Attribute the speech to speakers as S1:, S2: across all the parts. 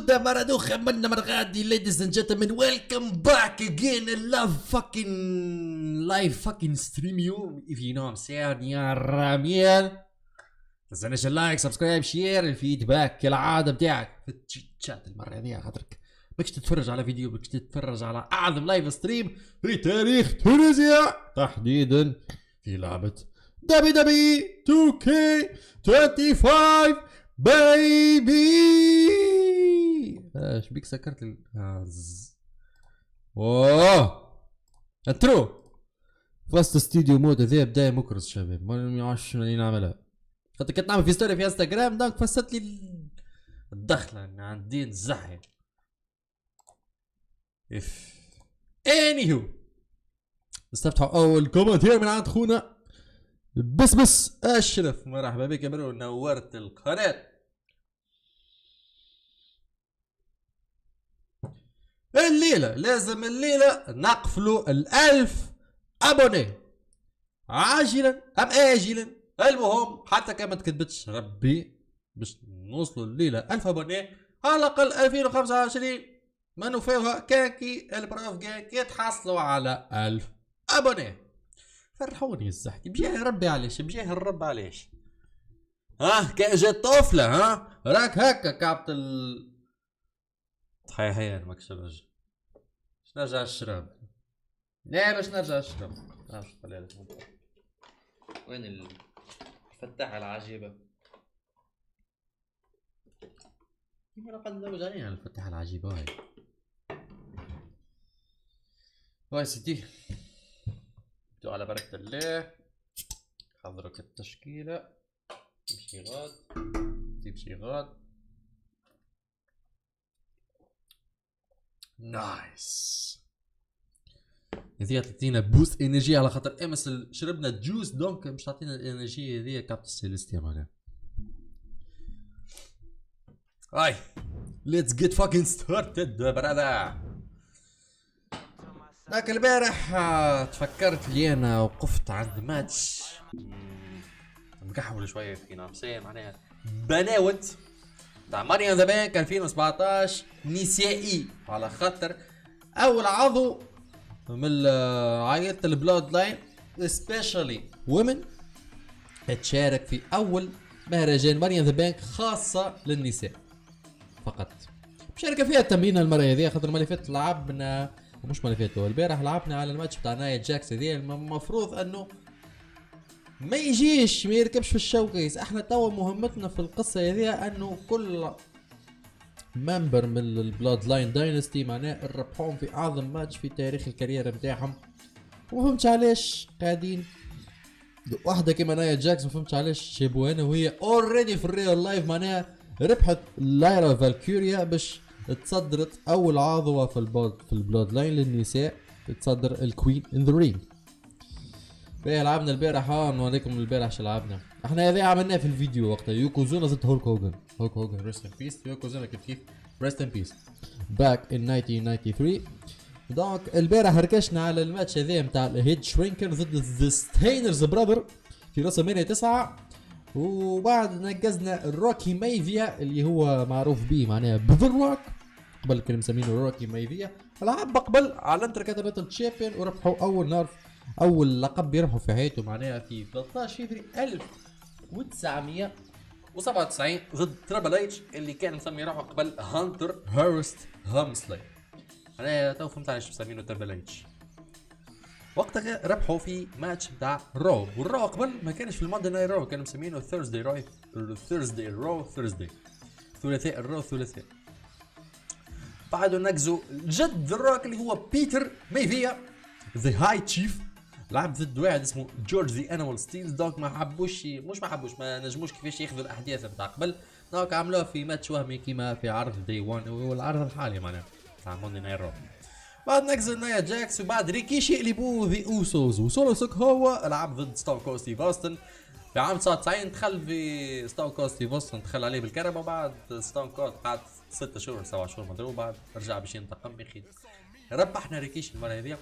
S1: موجودة مرة دوخة منا مرة غادي ladies and gentlemen welcome back again in live fucking stream you if you know I'm saying يا راميل تنساش اللايك سبسكرايب شير الفيدباك كالعادة بتاعك في الشات المرة هذه خاطرك بدكش تتفرج على فيديو بدكش تتفرج على أعظم لايف ستريم في تاريخ تونسيا تحديدا في لعبة WWE2K25 بايبي. ايش بيك سكرت اوه انترو فاست استوديو مود هذه بداية مكرز شباب ما نعرفش شنو اللي نعملها خاطر كنت نعمل في ستوري في انستغرام دونك فسدت لي الدخلة عندي الزحي اف انيهو نستفتحوا اول كومنتير من عند خونا بس اشرف. مرحبا بك يا برو نورت القناة. الليلة لازم الليلة نقفلوا 1000 ابوني عاجلا ام اجلا، المهم حتى كان ما تكتبتش ربي باش نوصلوا الليلة 1000 ابوني على الاقل 2025 ما نوفيوها كاكي البروفغانج يتحصلوا على 1000 ابوني. فرحوني الزحكي بجاه ربي علاش بجاه الرب علاش كان جات طفلة راك هكا كابت هيا انا ماكش نرجع باش نرجع الشراب لا باش نرجع الشراب وين الفتاحة العجيبة كيما لقد نلوج عليها الفتاحة العجيبة هاي واي سيدي على بركة الله. حضرك التشكيلة تمشي غاد تمشي غاد نايس. هذه تعطينا بوست انرجي على خاطر امس شربنا الجوس دونك مش تعطينا الانرجي هذه كابت السيليستيا معناها. هاي ليتس جيت فاكين ستارتد براذر. لكن البارح تفكرت لي انا وقفت عند ماتش مكحول شويه في نامسيه معناها بناوت تاع مريم ذا بانك 2017 نسائي على خاطر اول عضو من عائله البلود لاين سبيشالي وومن تشارك في اول مهرجان مريم ذا بانك خاصه للنساء فقط. مشاركه فيها التمرين المره هذه خاطر المره اللي فاتت لعبنا مش ما فاتوا البارح لعبنا على الماتش بتاع نايت جاكس هذي المفروض انه ما يجيش ما يركبش في الشوكيس. احنا توا مهمتنا في القصه هذي انه كل ممبر من البلاد لاين داينستي معناه نربحوهم في اعظم ماتش في تاريخ الكارير نتاعهم. وفهمتش علاش قاعدين واحده كيما نايت جاكس ما فهمتش علاش جابوها هنا وهي اوريدي في الريال لايف معناها ربحت لايرا فالكوريا باش تصدرت اول عضوة في البلود لاين للنساء تصدر الكوين ان ذا رينج. فيه لعبنا البارح نوريكم البارح شو لعبنا. احنا هذا عملناه في الفيديو وقتها يوكوزونا ضد هولك هوجن ريست ان بيس. يوكوزونا كيف ريست ان بيس باك ان 1993. دونك البارح ركشنا على الماتش هذا نتاع الهيد شرينكر ضد ذا ستينرز براذر في راس 9 وبعد نقزنا الروكي مايفيا اللي هو معروف به معناها بذروك قبل كانوا مسمينه روكي مايفيا. لعب قبل على انتركاتبل تشامبيون وربحوا اول لقب يربحوا في حياته معناها في 13 فبراير 1997 ضد ترابل اتش اللي كان مسمي روحه قبل هانتر هيرست هامسلي. انا تو فهمت علاش مسمينه ترابل اتش. وقتها ربحوا في ماتش بتاع رو والرو قبل ما كانش في الماندي نايت رو كانوا مسمينه ثيرزداي رو ثلاثاء الرو ثلاثاء. بعدوا نقزوا جد الراك اللي هو بيتر ميفيا ذا هاي تشيف لعب ضد واحد اسمه جورج ذا انيمال ستيلز. دونك ما حبوش ما نجموش كيفاش ياخذوا الاحداث بتاع قبل دونك عملوها في ماتش وهمي كيما في عرض دي 1 وهو العرض الحالي معناها تاع ماندي نايت رو. بعد نقزوا نايا جاكس وبعد ريكيشي يقلبوه ذا اوسوس وسولوسك هو لعب ضد ستون كوستي بوستن في عام 99. دخل في ستون كوستي بوستن دخل عليه بالكربه وبعد ستون كوست قعد 6 شهور 7 شهور مضروب بعد رجع باش ينتقم بخير. ربحنا ريكيشي المره هذه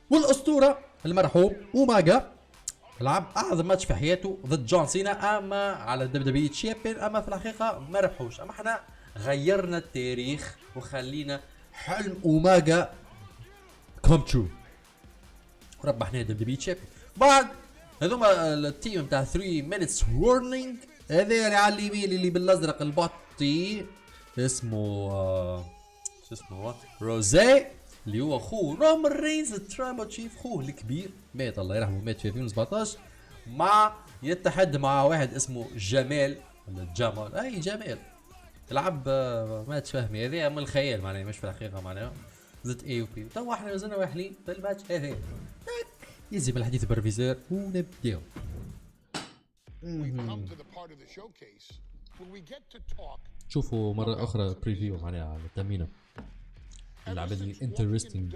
S1: والاسطوره المرحوم اوماجا لعب اعظم ماتش في حياته ضد جون سينا اما على الدبليو دبليو تشامبيون اما في الحقيقه ما ربحوش. اما احنا غيرنا التاريخ وخلينا حلم اوميجا كوم ترو، ربحنا WWE تشامبيون. بعد هذوما التيم نتاع 3 مينتس وورنينج، هذا اللي على اليمين اللي بالازرق البطي اسمه شو اسمه روزي، اللي هو خوه رومان رينز الترابل تشيف، خوه الكبير مات الله يرحمه، مات في 2017 مع يتحد مع واحد اسمه جمال ولا جمال، اي جمال يلعب ما تفهمي، هذا من الخيال معناها مش في الحقيقه معناها زد اي وبي. تو احنا مازلنا واحلين في الماتش هذا، يلزم الحديث بالريفيزور ونبداو. شوفوا مرة أخرى بريفيو معناها على التمرينة اللعبة اللي انترستينج.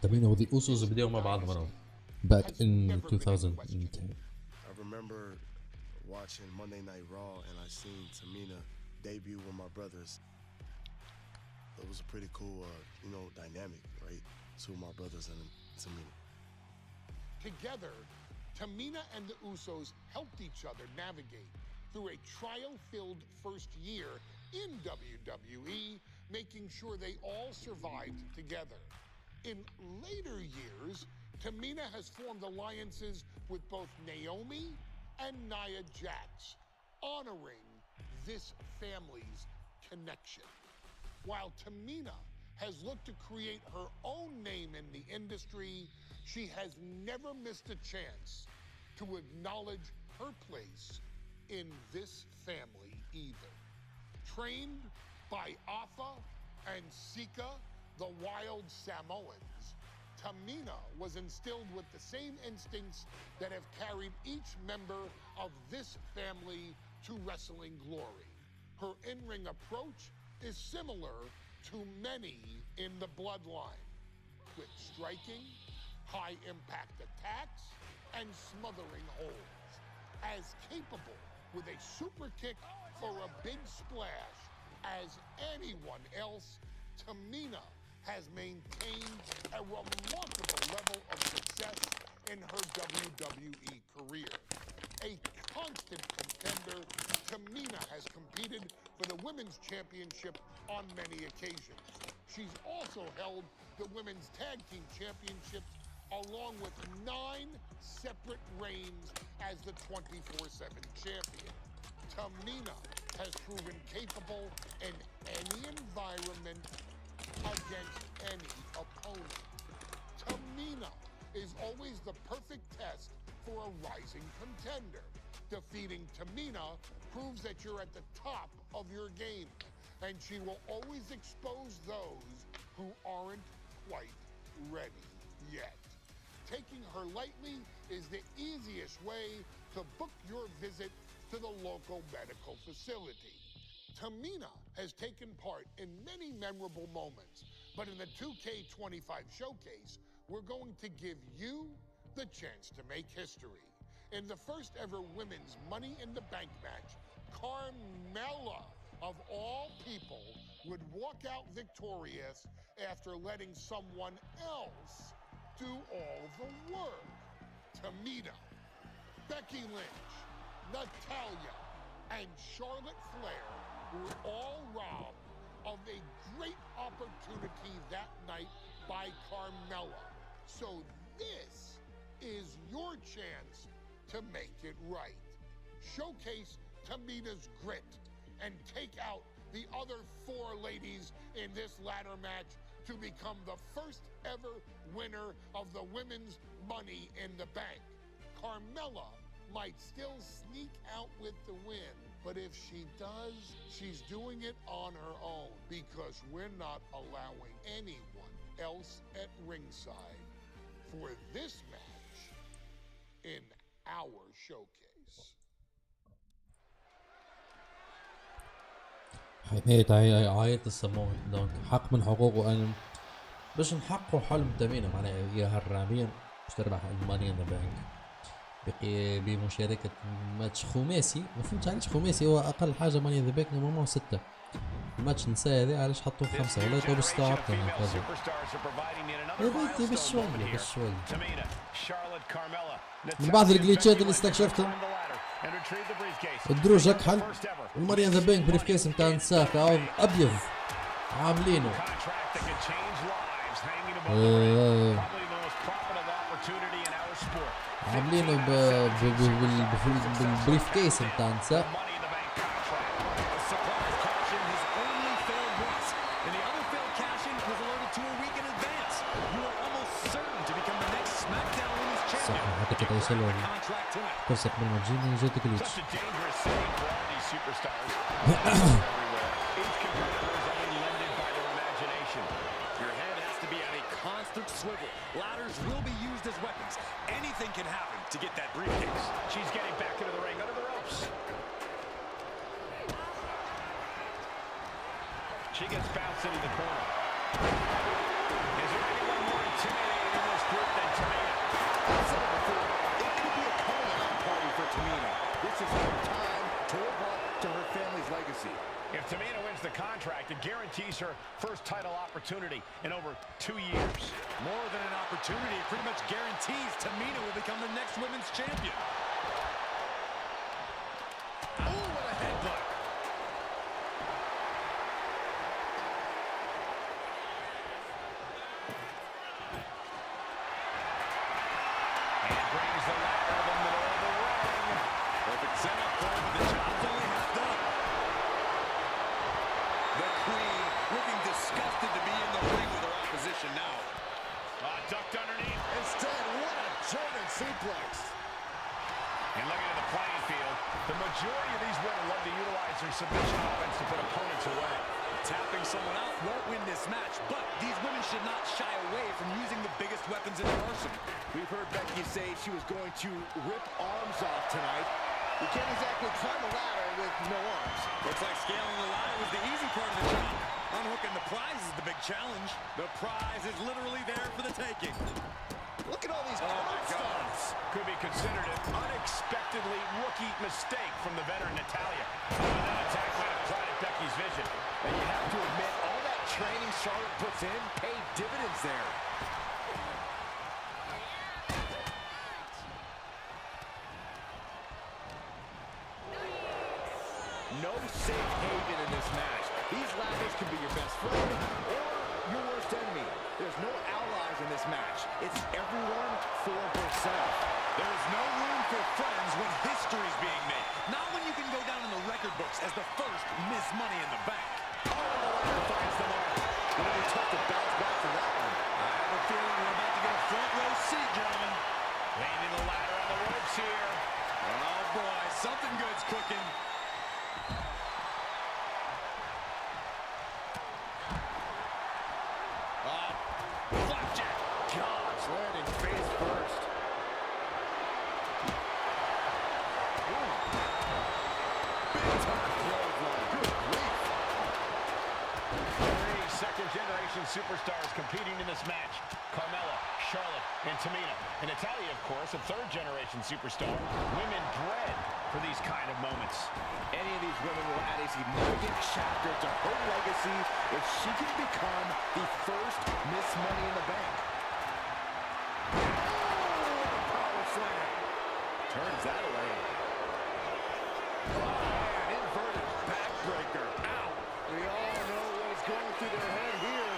S1: تمرينة وذي أوسوس بدأوا مع بعض مرة back in 2010.
S2: I remember watching Monday Night Raw and I seen Tamina debut with my brothers. It was a pretty cool, dynamic, right? Two of my brothers and Tamina.
S3: Together, Tamina and the Usos helped each other navigate through a trial-filled first year in WWE, making sure they all survived together. In later years, Tamina has formed alliances with both Naomi and Nia Jax, honoring this family's connection. While Tamina has looked to create her own name in the industry, she has never missed a chance to acknowledge her place in this family either. Trained by Afa and Sika, the wild Samoans, Tamina was instilled with the same instincts that have carried each member of this family to wrestling glory. Her in-ring approach is similar to many in the bloodline. Quick striking, high-impact attacks, and smothering holds. As capable with a super kick or a big splash as anyone else, Tamina has maintained a remarkable level of success in her WWE career. A constant contender, Tamina has competed for the Women's Championship on many occasions. She's also held the Women's Tag Team Championships along with 9 separate reigns as the 24/7 champion. Tamina has proven capable in any environment against any opponent. Tamina is always the perfect test for a rising contender. Defeating Tamina proves that you're at the top of your game, and she will always expose those who aren't quite ready yet. Taking her lightly is the easiest way to book your visit to the local medical facility. Tamina has taken part in many memorable moments, but in the 2K25 showcase, we're going to give you the chance to make history. In the first ever women's Money in the Bank match, Carmella, of all people, would walk out victorious after letting someone else do all the work. Tamina, Becky Lynch, Natalya, and Charlotte Flair were all robbed of a great opportunity that night by Carmella. So this is your chance to make it right. Showcase Tamina's grit and take out the other 4 ladies in this ladder match to become the first ever winner of the Women's Money in the Bank. Carmella might still sneak out with the win, but if she does, she's doing it on her own because we're not allowing anyone else at ringside for this match in our showcase.
S1: حماية عائلة السماوي دونك حق من حقوقه أن باش نحققوا حلم تمينا معناها هي هالرابين باش تربح الماني ان ذا بانك بمشاركة ماتش خماسي. ما فهمتش علاش خماسي، هو أقل حاجة ماني ان ذا بانك نورمالمون 6. الماتش نساء هذا علاش حطوه 5 ولا تو استوعبت انا هذا بالشوي من بعض الجليتشات اللي استكشفتهم. الدروج اكحل والماريان ذا بانك بريف كيس نتاع نساك عوض ابيض عاملينه عاملينه بالبريف كيس نتاع نساك. صح حتى كده يوصلوا فرصة قبل ما تجيني جاتك الوش.
S4: Ladders will be used as weapons. Anything can happen to get that briefcase. She's getting back into the ring under the ropes. She gets bounced into the corner. Is there anyone more intimidating in this group than Tamina? I've said it before. It could be a coming out party for Tamina. This is her time to live up to her family's legacy. If Tamina wins the contract, it guarantees her first title opportunity in over 2 years. More than an opportunity, it pretty much guarantees Tamina will become the next women's champion. Oh, what a headbutt. And brings the ladder in the middle of the ring. Perfect setup for the job's only half done. The Queen looking disgusted to be in the ring with her opposition now. Ducked underneath. Instead, what a German suplex. And looking at the playing field, the majority of these women love to utilize their submission offense to put opponents away. Tapping someone out won't win this match, but these women should not shy away from using the biggest weapons in their arsenal. We've heard Becky say she was going to rip arms off tonight. You can't exactly climb a ladder with no arms. Looks like scaling the ladder was the easy part of the job. Unhooking the prize is the big challenge. The prize is literally there for the taking. Look at all these stones. Could be considered an unexpectedly rookie mistake from the veteran Natalya. That attack might have clouded Becky's vision. And you have to admit, all that training Charlotte puts in paid dividends there. No safe haven in this match. These ladders can be your best friend or your worst enemy. There's no allies in this match. It's everyone for herself. There is no room for friends when history's being made. Not when you can go down in the record books as the first Miss Money in the Bank. Oh, the ladder finds the mark. It'll be tough to bounce back from that one. I have a feeling we're about to get a front row seat, gentlemen. Landing the ladder on the ropes here. Oh boy, something good's cooking. Landing face first. 3 second-generation superstars competing in this match. Carmella, Charlotte, and Tamina. And Natalya, of course, a third-generation superstar. Women bred for these kind of moments. Any of these women will add a significant chapter to her legacy if she can become the first Miss Money in the Bank. Power slam. Turns that away. An inverted backbreaker. Ow. We all know what is going through their head here.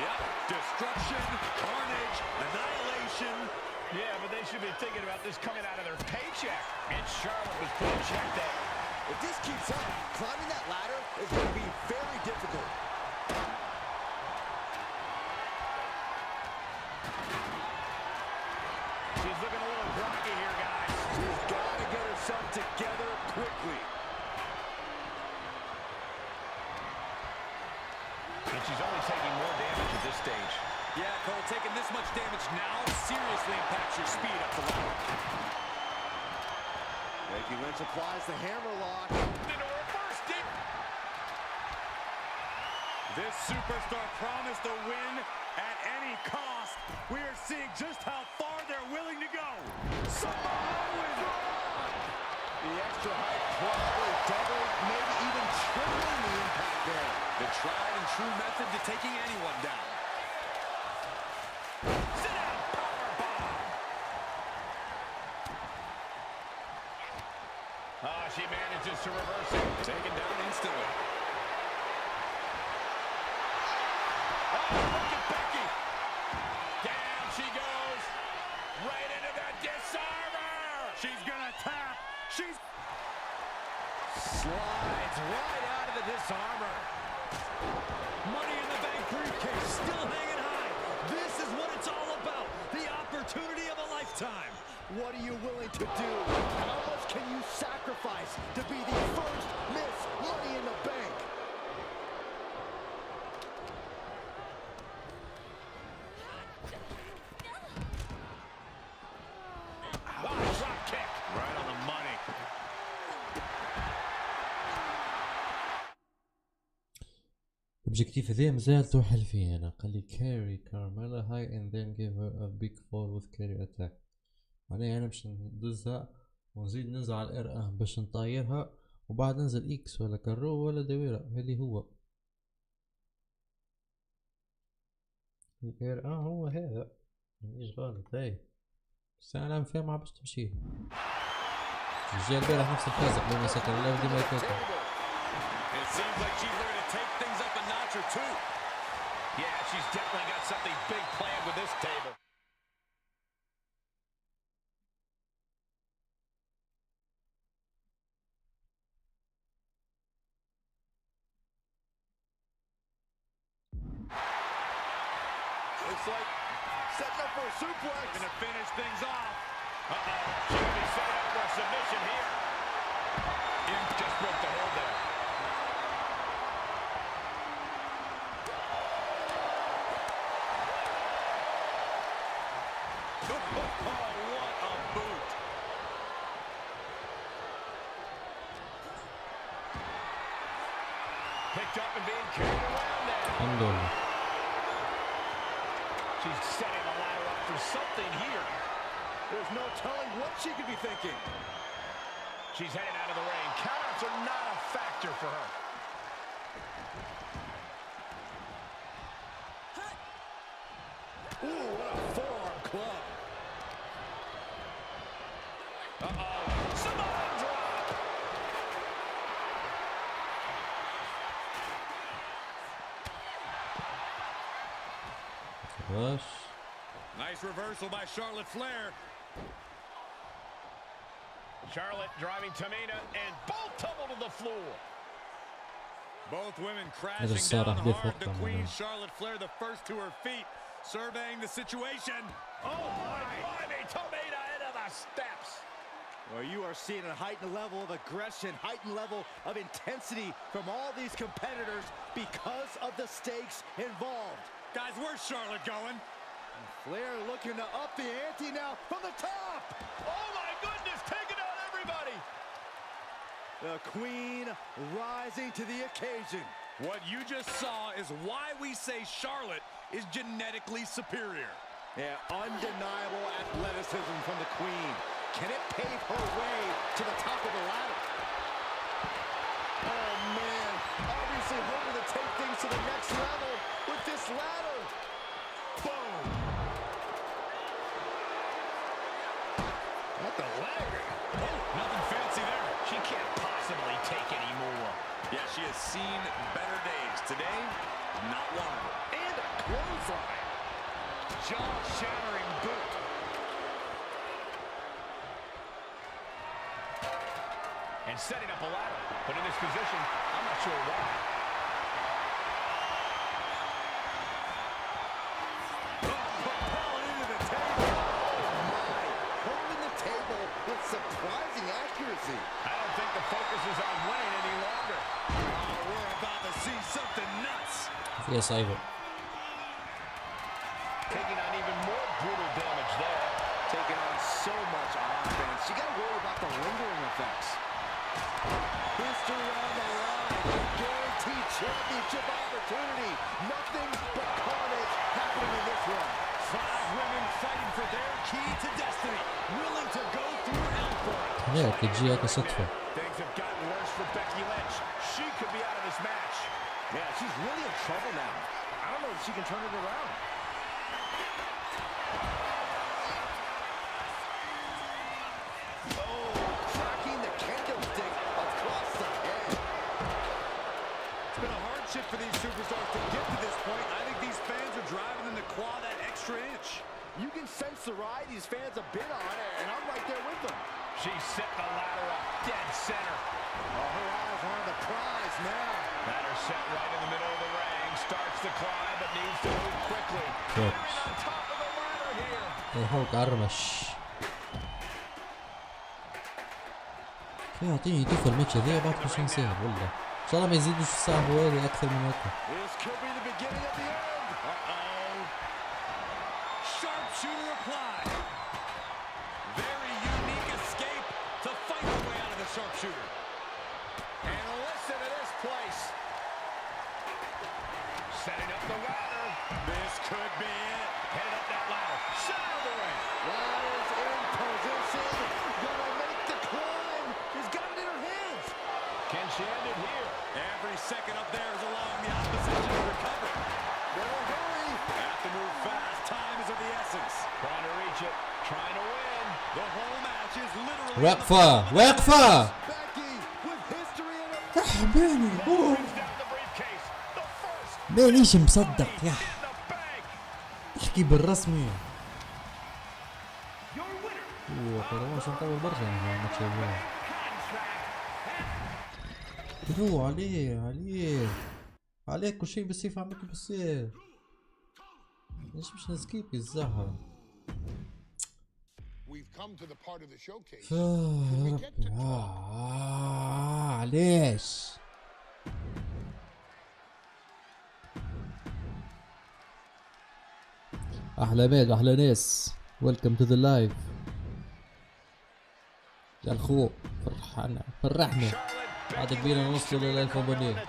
S4: Yep. Destruction, carnage, annihilation. Yeah, but they should be thinking about this coming out of their paycheck. And Charlotte was put in check there. If this keeps up, climbing that ladder is going to be very difficult. She's looking a little groggy here, guys. She's got to get herself together quickly. And she's only taking more damage at this stage. Yeah, Cole, taking this much damage now seriously impacts your speed up the ladder. Becky Lynch applies the hammerlock. Into reverse deep. This superstar promised a win at any cost. We are seeing just how far they're willing to go. The extra height probably doubled, maybe even tripling the impact there. The tried and true method to taking anyone down. Sit down, powerbomb. she manages to reverse it. Taken down instantly. Oh, look at Becky. Down she goes. Right into the disarmer. She's gonna tap. She's slides right out of the disarmer. Money in the Bank briefcase still hanging high. This is what it's all about. The opportunity of a lifetime.
S5: What are you willing to do? How much can you sacrifice to be the first Miss Money in the Bank?
S4: Oh, drop kick. Right on the money.
S1: objective ذي مازال توحل فيه انا. قال لي carry Carmella high and then give her a big fall with carry attack. معناها انا باش ندزها ونزيد ننزل على الار ان باش نطايرها وبعد ننزل اكس ولا كارو ولا دويرة اللي هو الار ان هو هذا مانيش غلط. هاي بس انا فاهم باش تمشي. جا البارح نفس الفازق لما سكر الله ديما يكوكا.
S4: It seems like she's ready to take things up a notch or two. Yeah, she's definitely got something big planned with this table. Looks like setting up for a suplex. Gonna finish things off. Uh-oh. She could be setting up for a submission here. Imp just broke the hold there. Oh, what a boot. Picked up and being carried around there.
S1: الحمدلله.
S4: She's setting the ladder up for something here.
S5: There's no telling what she could be thinking.
S4: She's heading out of the ring. Countouts are not a factor for her.
S5: Ooh, what a forearm club.
S4: Uh-oh. Samoan drop.
S1: واش
S4: Nice reversal by Charlotte Flair. Charlotte driving Tamina and both tumble to the floor. Both women crashing down hard. The Queen, Charlotte Flair, the first to her feet, surveying the situation. Oh my, Tamina into the steps.
S5: Well, you are seeing a heightened level of aggression, heightened level of intensity from all these competitors because of the stakes involved.
S4: Guys, where's Charlotte going?
S5: Flair looking to up the ante now from the top.
S4: Oh my goodness, taking out everybody.
S5: The Queen rising to the occasion.
S4: What you just saw is why we say Charlotte is genetically superior.
S5: Yeah, undeniable athleticism from the Queen. Can it pave her way to the top of the ladder? Oh man, obviously hoping to take things to the next level with this ladder.
S4: Boom. What the leg? Oh, nothing fancy there. She can't possibly take any more. Yeah, she has seen better days. Today, not one of them. And a clothesline. Jaw-shattering boot. And setting up a ladder. But in this position, I'm not sure why.
S5: Surprising accuracy.
S4: I don't think the focus is on winning any longer. Oh, we're about to see something nuts.
S1: فيها صعيبة.
S4: Taking on even more brutal damage there.
S5: Taking on so much offense. You got to worry about the lingering effects. History on the line. Guaranteed championship opportunity. Nothing but carnage happening in this one.
S4: 5 women fighting for their key to destiny. Willing to go through hell for it.
S1: لا تجي هكا صدفة.
S4: Things have gotten worse for Becky Lynch. She could be out of this match.
S5: Yeah, she's really in trouble now. I don't know if she can turn it around. Oh, cracking the kendo stick
S4: it for these superstars to get to this point. I think these fans are driving them to claw that extra inch.
S5: You can sense the ride these fans have been on, and I'm right there with them.
S4: She set the ladder up dead center.
S5: Oh, her eyes are on the prize now.
S4: Ladder set right in the middle of the ring. Starts to climb, but needs to move quickly. Right on top of the ladder here.
S1: هو قرمش. كيف يعطيني يطوف الماتش هذا بعد مش نساهل والله. إن شاء الله ما يزيدوش الصعب هذا أكثر من هكا.
S5: This could be the beginning of the end.
S4: Uh-oh. Sharpshooter applied. Very unique escape to fight the way out of the sharpshooter. And listen to this place. Setting up the ladder. This could be it. Headed up that ladder. Shot of the ring.
S5: Ladder's in position. Gonna make the climb. She's got it in her hands.
S4: Can she end it here? Every second up there is allowing the opposition to recover.
S5: Better hurry.
S4: Have to move fast. Time is of the essence. Trying to reach it. Trying to win. The whole match is literally
S1: واقفة واقفة.
S5: Becky with history in her.
S1: رحباني.
S4: brings down the briefcase. The first
S1: مانيش مصدق يا
S4: in the bank.
S1: احكي بالرسمي. قدامه عشان طول برشا يعني الماتش هذا. هو عليه كل شيء بالسيف عملته بالسيف. ليش مش نسكيب الزهرة؟
S3: We've come to the part of the showcase.
S1: يا ربي علاش؟ أحلى بيت أحلى ناس. ويلكم تو ذا لايف. يا الخو فرحنا عاد بينا نوصل ل 1000 أبونية.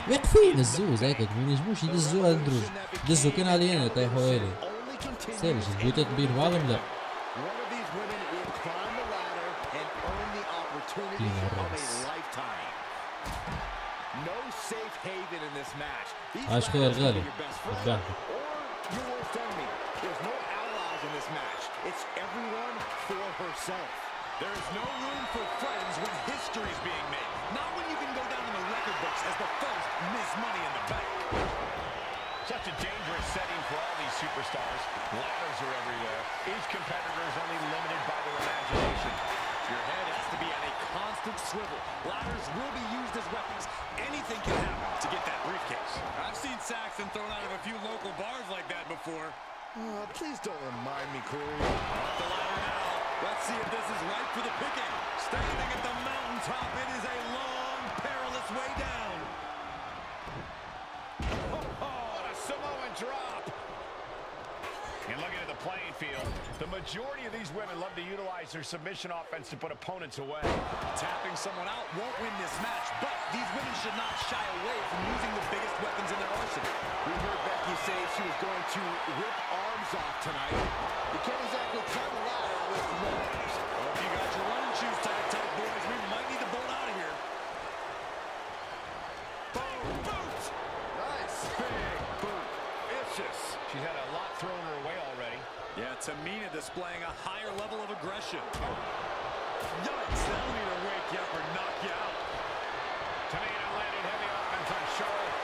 S1: واقفين الزوز هكاك ما ينجموش يدزوها الدروج. دزو كان علينا طيحوا هالي. سالش البيوتات بين بعضهم لا. فينا الراس. عاش خير غالي. الضحك.
S5: There's no allies in this match. It's everyone for herself.
S4: There is no room for friends when history is being made. Not when you can go down in the record books as the first Miss Money in the Bank. Such a dangerous setting for all these superstars. Ladders are everywhere. Each competitor is only limited by their imagination. Your head has to be on a constant swivel. Ladders will be used as weapons. Anything can happen to get that briefcase. I've seen Saxon thrown out of a few local bars like that before.
S5: Please don't remind me, Corey.
S4: Off the ladder now. Let's see if this is right for the picking. Standing at the mountaintop, it is a long, perilous way down. Oh, what a Samoan drop. And looking at the playing field, the majority of these women love to utilize their submission offense to put opponents away. Tapping someone out won't win this match, but these women should not shy away from using the biggest weapons in their arsenal.
S5: We heard Becky say she was going to rip arms off tonight. You can't exactly climb a ladder with no arms.
S4: Well, if you got your running shoes tight, boys, we might need to bolt out of here. Boom! Boot!
S5: Nice.
S4: Big boot. Vicious. She's had a lot thrown her way already. Yeah, Tamina displaying a higher level of aggression. Yikes, that'll need to wake you up or knock you out. Tamina landed heavy offense on Charlotte.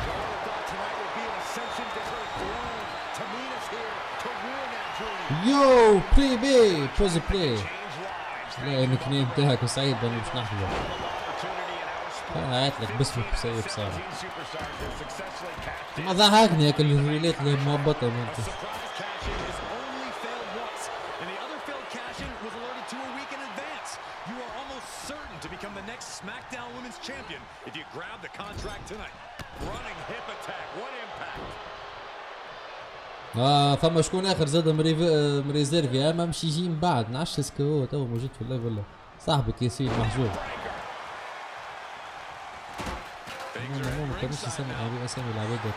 S5: Charlotte thought tonight would be an ascension to her throne. Tamina's here to ruin that dream.
S1: يو بلاي بي بوز بلاي. لا النكنيم تاعك وسعيد انا مش نحضر. انا عيط لك باسمك وسعيد بصراحة. ما ضحكني هاك الريلات اللي مهبطة ممكن.
S4: SmackDown Women's Champion if you grab the contract tonight. Running hip attack, what impact.
S1: فما شكون اخر زاد مريزيرفي اما مش يجي من بعد نعرفش اسكو هو تو موجود في اللايف ولا صاحبك ياسين محجوب. ما كانوش يسموا اسامي العباد في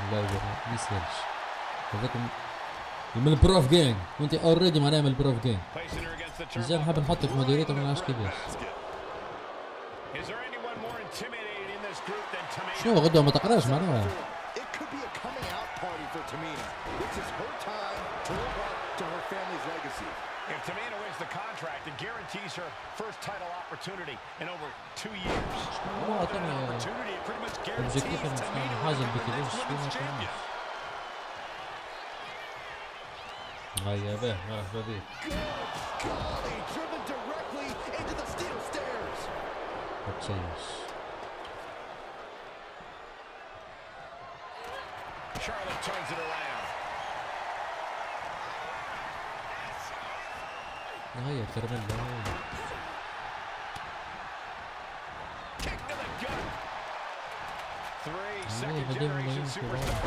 S1: اللايف ما يسالش. هذاك من البروف جانج وانت اوريدي معناها من البروف جانج. رجال نحب نحطك موديريتور ما نعرفش كيفاش. شنو غدوة ما تقراش معناها.
S5: to her family's legacy.
S4: If Tamina wins the contract, it guarantees her first title opportunity in over 2 years.
S1: والله
S4: That opportunity, it pretty much guarantees
S1: objectif
S4: Tamina
S1: حاجة
S4: wins the
S1: بكذا
S4: next women's champion.
S1: هيا به مرحبا بك.
S5: Golly, driven directly into the steel stairs.
S1: بتشيش.
S4: Charlotte turns it around.
S1: هيا كرميلا.
S4: Kick to the gut. 3 second
S1: هدي
S4: generation superstars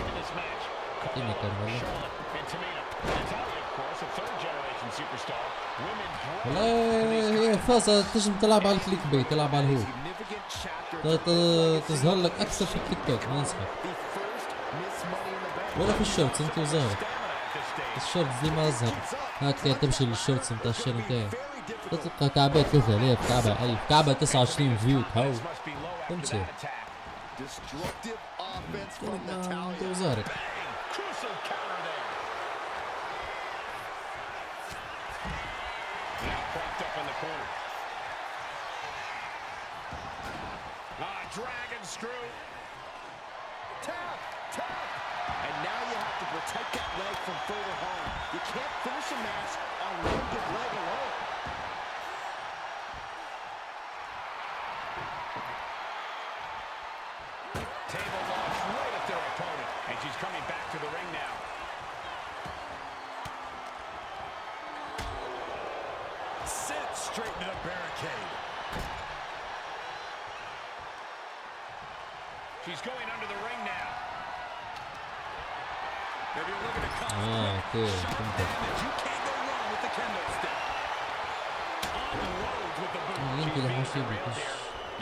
S4: in this match.
S1: هدي كرميلا.
S4: Charlotte and Tamina. Natalia, of course, a 3rd generation superstar. Women
S1: والله هي فازة تجم تلعب على الكليك بي، تلعب على الهو. تظهر لك أكثر في التيك توك ما نصحك. ولا في الشورتس انت وظهرك. الشورتس دي ما ظهر. هاك كي تمشي للشورتس نتاع الشير نتاعي. تلقى كعبات 3000 كعبة 1000 كعبة 29 فيو هاو. تمشي. انت وظهرك.
S4: Dragon screw.
S5: Tap, tap. And now you have to protect that leg from further harm. You can't finish a match on one good leg alone.
S4: Table launch right at their opponent, and she's coming back to the ring now. Sit straight into the barricade. She's going under the ring now. If you're looking to
S1: اوكي فهمتك.
S4: you can't go wrong with the kendo stick. Unloads with the boot.
S1: يمكن راح يصيبك.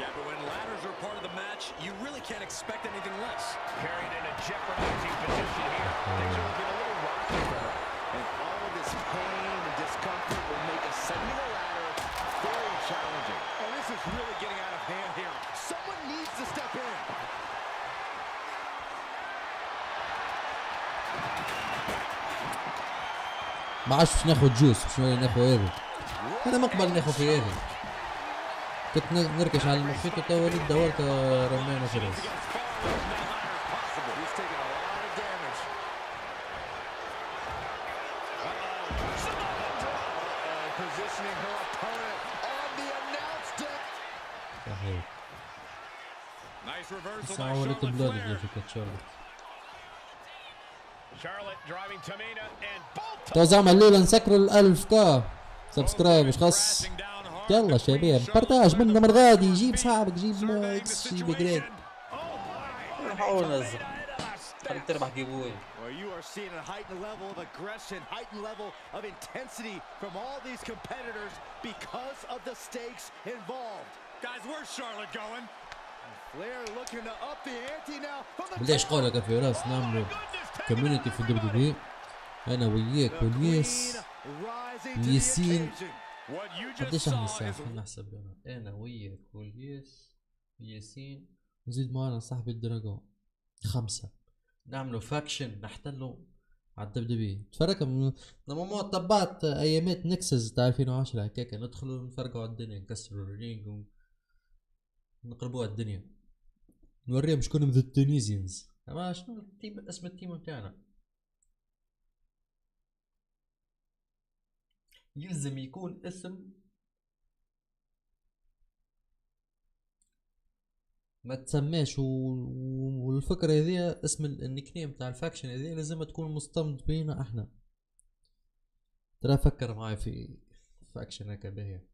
S6: Yeah, but when ladders are part of the match, you really can't expect anything less.
S4: Carried in a jeopardizing position here. Things are looking a little rocky for her.
S5: And all of this pain and discomfort will make ascending a ladder very challenging.
S6: Oh, this is really getting out of hand here.
S5: Someone needs to step in.
S1: ما عادش باش ناخذ جوس باش ناخذ هذا. انا مقبل ناخذ في هذا. كنت نركش على المخيط تو وليد دورت رمينا في الراس.
S5: Positioning her opponent on the announce deck.
S1: صحيح.
S6: Nice reversal by
S1: ساعة
S6: Charlotte
S1: بلاد
S6: Flair.
S1: اللي في شارلوت.
S4: Charlotte driving Tamina and both.
S1: تو زعما الليلة نسكروا ال1000 كا سبسكرايب مش خاص. يلا شباب بارتاج منا من غادي جيب صاحبك جيب اكس جيب جريد. نحاول ننزل. خليك تربح جيبوي.
S5: Well, you are seeing a heightened level of aggression, heightened level of intensity from all these competitors because of the stakes involved.
S6: Guys, where's Charlotte going?
S5: Flair looking to up the ante now from the
S1: ليش قولك يا فراس نعملوا كوميونتي في الدبليو انا وياك والياس الياسين قديش احنا الساعة خلينا نحسب انا وياك والياس الياسين نزيد معنا صاحبي الدراجون 5 نعملوا فاكشن نحتلوا على الدبليو تفرق لما طبات ايامات نكسز تاع 2010 هكاك ندخلوا نفرقوا على الدنيا نكسروا الرينج ونقربوا على الدنيا نوريهم شكون ذا التونيزيانز اما شنو التيم اسم التيم بتاعنا يلزم يكون اسم ما تسماش والفكرة هذه اسم النيك نيم تاع الفاكشن هذه لازم تكون مصطمد بينا احنا ترى فكر معي في فاكشن هكا باهية.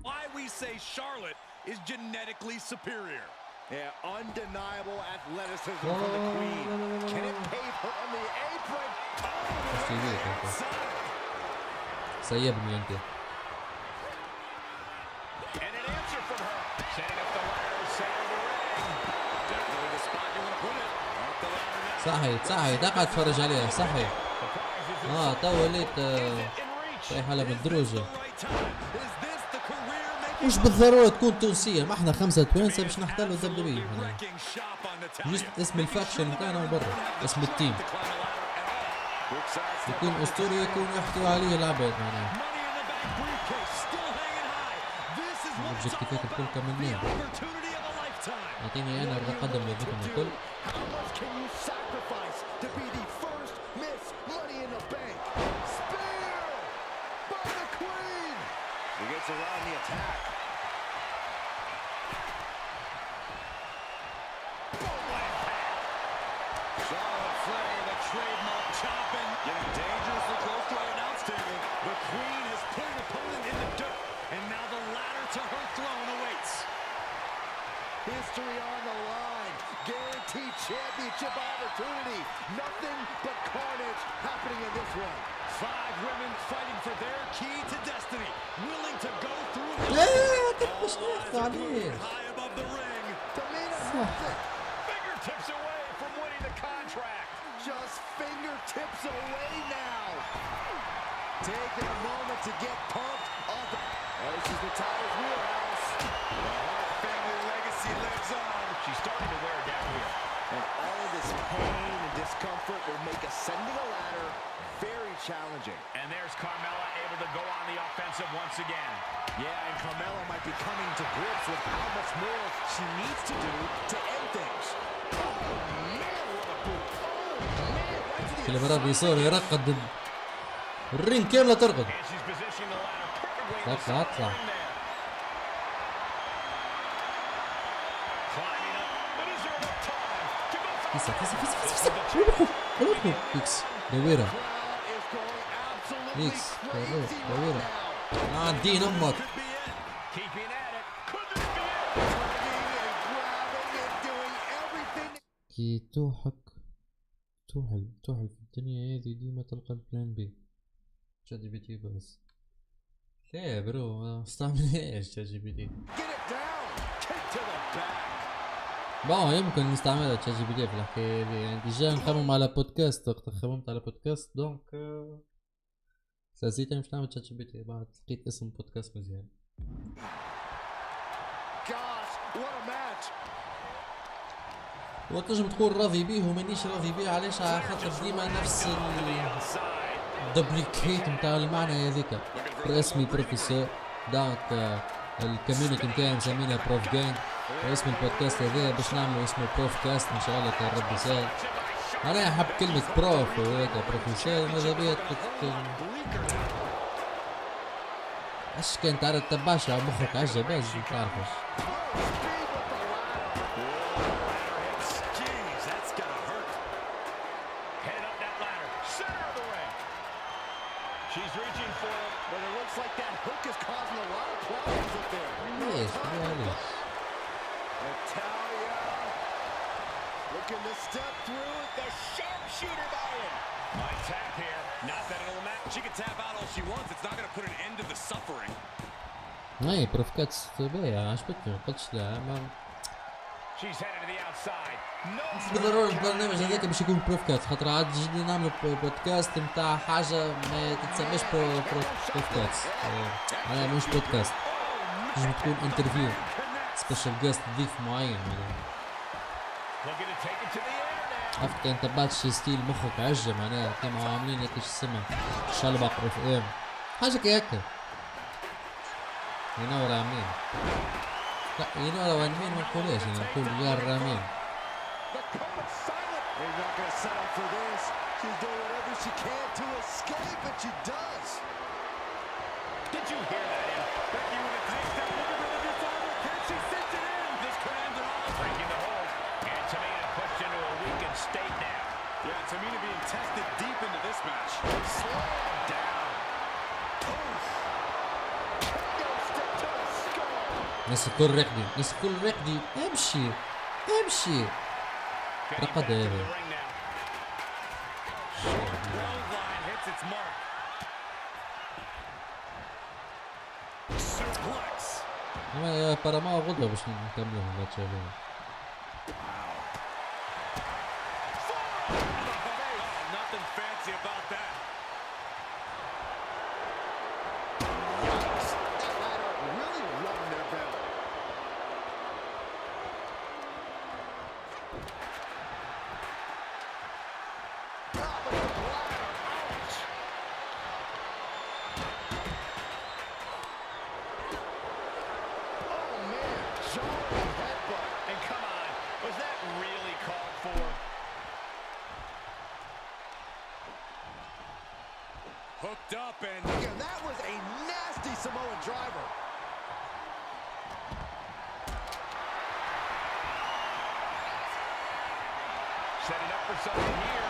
S6: Why we say Charlotte is genetically superior.
S5: Yeah, undeniable athleticism from the queen. Can it pave her on the apron?
S1: سيبني انت.
S4: And an answer from her. Setting up the ladder, setting the ring.
S6: Definitely the spot you want to put it. Up the ladder now.
S1: صحيح تقعد تفرج عليها صحيح. تو وليت رايح على بالدروجة. مش بالضرورة تكون تونسية ما احنا 5 توانسة باش نحتلوا دبليو
S6: Wrecking shop on Natalia.
S1: مش اسم الفاكشن بتاعنا وبرا اسم التيم. يكون أسطوري يكون يحتوي عليه العباد معناها. الأوبجيكتيفات الكل كملناها. أعطيني أنا الرقم لكم الكل.
S5: Around the attack. Charlotte Flair, the trademark chopping, getting dangerously close to our announce table. The Queen has put an opponent in the dirt, and now the ladder to her throne awaits. History on the line, guaranteed championship opportunity. Nothing but carnage happening in this one. 5 women fighting for their key to destiny, willing to go through high above the ring. Fingertips away from winning the contract. Just fingertips away now. Taking a moment to get pumped up. This is the Tyler's wheelhouse. The Hart family legacy lives on. She's starting to wear down here. And all of this pain and discomfort will make ascending a ladder very challenging. And there's Carmella able to go on the offensive once again. Yeah, and Carmella might be coming to grips with how much more she needs to do to end things. Oh, man, what a boot. Oh, man, right to the
S1: كل مرة بيصير يرقد الرين كاملة ترقد. اطلع اطلع. كيسة كيسة كيسة كيسة كيسة كيسة دويرة ميكس دويرة عدين امك. كي توحك توحل في الدنيا هذه ديما تلقى البلان بي. شات جي بي تي بس لا برو ما استعملهاش شات جي بي تي. بون يمكن نستعملها تشات جي بي تي في الحكايه هذه يعني ديجا نخمم على بودكاست وقت خممت على بودكاست دونك سازيت مش نعمل تشات جي بي تي بعد لقيت اسم بودكاست مزيان. وتنجم تكون راضي بيه ومانيش راضي بيه علاش على خاطر ديما نفس الدوبليكيت نتاع المعنى هذيك. اسمي بروفيسور دونك الكوميونتي نتاعي مسمينها ProfGang واسم البودكاست هذا باش نعملوا اسمه ProfCast ان شاء الله كان ربي يسهل. انا احب كلمة بروف وهيك بروفيسور ماذا بيا اش كان تعرف تباشا على مخك عجب باش متعرفش.
S5: Looking to step through the sharpshooter by him. My tap here. Not that it'll matter. She can tap out all she wants. It's not going to put an end to the suffering.
S1: اي بروفكات باهية عجبتني ما قلتش لا ما.
S5: She's headed to the outside.
S1: مش بالضرورة البرنامج هذاك باش يكون بروفكات خاطر عاد جدي نعملوا بودكاست نتاع حاجة ما تتسماش بروفكات. أنا مش بودكاست. لازم تكون انترفيو سبيشال جاست ضيف معين عرفت كان تبعت شي ستيل مخك عجة معناها كيما عاملين هيك اسمها شلبق رفقام حاجة كي هكا ينور عاملين لا ينور وانمين ما نقولهاش يعني نقول غير رامين.
S5: Tamina being tested deep into this match. Slam down.
S1: ناس الكل رقدي ناس الكل رقدي امشي امشي رقد هذا. اما برا ما غدوة باش نكملوا الماتش هذا.
S4: for something here.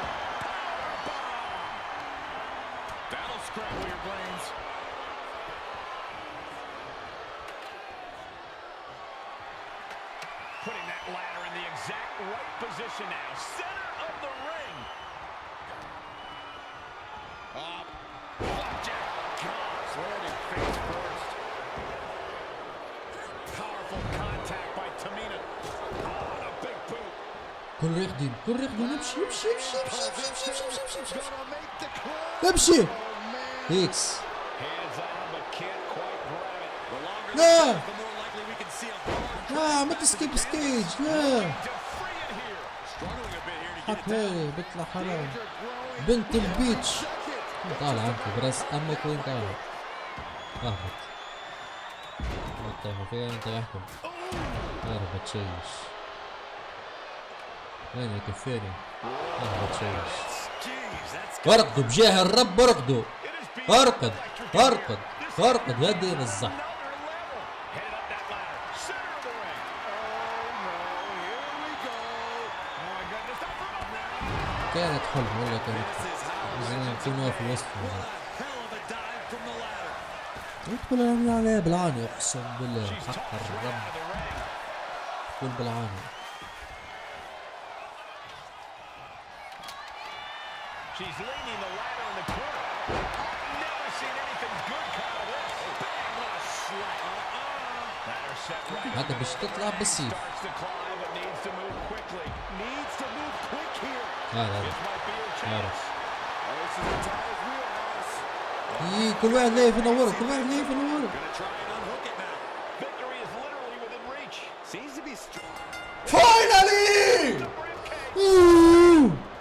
S4: That'll scramble your brains. Putting that ladder in the exact right position now. Center of the ring. Flapjack. Gosh, landing face first. Powerful contact by Tamina. Oh, a big boot.
S1: كل يخدم امشي امشي امشي امشي امشي امشي امشي امشي هيكس لا لا ما تسكيب ستيج لا حط هاي بيطلع حرام بنت البيتش طالع انت براس امك وين طالع اهبط ما فيها انت يحكم اهرب تشيش وين يكفيني اهبط تشيش ارقدوا بجاه الرب ارقدوا ارقد ارقد ارقد يا دين الزحف كانت حلم والله كانت كنا في الوسط يدخل يعمل عليه بالعاني اقسم بالله حق الرب كل بالعاني
S4: She's leaning the ladder in the corner. I've never seen anything good come out of this. Bang, what a slap. Ladder set right.
S1: هذا باش تطلع بالسيف
S4: Starts to climb but needs to move quickly. Needs to move quick here.
S1: هذا
S4: This might be your chance.
S5: This is the tire's wheelhouse.
S1: اي كل واحد لايف ينوره كل واحد لايف ينوره
S4: Gonna try and unhook it now. Victory is literally within reach.
S5: Seems to be strong.
S1: فاينالي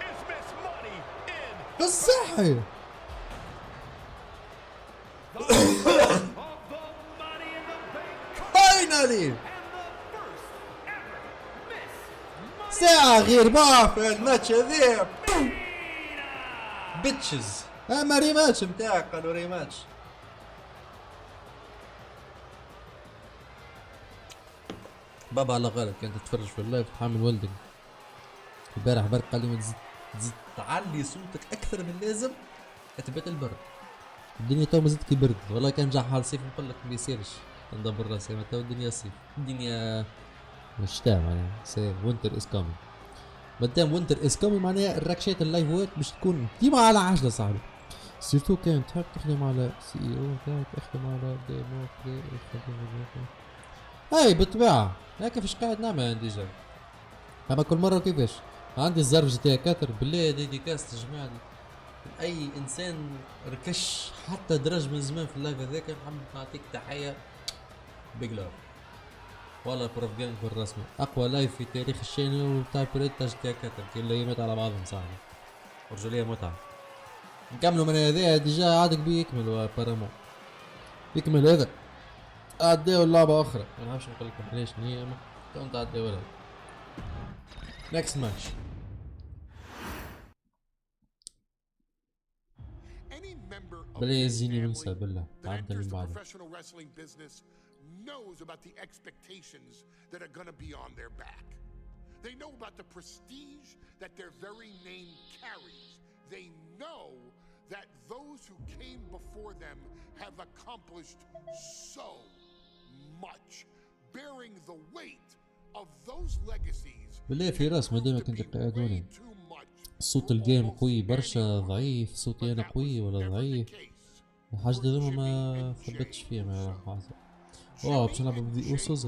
S4: Is Miss Money in?
S1: بالصحي فاينالي ساعة غير ما في الماتش هذا بيتشز اما ريماتش متاعك قالوا ريماتش بابا على غالك كنت تتفرج في اللايف حامل ولدك البارح برك قال لي ما تزيد تعلي صوتك اكثر من اللازم اثبت البرد الدنيا تو مازالت كي برد والله كان جا حال صيف نقول لك ما يصيرش ندبر راسي ما تو الدنيا صيف الدنيا شتاء معناها سي وينتر از كامين مادام وينتر از كامين معناها الراكشات اللايفوات باش تكون ديما على عجله صاحبي سيرتو كان تحب تخدم على سي اي او تاعك اخدم على ديمو هاي بالطبيعه هاكا فاش قاعد نعمل عندي ديجا اما كل مره كيفاش عندي الزرف جي تي 4 بالله ديديكاس تجمع اي انسان ركش حتى درج من زمان في اللايف هذاك نحب نعطيك تحيه بيج لاف والله بروفغانج بالرسمي اقوى لايف في تاريخ الشانل وتاع بريتا جي تي 4 كي الايامات على بعضهم صاحبي ورجوليه متعه نكملوا من هذا ديجا عادك بيكمل بارامون يكمل هذا عداو اللعبة أخرى ما نعرفش نقول لكم علاش هي ما كنت عداو لها نكست ماتش بلا يزيني ونسى بالله عدى من بعده
S3: knows about the expectations that are going to be on their back. They know about the prestige that their very name carries. They know that those who came before them have accomplished so much, bearing the weight of those legacies.
S1: بالله في راس ما دام كنت قاعدوني صوت الجيم قوي برشا ضعيف صوتي انا قوي ولا ضعيف الحاجة هذوما ما ثبتش فيها ما حاجة واو باش نلعب بدي اوسوس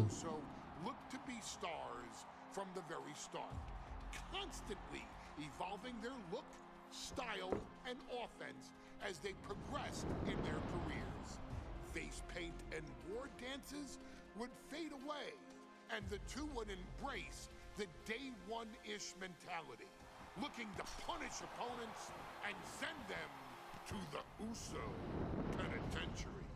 S3: constantly evolving their look, style, and offense as they progressed in their careers. Face paint and war dances would fade away, and the two would embrace the day one-ish mentality, looking to punish opponents and send them to the Uso penitentiary.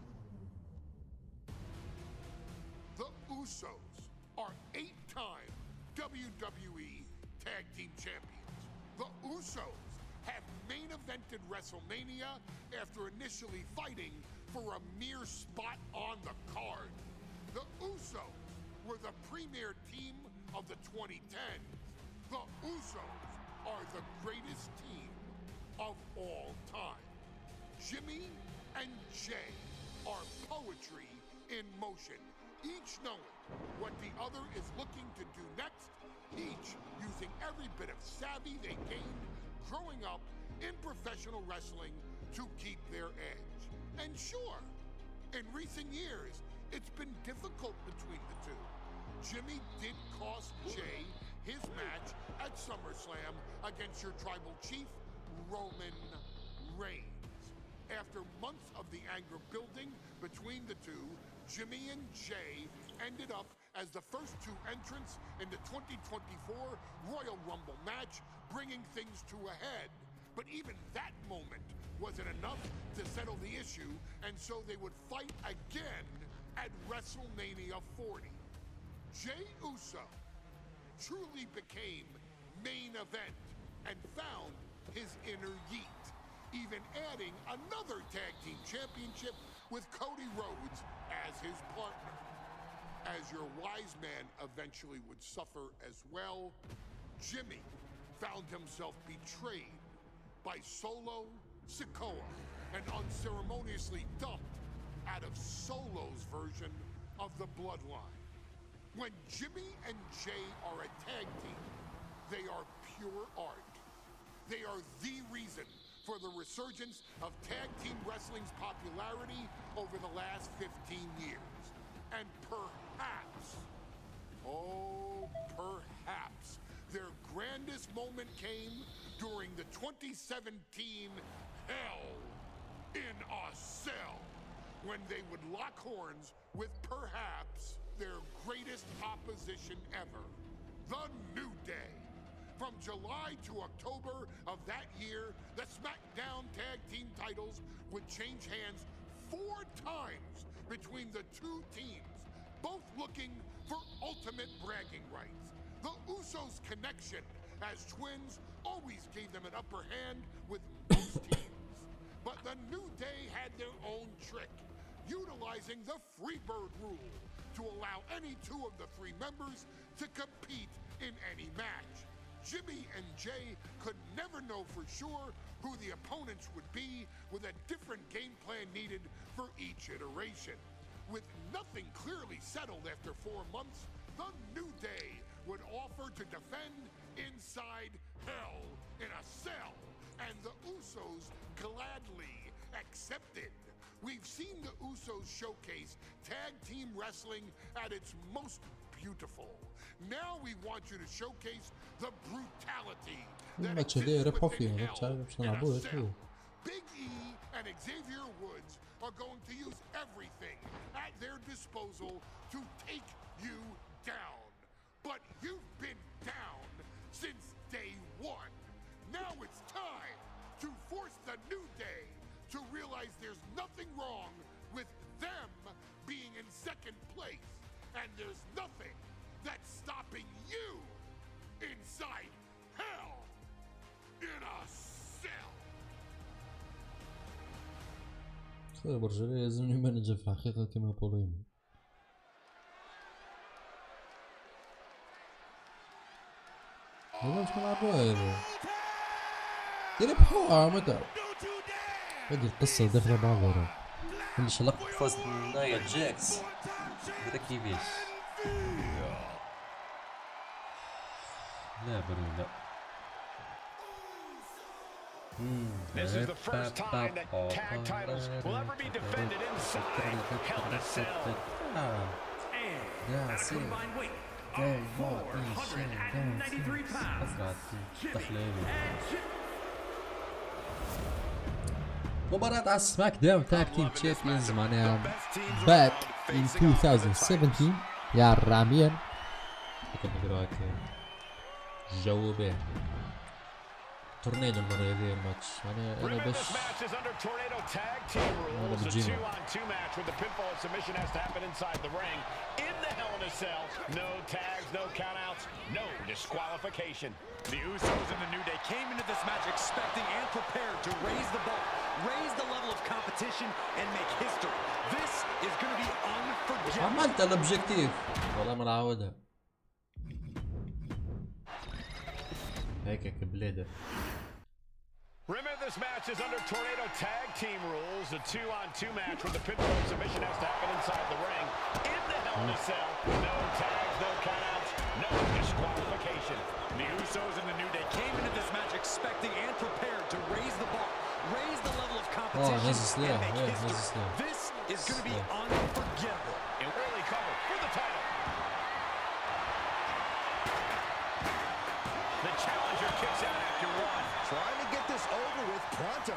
S3: The Usos are 8-time WWE Tag Team Champions. The Usos have main evented WrestleMania after initially fighting for a mere spot on the card. The Usos were the premier team of the 2010s. The Usos are are the greatest team of all time. Jimmy and Jay are poetry in motion, each knowing what the other is looking to do next, each using every bit of savvy they gained growing up in professional wrestling to keep their edge. And sure, in recent years, it's been difficult between the two. Jimmy did cost Jay his match at SummerSlam against your tribal chief, Roman Reigns. After months of the anger building between the two, Jimmy and Jay ended up as the first two entrants in the 2024 Royal Rumble match, bringing things to a head. But even that moment wasn't enough to settle the issue, and so they would fight again at WrestleMania 40. Jey Uso truly became main event and found his inner yeet, even adding another tag team championship with Cody Rhodes as his partner. As your wise man eventually would suffer as well, Jimmy found himself betrayed by Solo Sikoa and unceremoniously dumped out of Solo's version of the Bloodline. When Jimmy and Jay are a tag team, they are pure art. They are the reason for the resurgence of tag team wrestling's popularity over the last 15 years. And perhaps, oh, perhaps, their grandest moment came during the 2017 Hell in a Cell, when they would lock horns with perhaps their greatest opposition ever, The New Day. From July to October of that year, the SmackDown Tag Team titles would change hands 4 times between the two teams, both looking for ultimate bragging rights. The Usos' connection as twins always gave them an upper hand with most teams. But the New Day had their own trick, utilizing the Freebird rule to allow any 2 of the 3 members to compete in any match. Jimmy and Jay could never know for sure who the opponents would be, with a different game plan needed for each iteration. With nothing clearly settled after 4 months, the New Day would offer to defend inside Hell in a Cell, and the Usos gladly accepted. We've seen the Usos showcase tag team wrestling at its most beautiful. Now we want you to showcase the brutality that exists within Hell in a Cell. Big E and Xavier Woods are going to use everything at their disposal to take you down. But you've been down since day 1. Now it's time to force the New Day to realize there's nothing wrong with them being in second place, and there's nothing that's stopping you inside Hell in a Cell.
S1: برجع لازم يمانج في الحقيقة كما بولين. والله مش نلعبوها هذا. يربحوها متى؟ هذه القصة داخلة بعضها. اللي شلق فاز نايا جاكس. هذا كيفاش؟ لا برو لا.
S4: This is the first time that tag titles will ever be defended inside Hell in a Cell.
S6: And combined weight of 493 pounds.
S1: مباراة على سماك داون تاك تيم تشامبيونز معناها باك in 2017 يا الراميان. كنا نديرو هكا جو باهي. تورنيدو المرة هذه الماتش أنا باش أنا بجينا.
S4: No tags, no countouts, no disqualification. The Usos and the New Day came into this match expecting and prepared to raise the bar, raise the level of competition, and make history. This is going to be unforgettable.
S1: عملت الأوبجيكتيف والله ما نعاودها. هيك بليدر.
S4: Remember, this match is under Tornado Tag Team rules, a 2-on-2 match where the pinfall submission has to happen inside the ring. In the Hell in a Cell, no tags, no countouts, no disqualification.
S6: The Usos and the New Day came into this match expecting and prepared to raise the bar, raise the level of competition, and make history. This is going to be unforgettable.
S4: An early cover for the title. The challenger kicks out after one.
S5: Trying to get this over with pronto.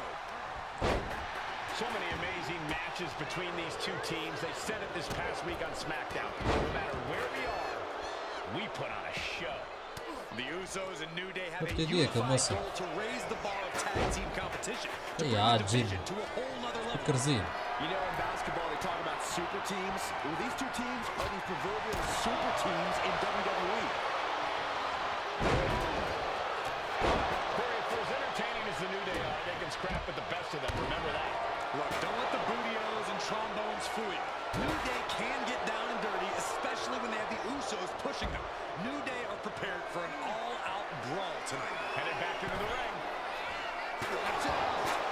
S4: So many amazing matches between these two teams. They said it this past week on SmackDown. No matter where we are, we put on a show.
S6: The Usos and New Day have a unified goal to raise the bar of tag team competition, to bring the division to a whole nother level.
S5: You know, in basketball they talk about super teams. Well, these two teams are the proverbial super teams in WWE.
S4: Corey, for as entertaining as the New Day are, they can scrap with the best of them. Remember that.
S6: Look, don't let the booty-os and trombones fool you. New Day can get down and dirty, especially when they have the Usos pushing them. New Day are prepared for an all-out brawl tonight.
S4: Headed back into the ring.
S5: Watch out!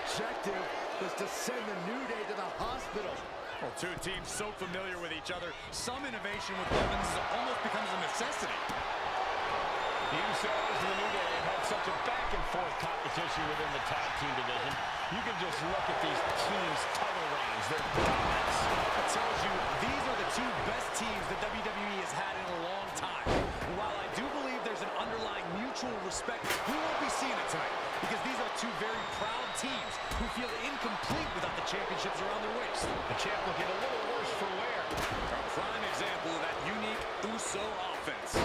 S5: Objective was to send the New Day to the hospital.
S6: Well, two teams so familiar with each other, some innovation with weapons almost becomes a necessity.
S4: The Usos and the New Day have had such a back-and-forth competition within the tag team division. You can just look at these teams' title reigns, their dominance.
S6: It tells you these are the two best teams that WWE has had in a long time. And while I do believe there's an underlying mutual respect, we won't be seeing it tonight because these are two very proud teams who feel incomplete without the championships around their waist.
S4: The champ will get a little worse for wear.
S6: A prime example of that unique Uso offense.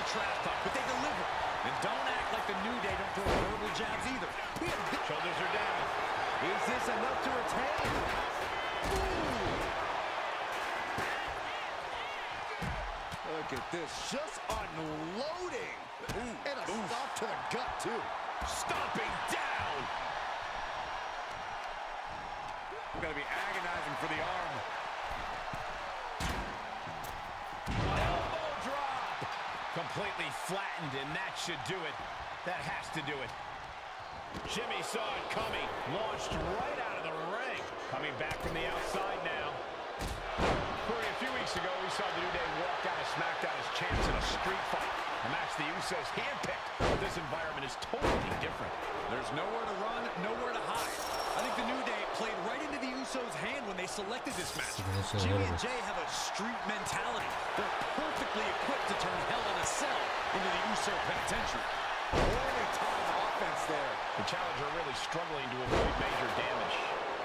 S6: Trash talk, but they deliver. And don't act like the New Day don't throw verbal jabs either.
S4: Shoulders are down.
S5: Is this enough to retain? Ooh. Look at this, just unloading. Ooh. And a stop to the gut, too.
S4: Stomping down.
S6: Gotta be agonizing for the arm.
S4: Completely flattened, and that should do it. That has to do it. Jimmy saw it coming, launched right out of the ring. Coming back from the outside now. Corey, a few weeks ago, we saw the New Day walk out of SmackDown as champs in a street fight. A match the Usos handpicked. But this environment is totally different.
S6: There's nowhere to run, nowhere to hide. I think the New Day played right into the Usos' hand when they selected this match. Jimmy and Jay have a street mentality. They're perfectly equipped to turn Hell in a Cell into the Uso penitentiary.
S5: Time offense there.
S4: The challenger really struggling to avoid major damage.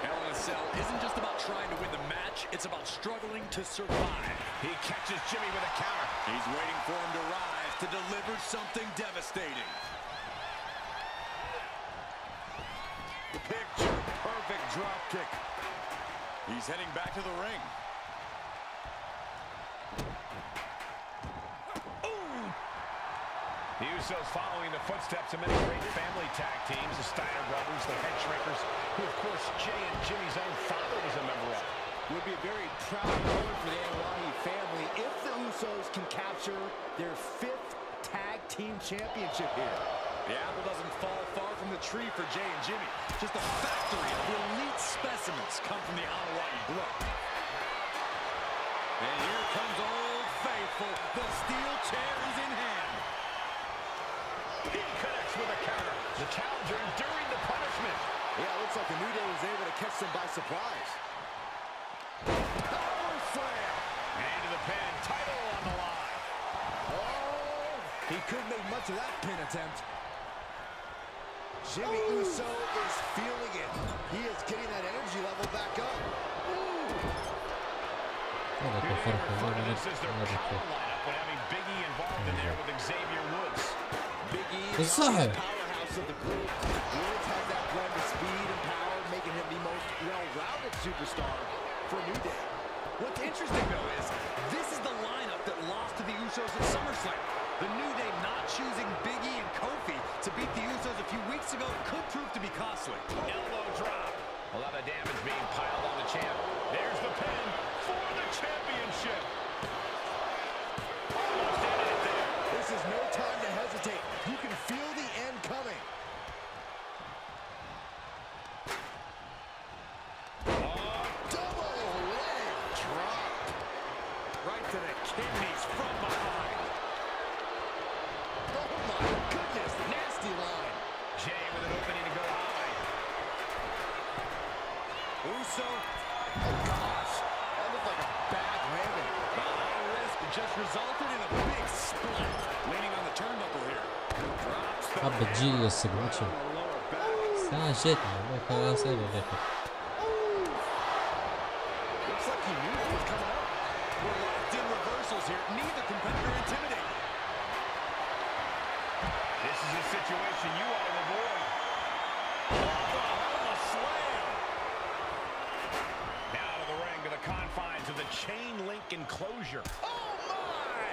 S6: Hell in a Cell isn't just about trying to win the match, it's about struggling to survive.
S4: He catches Jimmy with a counter.
S6: He's waiting for him to rise to deliver something devastating.
S5: Picture perfect drop kick. He's heading back to the ring.
S4: Ooh. The Usos following the footsteps of many great family tag teams, the Steiner brothers, the Head Shrinkers, who of course Jay and Jimmy's own father was a member of.
S5: Would be a very proud moment for the Anwani family if the Usos can capture their 5th tag team championship here.
S6: The apple doesn't fall far from the tree for Jay and Jimmy. Just a factory of elite specimens come from the Anwani blood. And here comes Old Faithful. The steel chair is in hand.
S4: He connects with a counter. The challenger enduring the punishment.
S5: Yeah, it looks like the New Day was able to catch them by surprise. Power slam.
S4: And into the pin. Title on the line.
S5: Oh, He couldn't make much of that pin attempt. Jimmy Uso is feeling it. He is getting that energy level back up.
S4: This is their power lineup when having Big E involved in there with Xavier Woods.
S5: Big E is
S1: بالصح.
S5: the powerhouse of the group. Woods has that blend of speed and power, making him the most well-rounded superstar for New Day.
S6: What's interesting, though, is this is the lineup that lost to the Usos at SummerSlam. The New Day not choosing Big E and Kofi to beat the Usos a few weeks ago could prove to be costly.
S4: Elbow drop. A lot of damage being piled on the champ. There's the pin for the championship. Almost ended it there.
S5: This is no time to hesitate. You can feel the end coming. Double leg drop.
S6: Right to the kidneys from behind.
S5: Oh my goodness, nasty line.
S4: Jay with an opening to go high.
S5: Uso, oh gosh, that looked like a bad landing.
S6: The high risk just resulted in a big split. Leaning on the turnbuckle here. Drops the
S1: حب تجي السجنتشر
S6: on the lower back.
S1: ساعتنا ما كان سابق غير
S5: Looks like he knew it was coming up.
S6: We're locked in reversals here. Neither competitor intimidating.
S4: This is a situation you want to avoid. Oklahoma slam. Now to the ring, to the confines of the chain link enclosure.
S5: Oh my!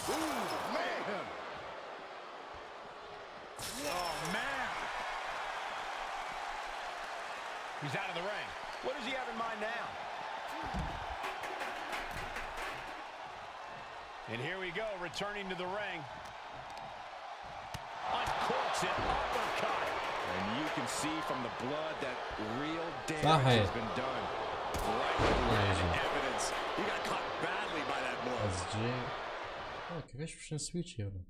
S5: Ooh, man!
S4: Oh, man. He's out of the ring. What does he have in mind now? And here we go, returning to the ring. Uncorks it, uppercut.
S5: And you can see from the blood that real damage
S1: صحيح.
S5: has been done. Right evidence. He got caught badly by that blow.
S1: بس جي كيفاش باش نسويتش هنا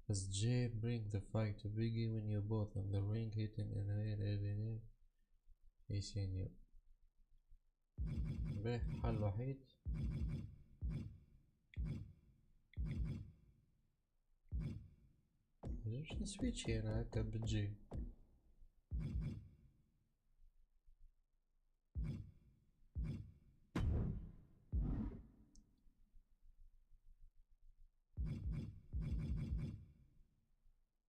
S1: بس جي bring the fight to Biggie when you're both on the ring hitting and every يسينيو به حل وحيد باش نسويتش هنا هكا بتجي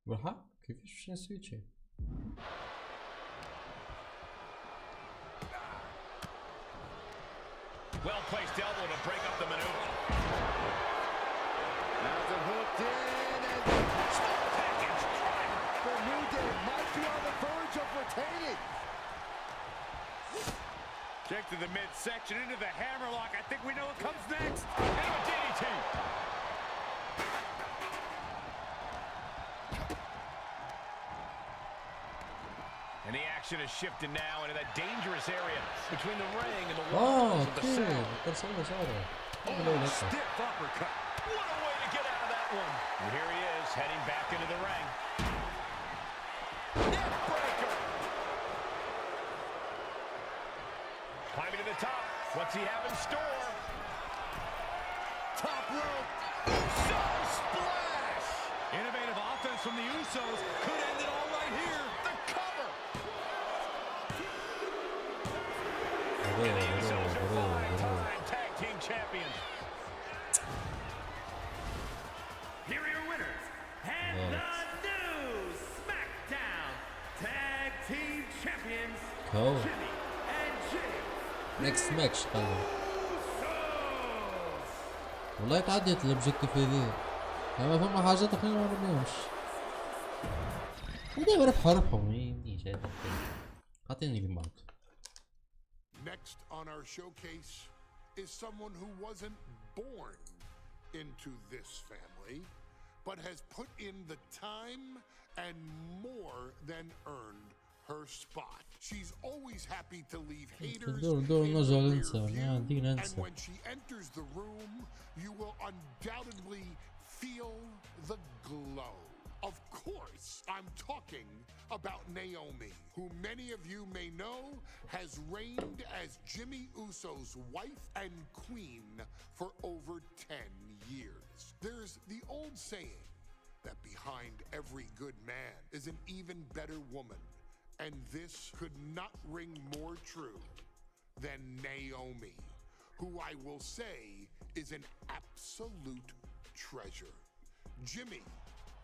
S1: بالحق كيفاش باش نسويتش
S4: Well placed elbow to break up the maneuver.
S5: Has it hooked in and
S4: Small package driver.
S5: the New Day might be on the verge of retaining.
S4: Kick to the midsection into the hammerlock. I think we know what comes next. And a DDT. And the action is shifted now into that dangerous area between the ring and the walls of the
S1: اوكي
S4: cell.
S1: كان سوى صارة
S4: Oh, stiff uppercut. What a way to get out of that one. And here he is, heading back into the ring. Neck breaker. Climbing to the top. What's he have in store?
S5: Top rope.
S4: Uso splash.
S6: Innovative offense from the Usos could end it all right here.
S4: The cover.
S1: برو
S4: The Usos are
S1: برو برو
S4: five-time tag team champions.
S7: Here are your winners and the new SmackDown Tag Team Champions,
S1: كو
S7: Jimmy and Jay
S1: نكست ماتش قلنا
S7: Usos.
S1: والله تعديت الاوبجيكتيف هذي اما فما حاجات اخرين ما عرفناهمش هذا ربحوا ما يمديش هذا عطيني بمعط
S3: Next on our showcase is someone who wasn't born into this family, but has put in the time and more than earned her spot. She's always happy to leave haters
S1: دور
S3: in
S1: نرجع
S3: the rear
S1: ننسى
S3: view, and
S1: ننسى
S3: when she enters the room, you will undoubtedly feel the glow. Of course, I'm talking about Naomi, who many of you may know, has reigned as Jimmy Uso's wife and queen for over 10 years. There's the old saying that behind every good man is an even better woman, and this could not ring more true than Naomi, who I will say is an absolute treasure. Jimmy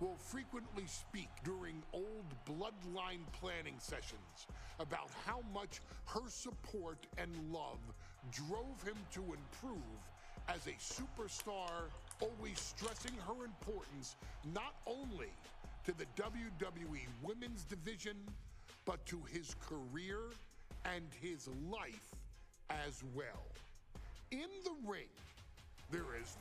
S3: will frequently speak during old bloodline planning sessions about how much her support and love drove him to improve as a superstar, always stressing her importance not only to the WWE Women's Division, but to his career and his life as well. In the ring, there is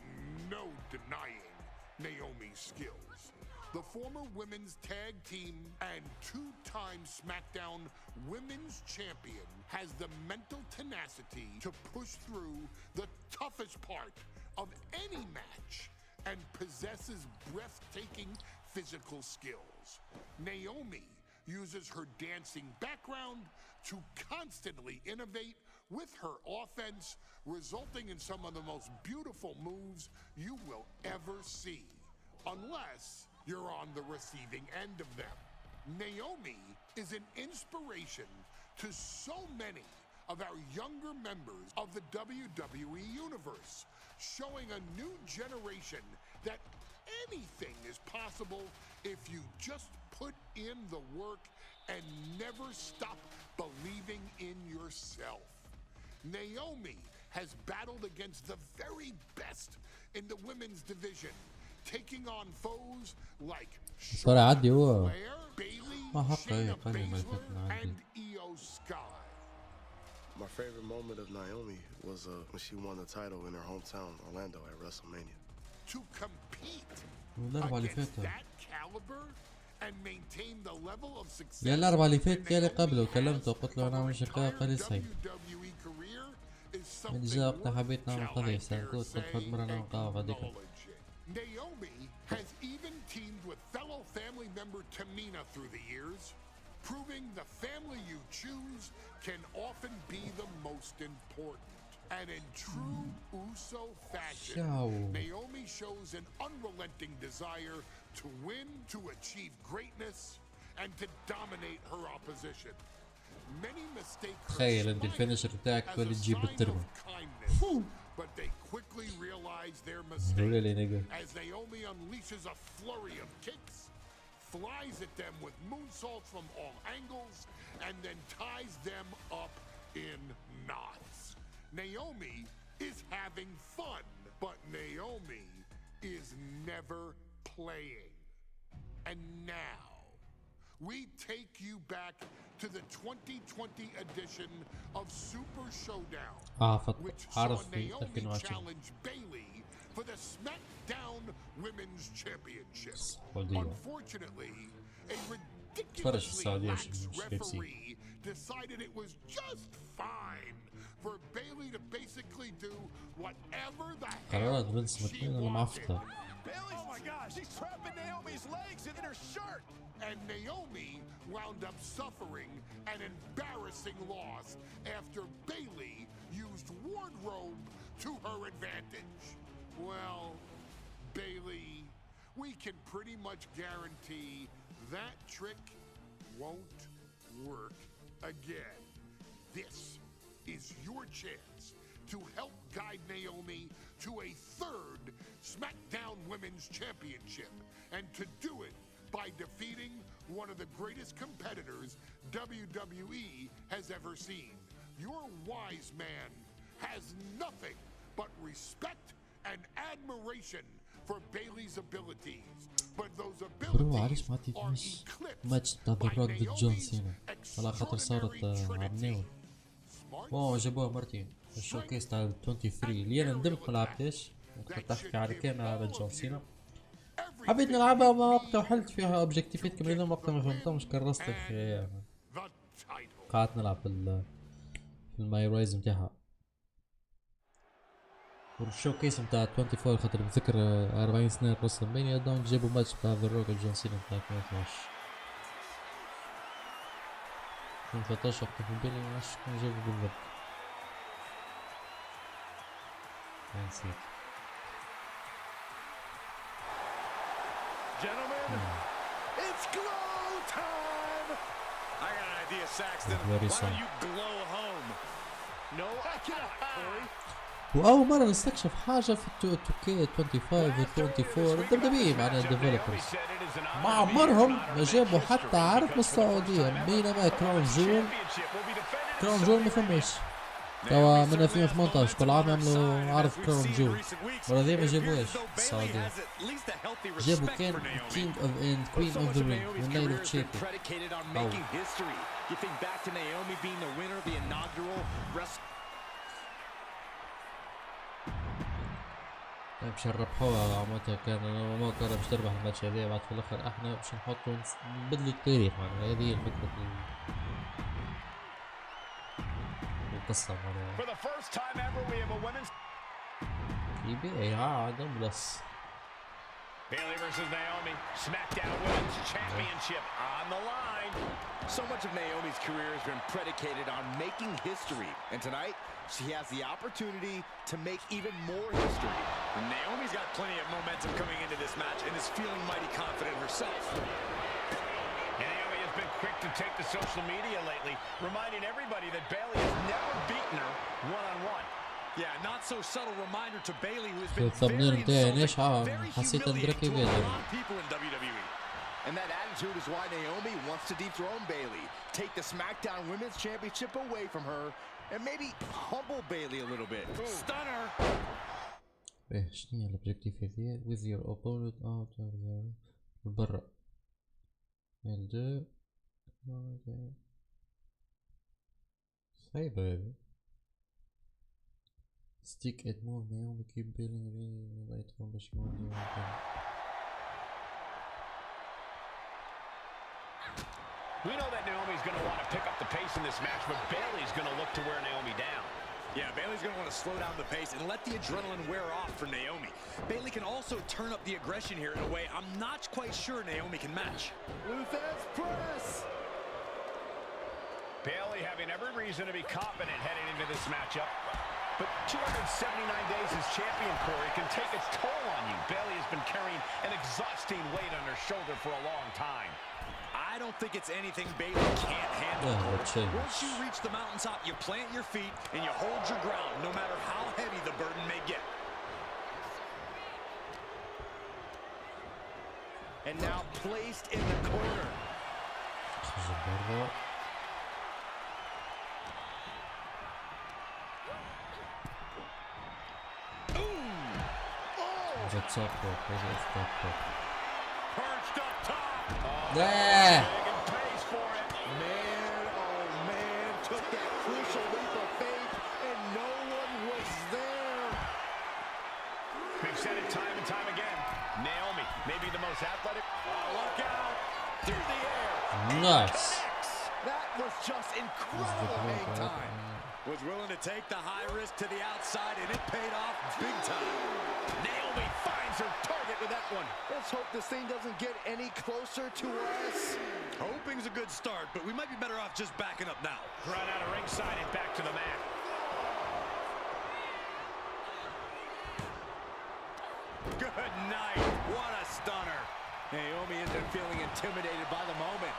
S3: no denying Naomi's skills. The former women's tag team and two-time SmackDown Women's Champion has the mental tenacity to push through the toughest part of any match and possesses breathtaking physical skills. Naomi uses her dancing background to constantly innovate with her offense, resulting in some of the most beautiful moves you will ever see, unless you're on the receiving end of them. Naomi is an inspiration to so many of our younger members of the WWE Universe, showing a new generation that anything is possible if you just put in the work and never stop believing in yourself. Naomi has battled against the very best in the women's division, taking on foes like
S1: ترى عدي هو
S3: Flair, Bayley,
S1: ما حقه
S3: Shayna
S1: يقنن ما
S3: Baszler,
S1: يفوتنا عدي.
S3: and Io Sky.
S2: My favorite moment of Naomi was when she won the title in her hometown, Orlando, at WrestleMania.
S3: To compete
S1: الأربعة اللي
S3: against
S1: فاتوا
S3: that caliber and maintain the level of success.
S1: يا الأربعة اللي فاتت يا اللي
S3: Naomi
S1: قبله
S3: has
S1: وكلمته وقلت له أنا
S3: from
S1: مش
S3: her
S1: شقاق
S3: entire
S1: لسه
S3: WWE career is
S1: من
S3: something
S1: جاء وقتها
S3: worth,
S1: حبيت نعمل
S3: shall I
S1: قضية
S3: dare
S1: سألته قلت
S3: say,
S1: مرة نعمل قهوة هذيك.
S3: acknowledging. Naomi has even teamed with fellow family member Tamina through the years, proving the family you choose can often be the most important. And in true Uso fashion,
S1: Ciao.
S3: Naomi shows an unrelenting desire to win, to achieve greatness, and to dominate her opposition. Many mistake her
S1: تخيل انت
S3: smile
S1: الفينشر بتاعك
S3: as
S1: تولي
S3: a
S1: تجيب
S3: sign
S1: الترمة.
S3: of kindness, but they quickly realize their mistake
S1: Really, nigga.
S3: as Naomi unleashes a flurry of kicks, flies at them with moonsaults from all angles, and then ties them up in knots. Naomi is having fun, but Naomi is never playing. And now, we take you back to the 2020 edition of Super Showdown, which saw
S1: عرف في
S3: Naomi
S1: 2020
S3: challenge Bayley for the SmackDown Women's Championship.
S1: السعودية.
S3: Unfortunately, a
S1: تفرج في
S3: ridiculously
S1: السعودية
S3: lax
S1: عشان مش كيفسي.
S3: referee decided it was just fine for Bayley to basically do whatever the
S1: قرارات
S3: hell
S1: فينس
S3: she
S1: ماكمان ولا
S3: wanted.
S1: معفقة؟
S4: Oh my gosh, he's trapping Naomi's legs in her shirt.
S3: And Naomi wound up suffering an embarrassing loss after Bayley used wardrobe to her advantage. Well, Bayley, we can pretty much guarantee that trick won't work again. This is your chance to help guide Naomi to a third SmackDown Women's Championship, and to do it by defeating one of the greatest competitors WWE has ever seen. Your wise man has nothing but respect and admiration for Bayley's abilities, but those
S1: برو عارف
S3: abilities
S1: ما
S3: are
S1: تفهمش
S3: eclipsed
S1: ماتش تاع
S3: by
S1: ذا روك ضد جون
S3: Naomi's
S1: سينا على خاطر صارت
S3: extraordinary
S1: عرناو.
S3: Smart
S1: واو جابوها مرتين الشوكيس تاع 23 اللي انا ندمت ما لعبتهاش. كنت تحكي على كامل على جون سينا. حبيت نلعبها ما وقتها وحلت فيها اوبجيكتيفات كاملين وقتها ما فهمتهمش كرست في
S3: the title.
S1: قعدت نلعب في الماي رايز نتاعها. والشوكيس نتاع 24 خاطر نتذكر 40 سنة رسل مانيا دونك جابوا ماتش تاع ذا روك جون سينا نتاع 2012. 2013 وقت في بالي ما عرفتش شكون جابه بالضبط. نسيت.
S5: Gentlemen, it's glow time!
S4: I got an idea, Saxton.
S1: Very
S4: Why
S1: soon.
S4: don't you glow home?
S5: No, I cannot, Corey.
S1: وأول مرة نستكشف حاجة في 2K25 و 24 الدبدبي معناها الديفلوبرز ما عمرهم ما جابوا حتى عرض من السعودية، بينما كراون جول ما فماش توا من 2018 كل عام يعملوا عرض كراون جول، ورا ذي ما جابوهاش السعودية. جابوا كان كينج اوف اند كوين اوف ذا رينج والنايل اوف تشيكو. باش نربحوها عمتها، كان ما كان باش تربح الماتش هذا، بعد في الاخر احنا باش نحطوا نبدلوا التاريخ معناها. هذه هي الفكرة القصة معناها. يبيع عاد بلس.
S4: Bayley versus Naomi, SmackDown Women's Championship on the line.
S5: So much of Naomi's career has been predicated on making history, and tonight she has the opportunity to make even more history.
S4: And Naomi's got plenty of momentum coming into this match and is feeling mighty confident herself. And Naomi has been quick to take to social media lately, reminding everybody that Bayley has never beaten her one-on-one.
S6: Yeah, not so subtle reminder to Bayley, who has been
S1: الثمنيل
S6: very
S1: نتاعي
S6: insulting,
S1: ناجحة،
S6: very
S1: حسيت
S6: humiliating
S1: ندركي
S6: to a lot
S1: بيها.
S6: of people in WWE.
S5: And that attitude is why Naomi wants to dethrone Bayley, take the SmackDown Women's Championship away from her, and maybe humble Bayley a little bit.
S6: Stunner.
S1: ايه شنو هي الاوبجيكتيف هذيا؟ with your opponent out of the برا ال2 صعيبة هذي. stick it more Naomi keep building right from باش يولي.
S4: We know that Naomi's going to want to pick up the pace in this match, but Bayley's going to look to wear Naomi down.
S6: Yeah, Bayley's going to want to slow down the pace and let the adrenaline wear off for Naomi. Bayley can also turn up the aggression here in a way I'm not quite sure Naomi can match.
S5: Luther's press!
S4: Bayley having every reason to be confident heading into this matchup. But 279 days as champion, Corey, can take its toll on you. Bayley has been carrying an exhausting weight on her shoulder for a long time.
S6: I don't think it's anything Bayley can't handle. Once you reach the mountaintop, you plant your feet and you hold your ground, no matter how heavy the burden may get.
S5: And now placed in the corner.
S1: Perched up top.
S4: Taking pace for it.
S5: Man, oh man, took that crucial leap of faith, and no one was there.
S4: We've said it time and time again. Naomi, maybe the most athletic. Oh, look out! Through the air.
S1: Nice.
S5: That was just incredible hang time.
S6: Was willing to take the high risk to the outside, and it paid off big time.
S4: Naomi finds her target with that one.
S5: Let's hope this thing doesn't get any closer to us.
S6: Hoping's a good start, but we might be better off just backing up now.
S4: Run out of ringside and back to the mat.
S6: Good night. What a stunner.
S5: Naomi isn't feeling intimidated by the moment.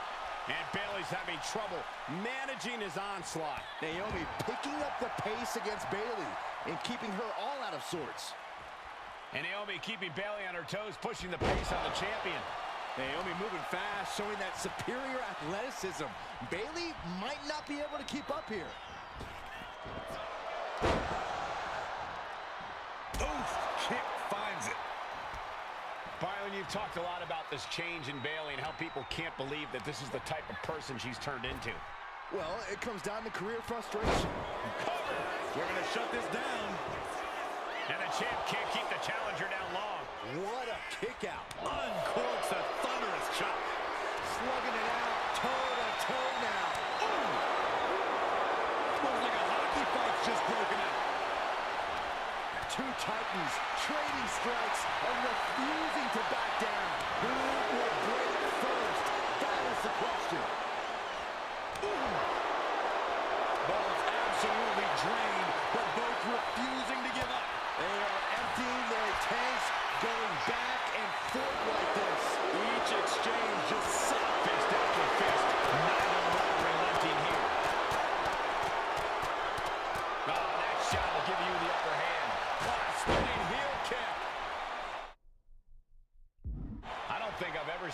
S4: And Bayley's having trouble managing his onslaught.
S5: Naomi picking up the pace against Bayley and keeping her all out of sorts.
S4: And Naomi keeping Bayley on her toes, pushing the pace on the champion.
S5: Naomi moving fast, showing that superior athleticism. Bayley might not be able to keep up here.
S6: Oof, kick finds it.
S4: Byron, you've talked a lot about this change in Bayley and how people can't believe that this is the type of person she's turned into.
S5: Well, it comes down to career frustration.
S4: Cover!
S6: We're going to shut this down.
S4: And the champ can't keep the challenger down long.
S5: What a kick out.
S6: Uncorks a thunderous chop.
S5: Slugging it out, toe-to-toe now.
S6: Ooh. Looks like a hockey fight's just broken out.
S5: Two titans trading strikes and refusing to back down. Who will break first? That is the question. Ooh.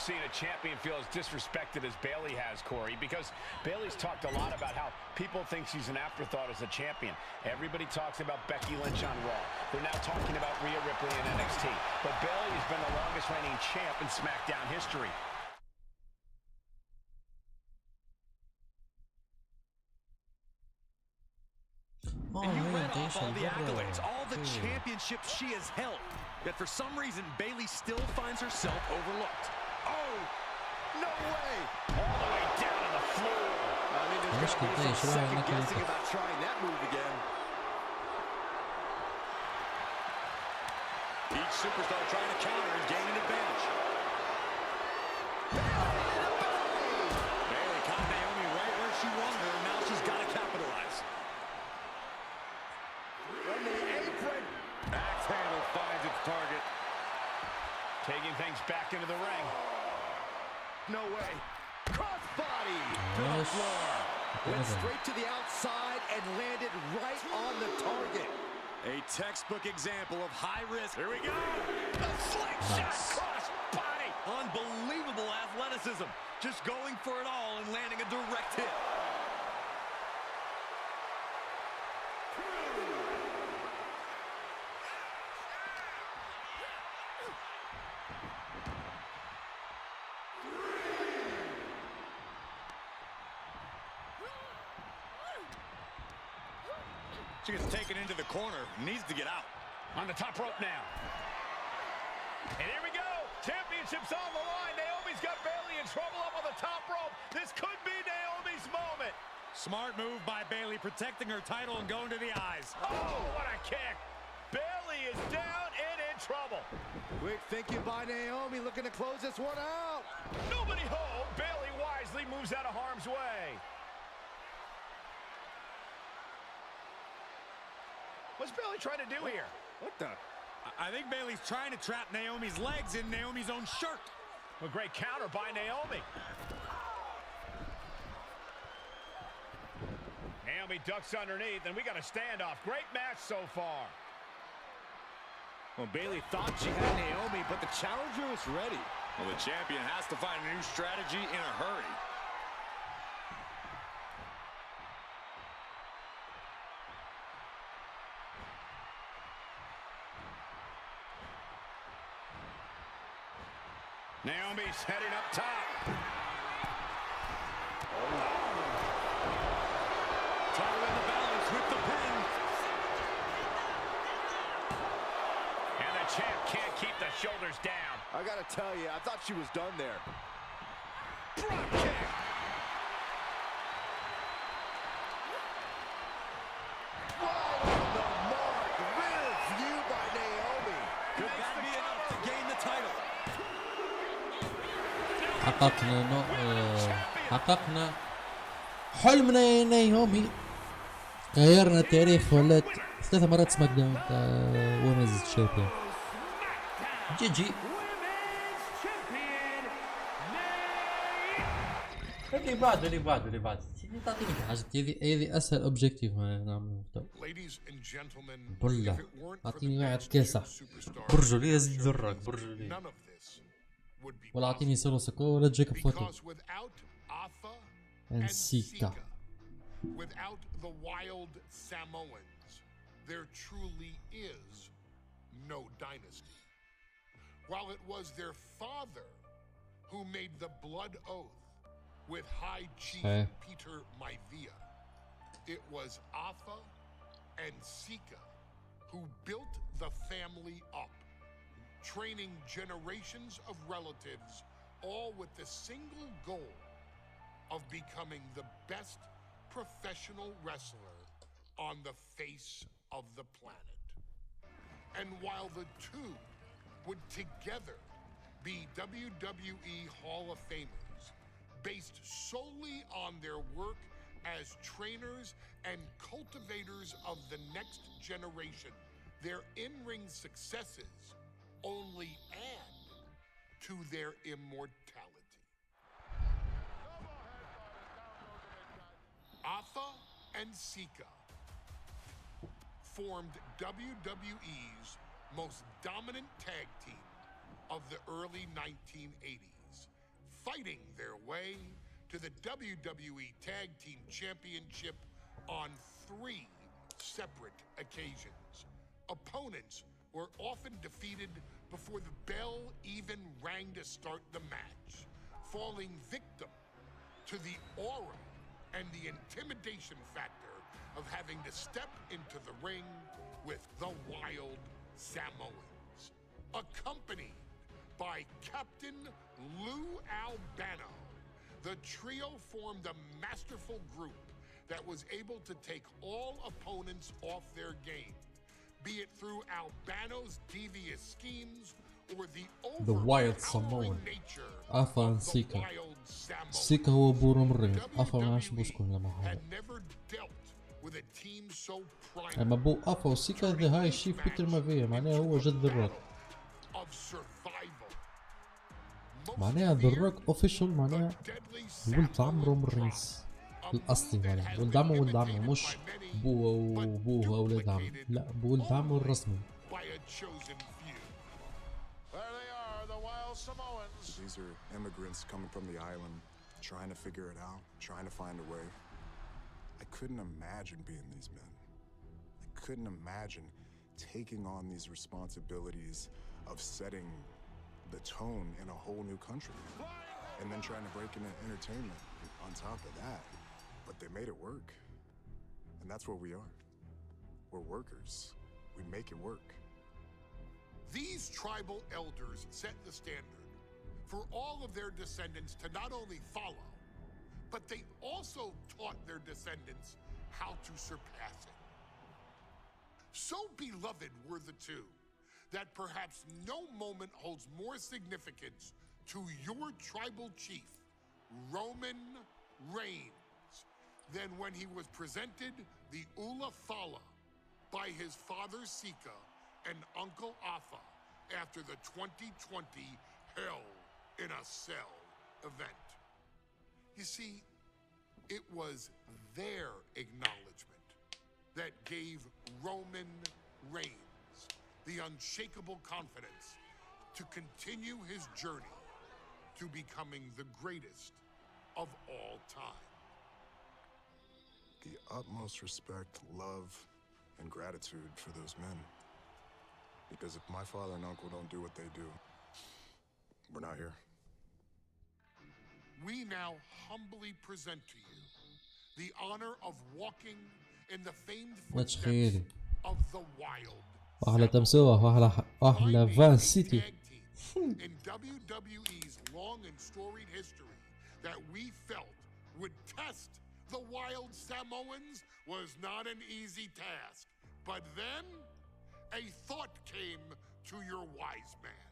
S4: seen a champion feel as disrespected as Bayley has, Corey, because Bayley's talked a lot about how people think she's an afterthought as a champion. Everybody talks about Becky Lynch on Raw. They're now talking about Rhea Ripley in NXT. But Bayley has been the longest reigning champ in SmackDown history.
S6: And you read off all the accolades, all the championships she has held. Yet for some reason, Bayley still finds herself overlooked.
S5: Oh, no way!
S4: All the way down to the floor.
S5: I mean, there's got to be some second guessing about trying that move again.
S6: Each superstar trying to counter and gain an advantage. Bayley caught Naomi right where she wanted her, and now she's got to capitalize.
S5: From the apron.
S6: Axe handle finds its target.
S4: Taking things back into the ring.
S5: No way. Crossbody to the floor. Went straight to the outside and landed right on the target.
S6: A textbook example of high risk. Here we go. A slingshot cross body. Unbelievable athleticism. Just going for it all and landing a direct hit. She gets taken into the corner, needs to get out.
S4: On the top rope now. And here we go. Championship's on the line. Naomi's got Bayley in trouble up on the top rope. This could be Naomi's moment.
S6: Smart move by Bayley, protecting her title and going to the eyes.
S4: Oh, what a kick. Bayley is down and in trouble.
S5: Quick thinking by Naomi, looking to close this one out.
S4: Nobody home. Bayley wisely moves out of harm's way. What's Bayley trying to do here?
S5: What the?
S6: I think Bayley's trying to trap Naomi's legs in Naomi's own shirt.
S4: A great counter by Naomi. Naomi ducks underneath, and we got a standoff. Great match so far.
S5: Well, Bayley thought she had Naomi, but the challenger was ready.
S6: Well, the champion has to find a new strategy in a hurry.
S4: Naomi's heading up top.
S6: Title in the balance with the pin.
S4: And the champ can't keep the shoulders down.
S5: I gotta tell you, I thought she was done there.
S4: Drop kick.
S5: Right on the mark. Rear view by Naomi.
S6: Could that be enough to gain the title?
S1: حققنا حلمنا يا نايومي. غيرنا التاريخ، ولات 3 مرات سماك داون وومنز تشامبيون. جي جي. اللي بعد تعطيني حاجة. هذه اسهل اوبجيكتيف نعمله. بالله اعطيني واحد كاسح برجولي يزيد ذرك برجولي، ولا اعطيني سولو سكو ولا جيكوب فوتو and Sika.
S3: Without the wild Samoans, there truly is no dynasty. While it was their father who made the blood oath with High Chief Peter Maivia, it was Afa and Sika who built the family up, training generations of relatives, all with the single goal of becoming the best professional wrestler on the face of the planet. And while the two would together be WWE Hall of Famers, based solely on their work as trainers and cultivators of the next generation, their in-ring successes only add to their immortality. Afa and Sika formed WWE's most dominant tag team of the early 1980s fighting their way to the WWE Tag Team Championship on 3 separate occasions. Opponents were often defeated before the bell even rang to start the match, falling victim to the aura and the intimidation factor of having to step into the ring with the Wild Samoans. Accompanied by Captain Lou Albano, the trio formed a masterful group that was able to take all opponents off their game, be it through Albano's devious schemes or the
S1: Wild Samoan. عفوا سيكا. سيكا هو بورو مرين. عفوا ما عادش بوسكون لما هذا. اما بو افا وسيكا ذا هاي شيف بيتر مافيا معناها هو جد الروك. معناها ذا الروك اوفيشال معناها ولد عم رومرينز الاصلي معناها ولد عمه مش بوه وولد عمه لا بولد عمه الرسمي.
S2: These are immigrants coming from the island, trying to figure it out, trying to find a way. I couldn't imagine being these men. I couldn't imagine taking on these responsibilities of setting the tone in a whole new country. And then trying to break into entertainment on top of that. But they made it work. And that's what we are. We're workers. We make it work.
S3: These tribal elders set the standard for all of their descendants to not only follow, but they also taught their descendants how to surpass it. So beloved were the two that perhaps no moment holds more significance to your tribal chief, Roman Reigns, than when he was presented the Ula Fala by his father Sika and Uncle Afa after the 2020 Hell in a Cell event. You see, it was their acknowledgement that gave Roman Reigns the unshakable confidence to continue his journey to becoming the greatest of all time.
S2: The utmost respect, love, and gratitude for those men. Because if my father and uncle don't do what they do, we're not here.
S3: We now humbly present to you the honor of walking in the famed footsteps of the Wild.
S1: أحلى تمسوح أحلى فان سيتي.
S3: In WWE's long and storied history that we felt would test the Wild Samoans was not an easy task. But then a thought came to your wise man.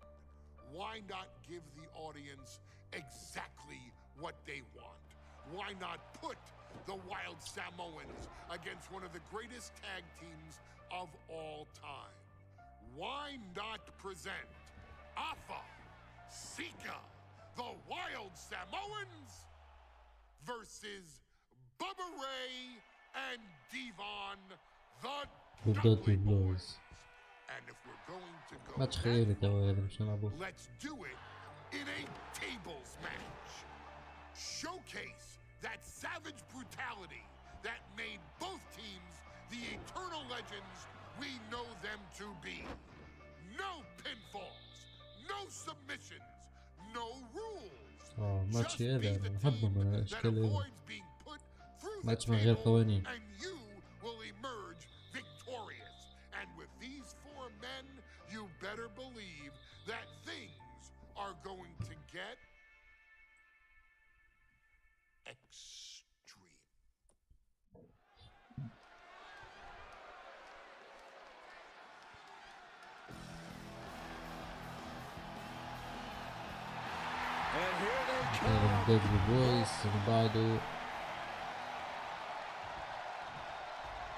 S3: Why not give the audience exactly what they want? Why not put the Wild Samoans against one of the greatest tag teams of all time? Why not present Afa, Sika, the Wild Samoans versus Bubba Ray and Devon, the Dudley Boys. And if we're going to go let's do it in a tables match. Showcase that savage brutality that made both teams the eternal legends we know them to be. No pinfalls, no submissions, no rules.
S1: ماتش هذا نحبه من الاشكال هذا ماتش من غير قوانين.
S3: And you will emerge victorious. And with these 4 men, you better believe that things are going to get extreme.
S5: And here they come.
S1: Dudley Boys اللي بعده.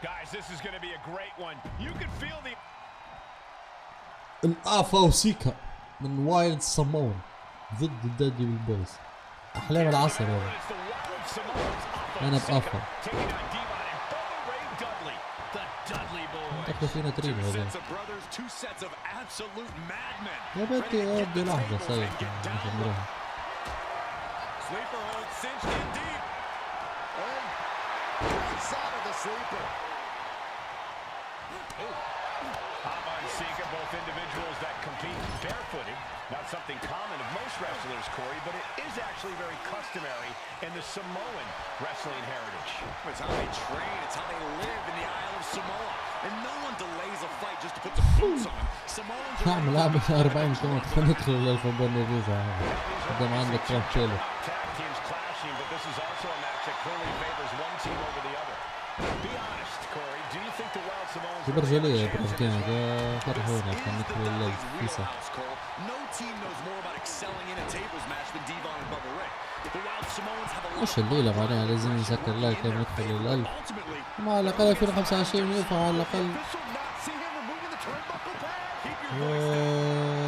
S4: Guys, this is going to be a great one. You can feel the
S1: الآفا وسيكا من وايلد سامون ضد الدادلي بويز. أحلام العصر هذا. أنا بآفا. دخلوا فينا تريد هذا. يا بنتي أدي لحظة سيد نخبرها.
S4: Sleeper hold cinched in deep.
S5: And breaks out of the sleeper.
S4: Sika, both individuals that compete barefooted. Not something common of most wrestlers, Corey, but it is actually very customary in the Samoan wrestling heritage.
S6: It's how they train, it's how they live in the Isle of Samoa. And no one delays a fight just to put the boots on. Samoans are
S8: نعمل 40 كمان ندخل للفوتبول نريزا قدام عندك كم شيله.
S4: Tag teams clashing, but this is also a match that clearly favors one team over the other. Be honest, Corey, do you think the Wild Samoans
S8: برجولية ProfGang فرحونا كان ندخل للكيسة.
S6: No team knows more about excelling in a tables match than Devon and Bubba Ray. The Wild Samoans have a lot.
S8: مش الليلة معناها لازم نسكر لايك قبل ندخل للألف. على الأقل 2025 ينفع على الأقل.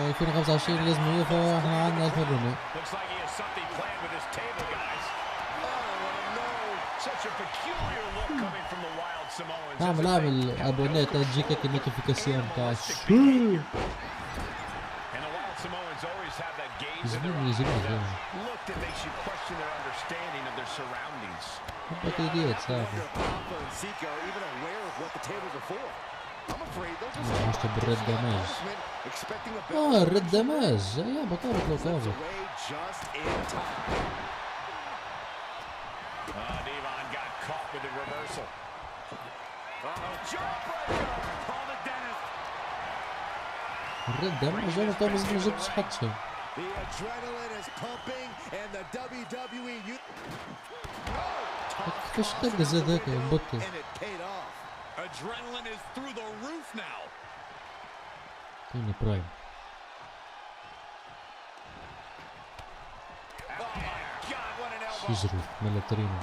S8: 2025 لازم ينفع احنا عندنا 1000 رمي. اعمل ابونات تجيك هيك النوتيفيكاسيون تاع يجبرني التحديات صافي مشت بالرد دماج الرد دماج يا بطارت لو كافر الرد دماج انا طبعا ما جبتش حد شيء كيفاش تلقى هذاك البطل
S6: Adrenaline is through the roof now.
S8: توني برايم يجري ملاترينو.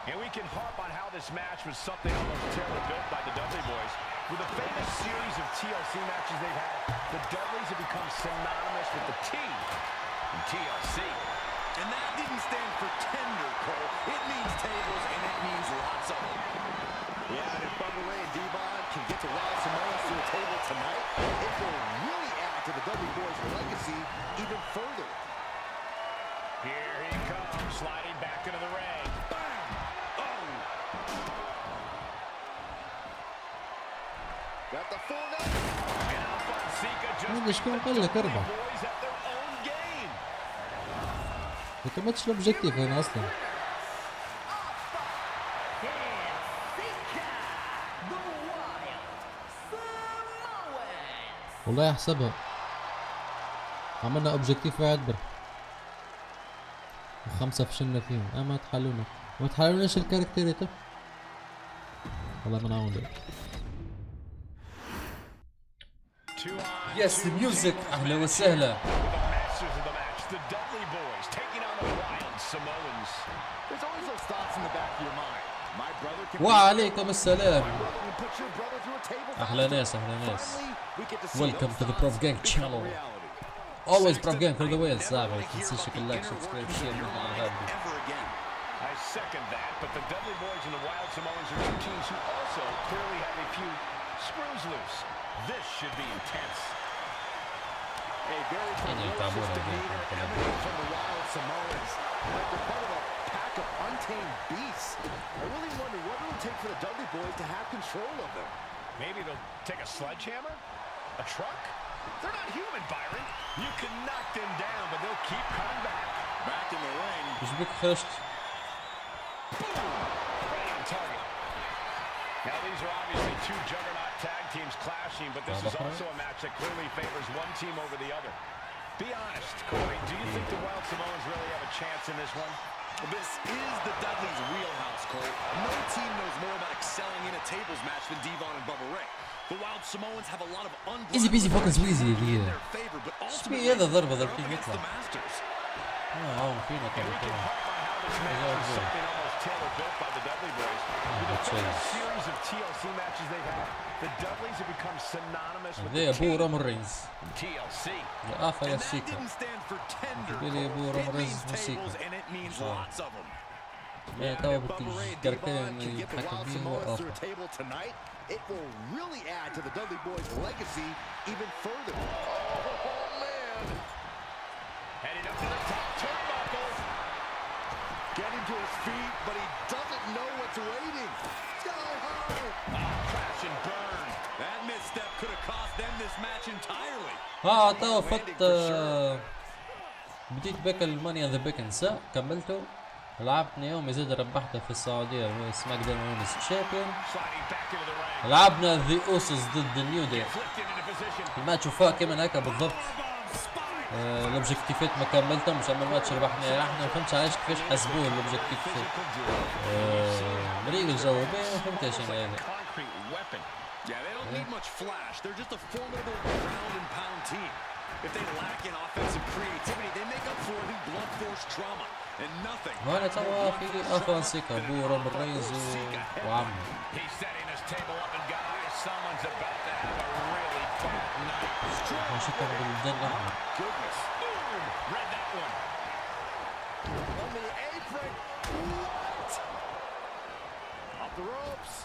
S4: And we can harp on how this match was something almost tailor-built by the Dudley Boys. With a famous series of TLC matches they've had, the Dudleys have become synonymous with the T in TLC.
S6: And that didn't stand for tender, Cole. It means tables, and it means lots of them.
S5: Yeah, and if Bubba Ray and Devon can get the Wild Samoans to a table tonight, it will really add to the Dudley Boys' legacy even further.
S4: Here he comes, sliding back into the ring. Bam! Oh!
S5: Got the full net.
S4: And Alpha and Sika just
S8: هذا شكون قال لك اربع؟
S4: boys at their own game.
S8: انت ما تشوف الاوبجيكتيف هنا اصلا. والله يحسبها عملنا اوبجيكتيف واحد بر وخمسة فشلنا فيهم. ما تحلونا ما تحلوناش الكاركتيرات والله ما نعاون.
S1: يس ميوزك اهلا وسهلا. وعليكم السلام. احلى ناس احلى ناس. Welcome to the ProfGang channel. Always ProfGang for the win. صعب ما تنسيش اللايك سبسكرايب شير من الغالي.
S4: I second that, but the Dudley Boys and the Wild Samoans are two teams who also clearly have a few screws loose. This should be intense.
S5: A very ferocious demeanor emanating from the Wild Samoans. Like they're part of a pack of untamed beasts. I really wonder what it will take for the Dudley Boys to have control of them.
S4: Maybe they'll take a sledgehammer? A truck? They're not human, Byron. You can knock them down, but they'll keep coming back.
S6: Back in the ring.
S8: يجبك خشت.
S4: Right on target. Now these are obviously two juggernaut tag teams clashing, but this is also a match that clearly favors one team over the other. Be honest, Corey, do you think the Wild Samoans really have a chance in this one?
S6: Well, this is the Dudleys' wheelhouse, Cole. No team knows more about excelling in a tables match than Devon and Bubba Ray. The Wild Samoans have a lot of
S8: ايزي بيزي فوكس ويزي اللي هي
S1: شبيه هذا ضربة ضربتين يطلع. فينا كان
S4: tailor-built by the Dudley Boys. With a series of TLC matches they've had, the Dudleys have become synonymous with the TLC.
S1: يا آفا يا
S6: And that
S1: سيكا.
S6: didn't stand for tender,
S1: Billy
S6: Cole.
S1: Abu
S6: It
S1: Ramrez
S6: means
S1: موسيقى.
S6: tables and it means lots of them.
S8: لا
S5: If
S8: توا
S5: Bubba Ray and
S8: الكاركتير
S5: Devon can get the
S8: يتحكم
S5: Wild
S8: فيه
S5: Samoans
S8: هو
S5: to a
S8: آفا.
S5: table tonight, it will really add to the Dudley Boys' legacy even further. Oh, man.
S4: Heading up to the top turnbuckle.
S1: ها تو فت بديت بك الماني ذا بيك نساء كملته. لعبنا يوم يزيد ربحته في السعودية سماك داون وينس تشامبيون. لعبنا ذا اوسوس ضد النيو داي. الماتش وفاء كمان هكا بالضبط. الاوبجيكتيفات ما كملتهمش اما الماتش ربحنا احنا. ما فهمتش علاش كيفاش حسبوه الاوبجيكتيفات. مريق الجو ما فهمتش انا هذا.
S6: Yeah, they don't need much flash. They're just a formidable ground and pound team. If they lack in offensive creativity, they make up for it in blunt force trauma. And nothing.
S1: وانا توا في افانسيكا بورا بالريز وعمه.
S4: He's setting his table up and guys, someone's about to have a really bad night.
S1: ماشي كان بالدن احمر.
S6: Goodness.
S4: Boom! Read that one.
S5: On the apron. What? Off the ropes.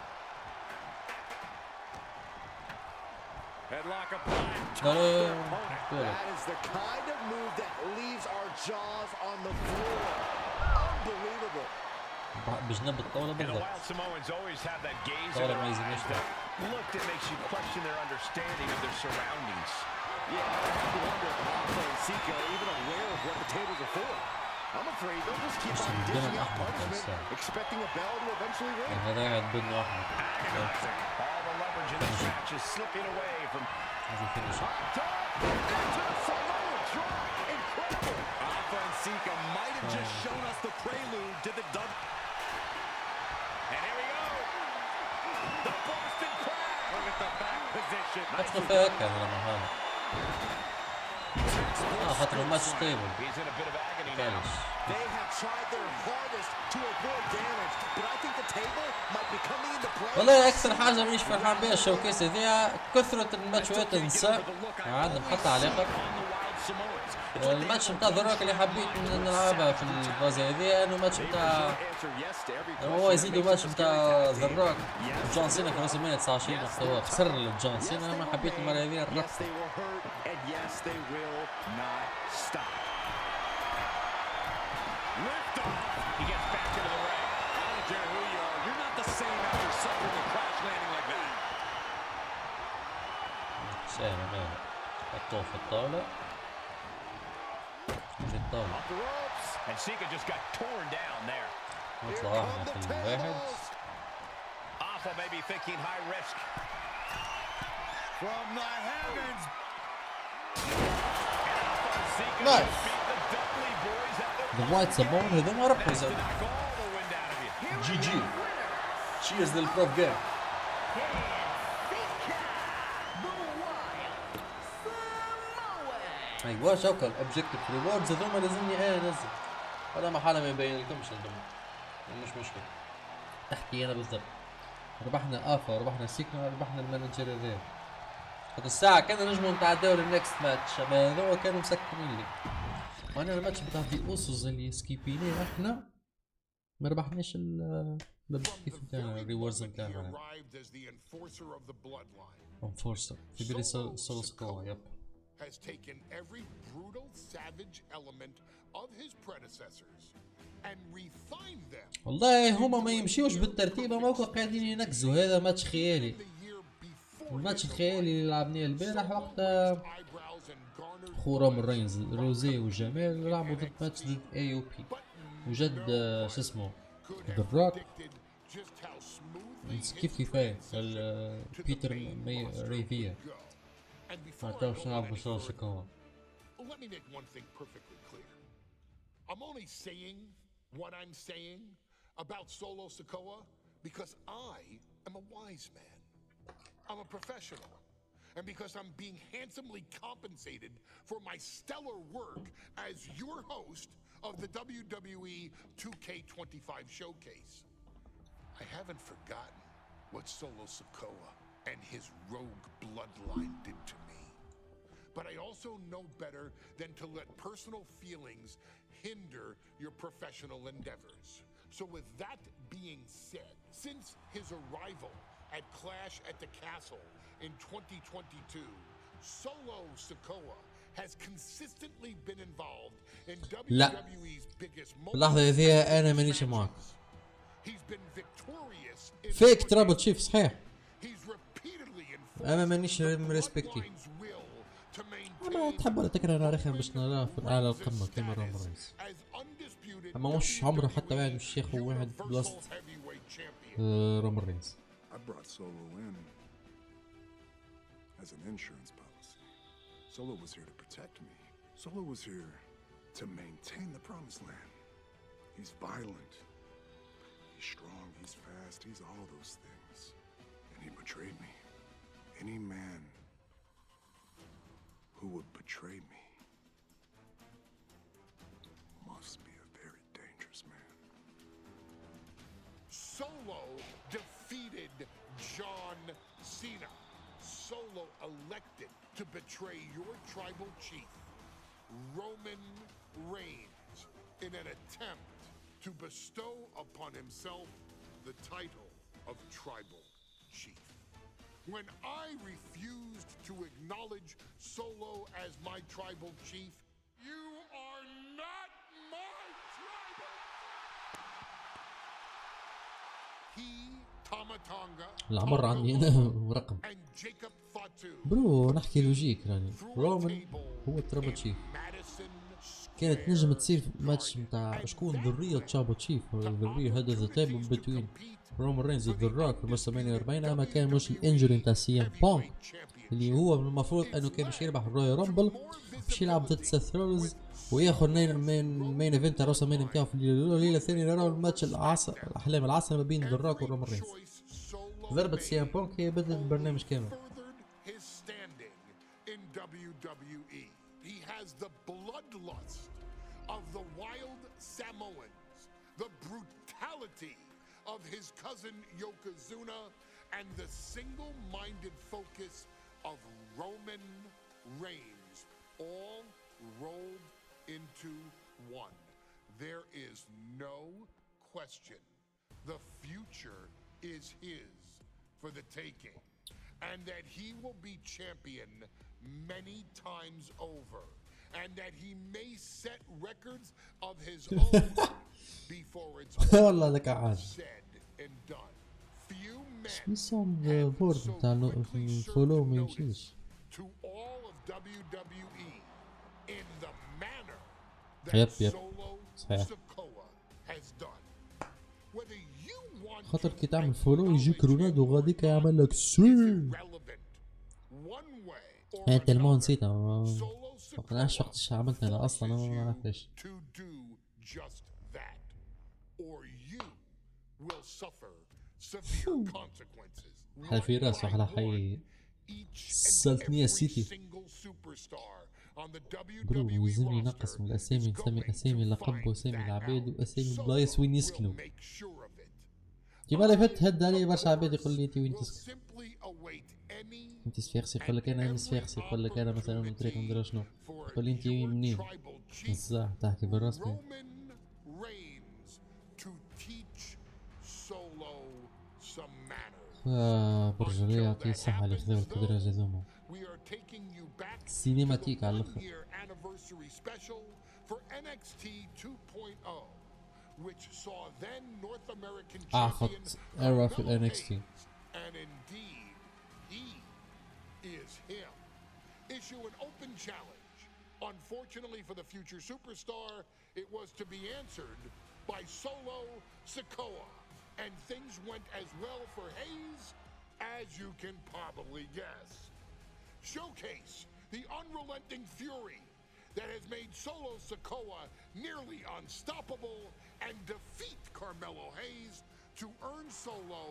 S6: Headlock applied.
S5: That is the kind of move that leaves our jaws on the floor. Unbelievable.
S1: بجنب الطاولة
S4: And the
S1: بالضبط.
S4: Wild Samoans always have that gaze in
S1: طاولة
S4: their
S1: ما
S4: eyes,
S1: يزيدش.
S4: that look that makes you question their understanding of their surroundings.
S5: Yeah, I wonder if Alpha and Sika are even aware of what the tables are for. I'm afraid they'll just keep on dishing out punishment, expecting a bell to eventually ring.
S1: هذا قاعد بدنا احمر.
S4: Agonizing. All the leverage in this match is slipping away from
S1: هذا فينيش.
S5: Incredible.
S6: Alpha and Sika might have just shown us the prelude to the dub.
S4: And here we go. The Boston Crab.
S6: Look at the back position.
S1: ادخل فيها هكا لما هذا. خاطر الماتش ستيبل.
S4: He's in a bit of agony now.
S1: معليش.
S5: They have tried their hardest to avoid damage, but I think the table might be coming into play.
S1: والله اكثر حاجه مانيش فرحان بها الشوكيس هذيا كثره الماتشات النساء. ما عندهم حتى علاقه. الماتش نتاع ذروك اللي حبيت نلعبها في الفازة هذيا انه ماتش نتاع هو يزيدوا ماتش نتاع ذروك جون سينا في راس المال 29 محتوى خسر لجون سينا. انا ما حبيت المره هذيا الرقصه.
S6: Yes, they will not stop. Lift off.
S4: He gets back into the ring.
S6: I don't care who you are. You're not the same after suffering a crash landing like that.
S1: سهل ماله. حطوه في الطاوله. في الطاوله.
S5: Off the ropes.
S4: And Sika just got torn down there.
S1: نطلع واحده في الواحد.
S4: Alpha may be thinking high risk.
S6: From the heavens.
S1: نايس. ذا وايت سابون هذا ما ربحوا زاد. جي جي. تشيرز للبروف جانج. ايوا شوكا الاوبجيكتيف ريوردز هذوما لازمني انا انزل. ولا محاله ما يبين لكمش انتم. مش مشكله. احكي انا بالضبط. ربحنا افا وربحنا سيكنا وربحنا المانجر هذا. هذا الساعة كنا نجمو نتعداو للنكست ماتش اما هذوما كانوا مسكرين لي. وانا الماتش بتاع دي اوسوس اللي سكيبينيه احنا ما ربحناش الاوبجيكتيف بتاعنا الريوردز بتاعنا. انفورسر في بالي سولو سكوا يب.
S3: has taken every brutal savage element of his predecessors and refined them.
S1: والله هما ما يمشيوش بالترتيب موقع قاعدين ينكزوا. هذا ماتش خيالي. الماتش الخيالي اللي لعبناه البارح وقتها خو رومان رينز روزي وجمال لعبوا ضد ماتش ضد اي او بي وجد شو اسمه دروك كيف كيفاه بيتر ريفيا ما تعرفش نلعب بصوت شكوا.
S3: Let me make one thing perfectly clear. I'm only saying what I'm saying about Solo Sikoa because I am a wise man. I'm a professional. And because I'm being handsomely compensated for my stellar work as your host of the WWE 2K25 showcase. I haven't forgotten what Solo Sikoa and his rogue bloodline did to me. But I also know better than to let personal feelings hinder your professional endeavors. So with that being said, since his arrival at Clash at the Castle in 2022, Solo Sikoa has consistently been involved in WWE's biggest
S1: اللحظة هذه أنا مانيش معك.
S3: He's been victorious in
S1: فيك ترابل تشيف صحيح.
S3: He's repeatedly
S1: أنا مانيش مريسبكتي.
S3: bloodline's will
S8: ما تحب ولا تكره انا رخم باش نراه في اعلى القمه كيما رومان رينز. اما مش عمره حتى واحد مش ياخذ واحد بلاصه رومان رينز.
S9: I brought Solo in as an insurance policy. Solo was here to protect me. Solo was here to maintain the promised land. He's violent. He's strong, he's fast, he's all those things. And he betrayed me. Any man who would betray me must be a very dangerous man.
S3: Solo defeated John Cena. Solo elected to betray your tribal chief, Roman Reigns, in an attempt to bestow upon himself the title of tribal chief. When I refused to acknowledge Solo as my tribal chief, you are not my tribal. He, Tamatanga,
S8: العمر عندي هنا رقم
S3: and Jacob Fatu
S8: برو. نحكي لوجيك راني رومان هو الترابل تشيف. كانت نجم تصير ماتش نتاع شكون ذرية تشابل تشيف ولا ذرية هذا ذا تايب بتوين رومان رينز ضد الراك في ماتش 48. اما كان مش الانجري نتاع سي ام بانك اللي هو من المفروض انه كان باش يربح الرويال رامبل باش يلعب ضد سيث رولز وياخذ مين ايفنت تاع راس مين نتاعو في الليله الاولى. الليله الثانيه نراو الماتش العصر الاحلام العصر ما بين الراك ورومان رينز. ضربة سي ام بانك هي بدأت البرنامج كامل.
S3: his standing in WWE. He has the bloodlust of the wild Samoans, the brutality of his cousin Yokozuna, and the single-minded focus of Roman Reigns, all rolled into one. There is no question. The future is his for the taking, and that he will be champion many times over, and that he may set records of his own before it's
S8: والله ذاك عاد
S3: said and done. Few men
S8: نسام
S3: have
S8: بورد
S3: so
S8: نتاع
S3: quickly
S8: الفولو
S3: served
S8: ما
S3: notice
S8: يمشيش.
S3: to all of WWE in the manner
S8: Yep,
S3: that
S8: yep.
S3: Solo
S8: صحيح.
S3: Sikoa has done. Whether you want
S8: خاطر
S3: to
S8: كي تعمل فولو يجيك رونالدو غاديك يعمل لك سي.
S3: relevant one way or
S8: انا تلمون
S3: another,
S8: نسيتها
S3: Solo
S8: ما قنعش
S3: Sikoa
S8: وقتاش عملتها انا اصلا
S3: forces
S8: ما
S3: you
S8: نعرفش.
S3: to do just that, or you will suffer severe consequences.
S8: حل في راسه على حي
S3: Each and
S8: سلطنية
S3: every
S8: سيتي.
S3: single superstar on the
S8: برو
S3: WWE
S8: يلزمني
S3: roster
S8: ينقص من الاسامي
S3: is
S8: نسمي
S3: going
S8: اسامي
S3: to
S8: اللقب
S3: find
S8: واسامي
S3: that
S8: العباد
S3: out.
S8: واسامي
S3: Solo
S8: البلايص وين
S3: will
S8: يسكنوا.
S3: make sure of it.
S8: كيما اللي فات هد علي برشا عباد يقول لي انت وين
S3: Will
S8: تسكن.
S3: simply await any
S8: انت صفاقسي يقول لك انا من صفاقسي يقول لك انا مثلا من طريق ندري شنو. تقول لي انت منين؟
S3: tribal chief
S8: نزاح تحكي بالرسمي.
S3: Roman Reigns to teach Solo some manners.
S8: برجولية يعطيه الصحة اللي خذوا الكدراج هذوما.
S3: We are taking you back to the
S8: سينماتيك على الاخر.
S3: one-year anniversary special for NXT 2.0, which saw then North American champion
S8: أعفت era في ال NXT.
S3: and indeed he is him. Issue an open challenge. Unfortunately for the future superstar, it was to be answered by Solo Sikoa, and things went as well for Hayes as you can probably guess. Showcase the unrelenting fury that has made Solo Sikoa nearly unstoppable and defeat Carmelo Hayes to earn Solo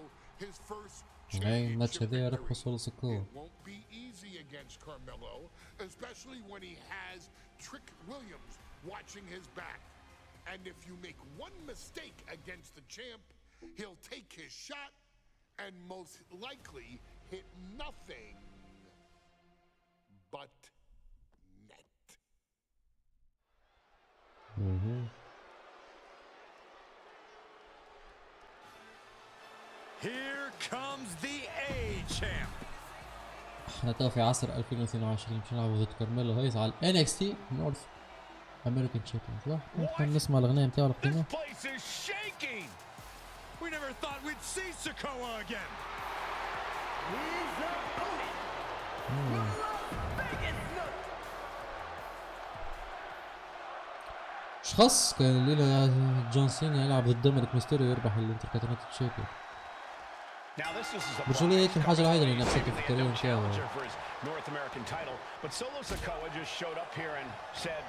S3: his first
S8: هاي الماتش
S3: championship
S8: هذا ربحوا
S3: victory.
S8: سولو سكو.
S3: It won't be easy against Carmelo, especially when he has Trick Williams watching his back. And if you make one mistake against the champ, he'll take his shot and most likely hit nothing but net.
S6: Here comes the A-Champ.
S8: احنا تو في عصر 2022 باش نلعبوا ضد كارميلو هايز على NXT نورث امريكان تشامبيون. صح؟ نحن نسمع الاغنية نتاعو
S6: This
S8: القديمة.
S6: place is shaking. We never thought we'd see Sikoa again.
S7: His opponent from Las Vegas,
S8: خص كان الليلة جون سينا يلعب ضد دومينيك ميستيريو ويربح الانتركونتيننتال تشامبيون. برجولية هيك الحاجة الوحيدة اللي نفسيته في الكارير نتاعو.
S4: North American title, but Solo Sikoa just showed up here and said,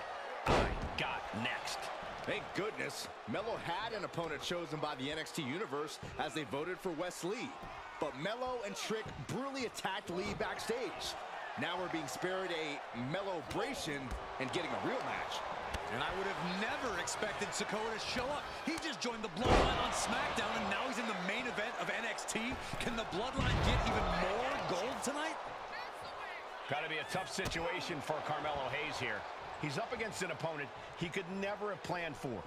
S4: I got next.
S5: Thank goodness, Melo had an opponent chosen by the NXT Universe as they voted for Wes Lee. But Melo and Trick brutally attacked Lee backstage. Now we're being spared a Melo-bration and getting a real match.
S6: And I would have never expected Sikoa to show up. He just joined the Bloodline on SmackDown, and now he's in the main event of NXT. Can the Bloodline get even more gold tonight?
S4: Got to be a tough situation for Carmelo Hayes here. He's up against an opponent he could never have planned for.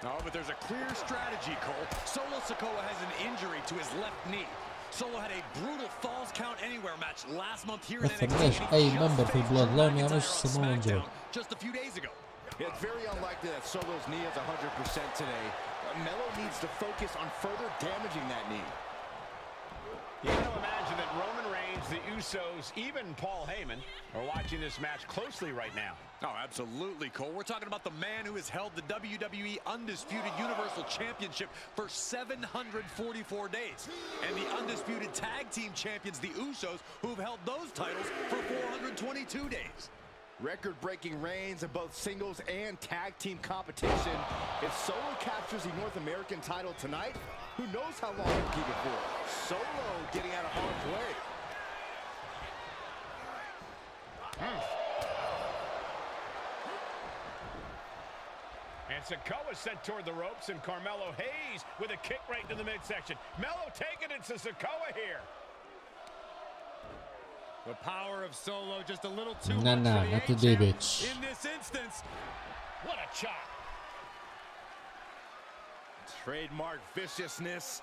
S6: Oh, but there's a clear strategy, Cole. Solo Sikoa has an injury to his left knee. Solo had a brutal falls count anywhere match last month here in NXT.
S8: أي member في البلودلاين يعملش سمون جول.
S6: Just a few days ago.
S5: Yeah, it's very unlikely that Solo's knee is 100% today. Melo needs to focus on further damaging that knee.
S4: You got to imagine that Roman Reigns, the Usos, even Paul Heyman are watching this match closely right now.
S6: Oh, absolutely, Cole. We're talking about the man who has held the WWE Undisputed Universal Championship for 744 days. And the Undisputed Tag Team Champions, the Usos, who've held those titles for 422 days.
S5: Record-breaking reigns in both singles and tag team competition. If Solo captures the North American title tonight, who knows how long he'll keep it for? Solo getting out of harm's way.
S4: And Sikoa sent toward the ropes, and Carmelo Hayes with a kick right to the midsection. Melo taking it to Sikoa here.
S6: The power of Solo just a little too
S8: Nah,
S6: much
S8: not
S6: for the
S8: today,
S6: A-champ
S8: bitch.
S6: in this instance.
S4: What a chop.
S5: Trademark viciousness.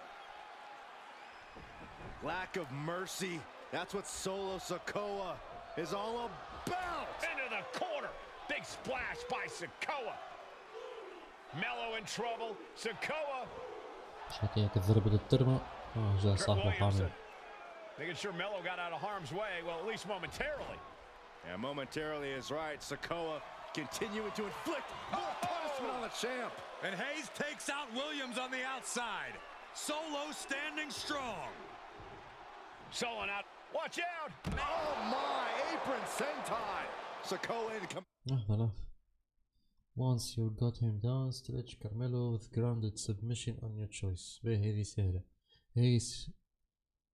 S5: Lack of mercy. That's what Solo Sikoa is all about.
S4: Into the corner. Big splash by Sikoa. Melo in trouble. Sikoa.
S8: حكيك ضربة الترمة. جاء صاحبه حامل.
S4: Making sure Melo got out of harm's way, well, at least momentarily.
S5: Yeah, momentarily is right. Sikoa continuing to inflict more punishment on the champ.
S6: And Hayes takes out Williams on the outside. Solo standing strong.
S4: Solo out. Watch out!
S5: Oh my, apron sentai. Sikoa in.
S8: لحظة. Once you got him down, stretch Carmelo with grounded submission on your choice. هذه سهلة. Hayes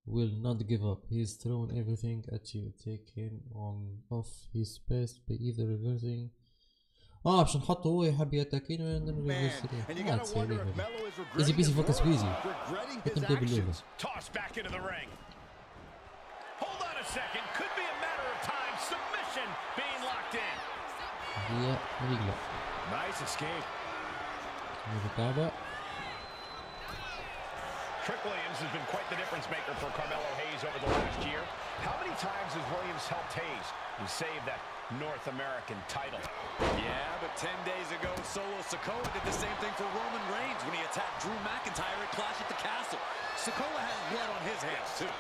S8: will not give up. He's thrown everything at you. Take him on off his best by either reversing. باش نحطه هو يحب يتاكين
S5: ولا
S8: ايزي بيسي فوكس سكويزي.
S4: Toss back into the ring. Hold on a second. Could be a matter of time. Submission being locked in.
S8: هي رجله.
S4: Nice escape.
S8: متابع.
S4: Trick Williams has been quite the difference maker for Carmelo Hayes over the last year. How many times has Williams helped Hayes and saved that North American title?
S6: Yeah, but 10 days ago, Solo Sikoa did the same thing for Roman Reigns when he attacked Drew McIntyre at Clash at the Castle. Sikoa has blood on his hands, too.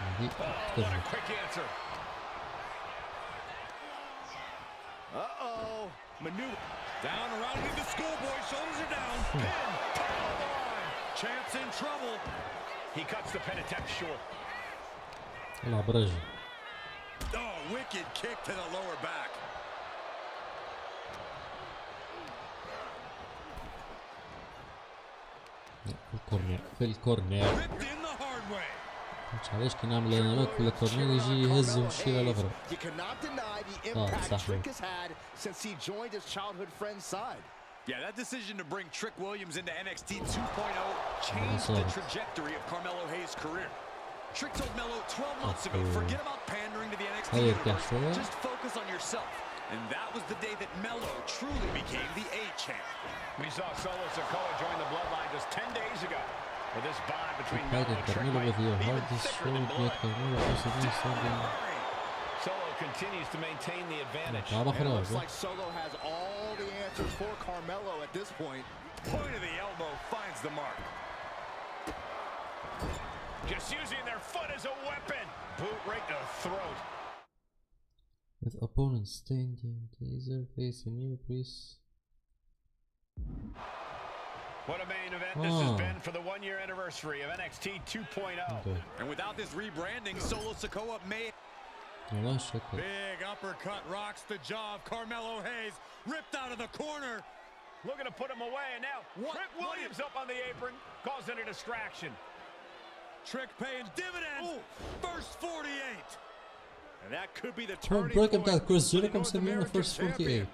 S4: Oh, what a quick answer.
S5: Uh-oh. Maneuver.
S6: Down around into the schoolboy. Shoulders are down. Pin. Champ's in trouble.
S4: He cuts the pin attempt short.
S8: العب رجل.
S6: Oh, wicked kick to the lower back.
S8: في الكورنر.
S6: Ripped in the hard way.
S8: مش علاش كي نعمل انالوج في الكورنر يجي يهز ويشيل الأغرب.
S5: You cannot deny the impact Trick has had since he joined his childhood friend's side.
S6: Yeah, that decision to bring Trick Williams into NXT 2.0 changed the trajectory of Carmelo Hayes' career. Trick told Melo 12 months ago, forget about pandering to the NXT universe, just focus on yourself. And that was the day that Melo truly became the A-champ.
S4: We saw Solo Sikoa join the bloodline just 10 days ago. With this bond between Melo and Trick might be even thicker than blood. Solo continues to maintain the advantage.
S5: It looks like Solo has all the answers for Carmelo at this point.
S6: Point of the elbow finds the mark.
S4: Just using their foot as a weapon. Boot right to the throat.
S8: With opponents standing, taser facing you, please.
S4: What a main event this has been for the one-year anniversary of NXT 2.0.
S6: And without this rebranding, Solo Sikoa may... Big uppercut rocks the jaw of Carmelo Hayes, ripped out of the corner.
S4: Looking to put him away, and now Trick Williams up on the apron, causing a distraction.
S6: Trick paying dividends. First 48. And that could be the
S8: turning
S6: turning
S8: point
S6: point.
S8: Chris Jericho مسمينه first 48.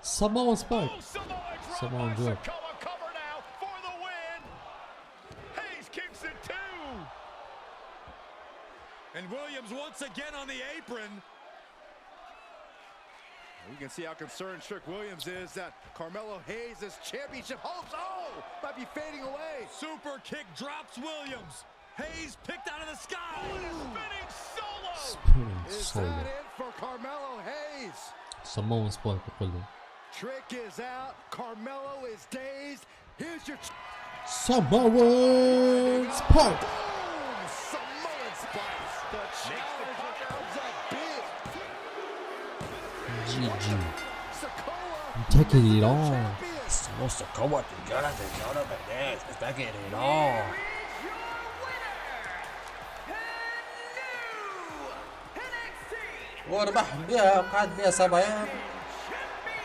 S8: Samoan Spike. Samoan drop.
S4: Cover now for the win. Hayes kicks it too.
S6: And Williams once again on the apron.
S5: You can see how concerned Trick Williams is that Carmelo Hayes' championship hopes, might be fading away.
S6: Super kick drops Williams. Hayes picked out of the sky.
S4: Spinning solo.
S5: Is that it for Carmelo Hayes?
S8: Samoan Spike يقول لي.
S5: Trick is out. Carmelo is dazed. Here's your
S8: Samoan Spike.
S5: boom! Samoan Spikes. The challenger comes up big.
S8: GG.
S5: Sikoa.
S8: Taking it on.
S1: وربح بها وقعد بها صبعين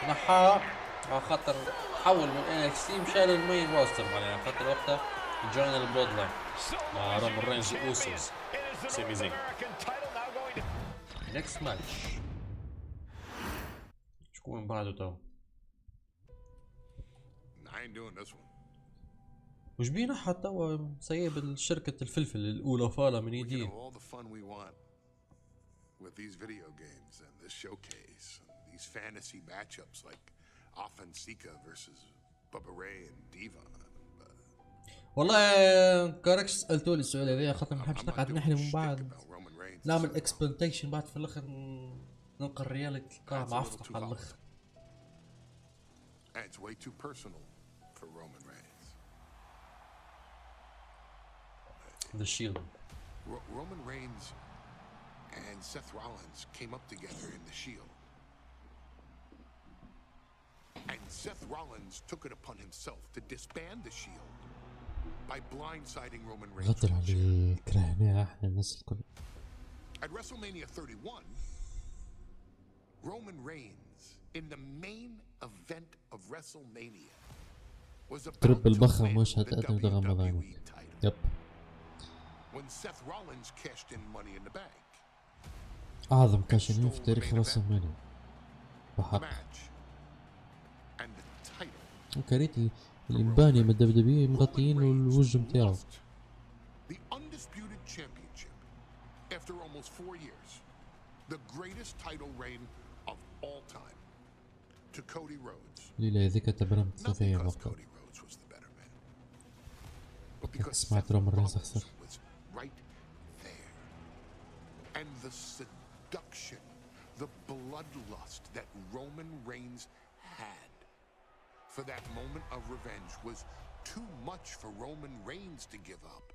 S1: نحاها على خاطر حول من NXT مشى للمين روستر معناها خاطر وقتها جوين البلود لاين مع رومان رينز اوسوس سيمي زين. نكست ماتش شكون بعده تو؟
S9: I ain't doing this one.
S1: وش بينا حتى سيب شركة الفلفل الأولى فالا من
S9: We can
S1: يديه.
S9: have all the fun we want with these video games and this showcase and these fantasy matchups like Offensica versus Bubba Ray and Diva.
S1: والله كاركش سألتولي السؤال هذا خاطر ما
S9: I'm
S1: نحبش
S9: not
S1: نقعد
S9: doing
S1: نحلم من
S9: shtick
S1: بعد
S9: about Roman Reigns.
S1: نعمل اكسبلتيشن بعد في الاخر نلقى الرياليتي تاع معفط على الاخر.
S9: And it's way too personal for Roman Reigns.
S1: ذا شيلد.
S9: Roman Reigns and Seth Rollins came up together in the Shield. And Seth Rollins took it upon himself to disband the Shield by blindsiding Roman Reigns.
S8: غدر عليه كرهناه احنا الناس الكل.
S9: At WrestleMania 31, Roman Reigns in the main event of WrestleMania was about
S8: ترب
S9: to
S8: البخة
S9: win
S8: مش
S9: the
S8: هتقدم ده رمضان.
S9: WWE title.
S8: يب.
S9: When Seth Rollins cashed in Money in the Bank,
S8: أعظم كاشنين في تاريخ راسل مانيا.
S9: the
S8: بحق.
S9: match and the title.
S8: وكريت الإمباني من الدبليو مغطيين له الوجه متاعه.
S9: The undisputed championship after almost 4 years, the greatest title reign of all time, to Cody Rhodes.
S8: ليلة هذيك تبرمت
S9: Not
S8: ثلاثية
S9: because
S8: وقتها.
S9: Cody Rhodes was the better man, but because
S8: سمعت
S9: Seth
S8: رومان رينز
S9: Rollins
S8: أخسر.
S9: was right there. And the seduction, the bloodlust that Roman Reigns had for that moment of revenge was too much for Roman Reigns to give up.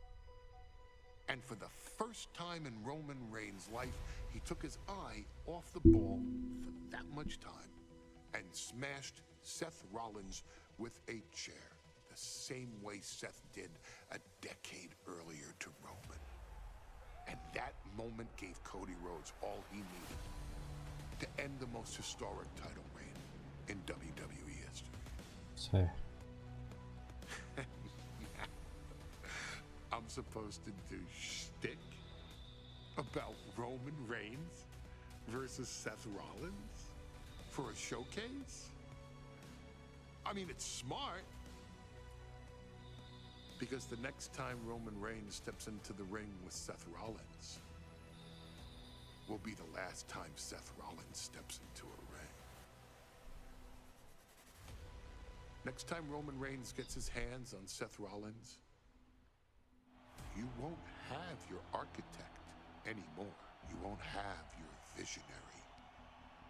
S9: And for the first time in Roman Reigns' life, he took his eye off the ball for that much time and smashed Seth Rollins with a chair, the same way Seth did a decade earlier to Roman. And that moment gave Cody Rhodes all he needed to end the most historic title reign in WWE history.
S8: صحيح.
S9: I'm supposed to do shtick about Roman Reigns versus Seth Rollins for a showcase? I mean, it's smart, because the next time Roman Reigns steps into the ring with Seth Rollins will be the last time Seth Rollins steps into a ring. Next time Roman Reigns gets his hands on Seth Rollins, you won't have your architect anymore. You won't have your visionary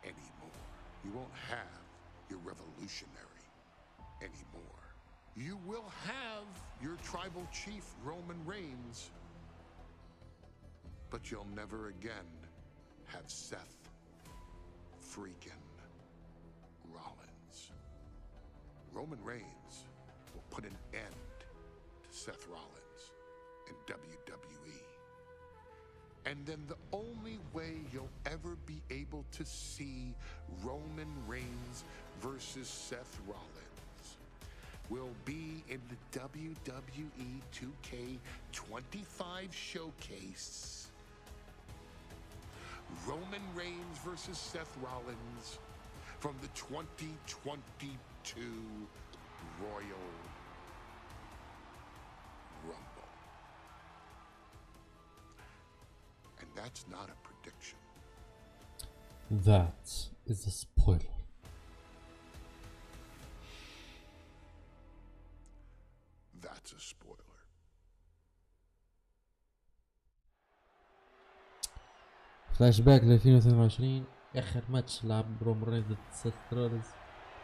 S9: anymore. You won't have your revolutionary anymore. You will have your tribal chief, Roman Reigns, but you'll never again have Seth freaking Rollins.
S3: Roman Reigns will put an end to Seth Rollins in WWE. And then the only way you'll ever be able to see Roman Reigns versus Seth Rollins will be in the WWE2K25 showcase. Roman Reigns versus Seth Rollins from the 2022 Royal Rumble. And that's not a prediction.
S8: That is a spoiler.
S3: That's a spoiler.
S8: فلاش باك ل 2022 اخر ماتش لعب رومان رينز ضد سيث رولينز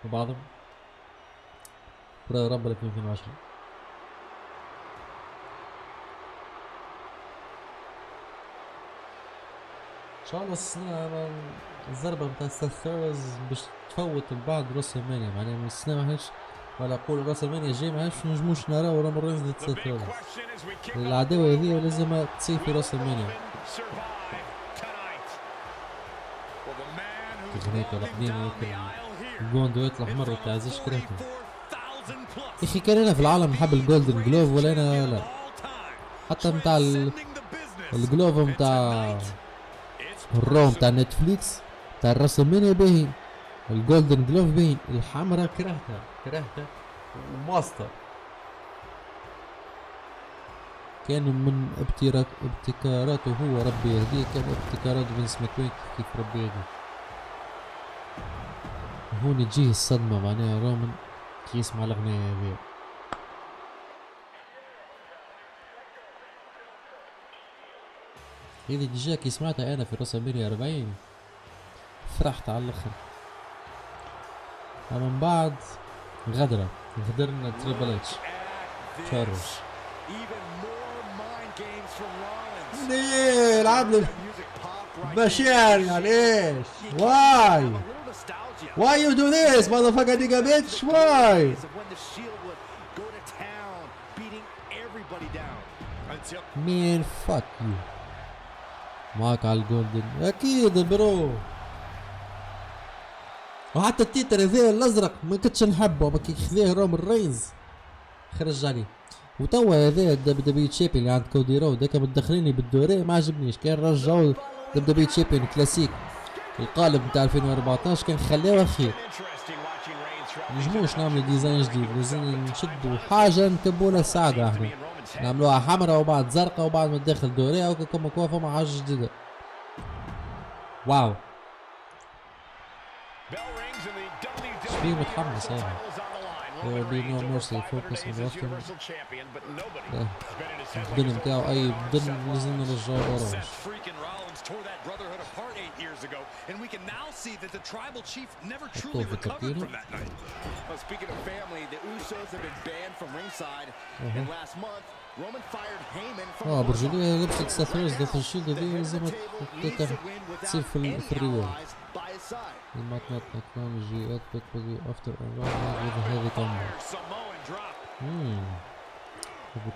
S8: مع بعضهم رويال رامبل 2022. ان شاء الله السنة الضربة متاع سيث رولينز باش تفوت البعض راس المانيا، معناها من السنة ما هيش ولا اقول راس المانيا الجاي ما هيش نجموش نراو رومان رينز ضد سيث رولينز. العداوة هذه لازم تصير في راس المانيا. هناك القديم الجوندوات الاحمر بتاع زيش كرهته. اخي كان انا في العالم نحب الجولدن جلوف ولا انا لا، حتى متاع الجلوف متاع الرو متاع نتفليكس تاع الرسمين باهي، الجولدن جلوف باهي، الحمراء كرهتها وماستر كان من ابتكاراته هو ربي يهديه، كان ابتكارات فينس ماكوين كيف ربي يهديه. هون تجيه الصدمة معناها رومان كي يسمع الأغنية هذي. هذي ديجا كي سمعتها أنا في راسلمانيا 40 فرحت على الآخر، من بعد غدرنا تريبل اتش تشارج. ليه العب لي بشير يعني ايش؟ واي Why you do this, motherfucker nigga bitch? Why? Man fuck you. معك على الجولدن اكيد برو. وحتى التيتر هذا الازرق ما كنتش نحبه، ما كي خذاه رومان رينز خرج عليه. وتوا هذا دبليو تشامبيون اللي عند كودي رود هكا متدخليني بالدوري ما عجبنيش. كان رجعوا دبليو تشامبيون كلاسيك القالب نتاع 2014 كان خلاه خير. نجموش نعملوا ديزاين جديد، لازم نشدوا حاجه نكبوا لها السعاده، احنا نعملوها حمراء وبعد زرقاء وبعد ما تدخل دوريه وكما كوا فما حاجه جديده. واو شوي متحمس انا. There will be no mercy. Focus on Wartan. الدن نتاعو اي دن لازم نرجعو برا.
S6: tore that brotherhood apart 8 years ago, and we can now see that the tribal chief never truly recovered from that night.
S5: Well, speaking of family, the Usos have been banned from ringside, and last month, Roman fired Heyman from
S8: برجولية لبست سيث رولينز داخل الشيلد هذه لازم تصير في الريول. الماتنات تكنولوجي أكبر after a run with a heavy combo.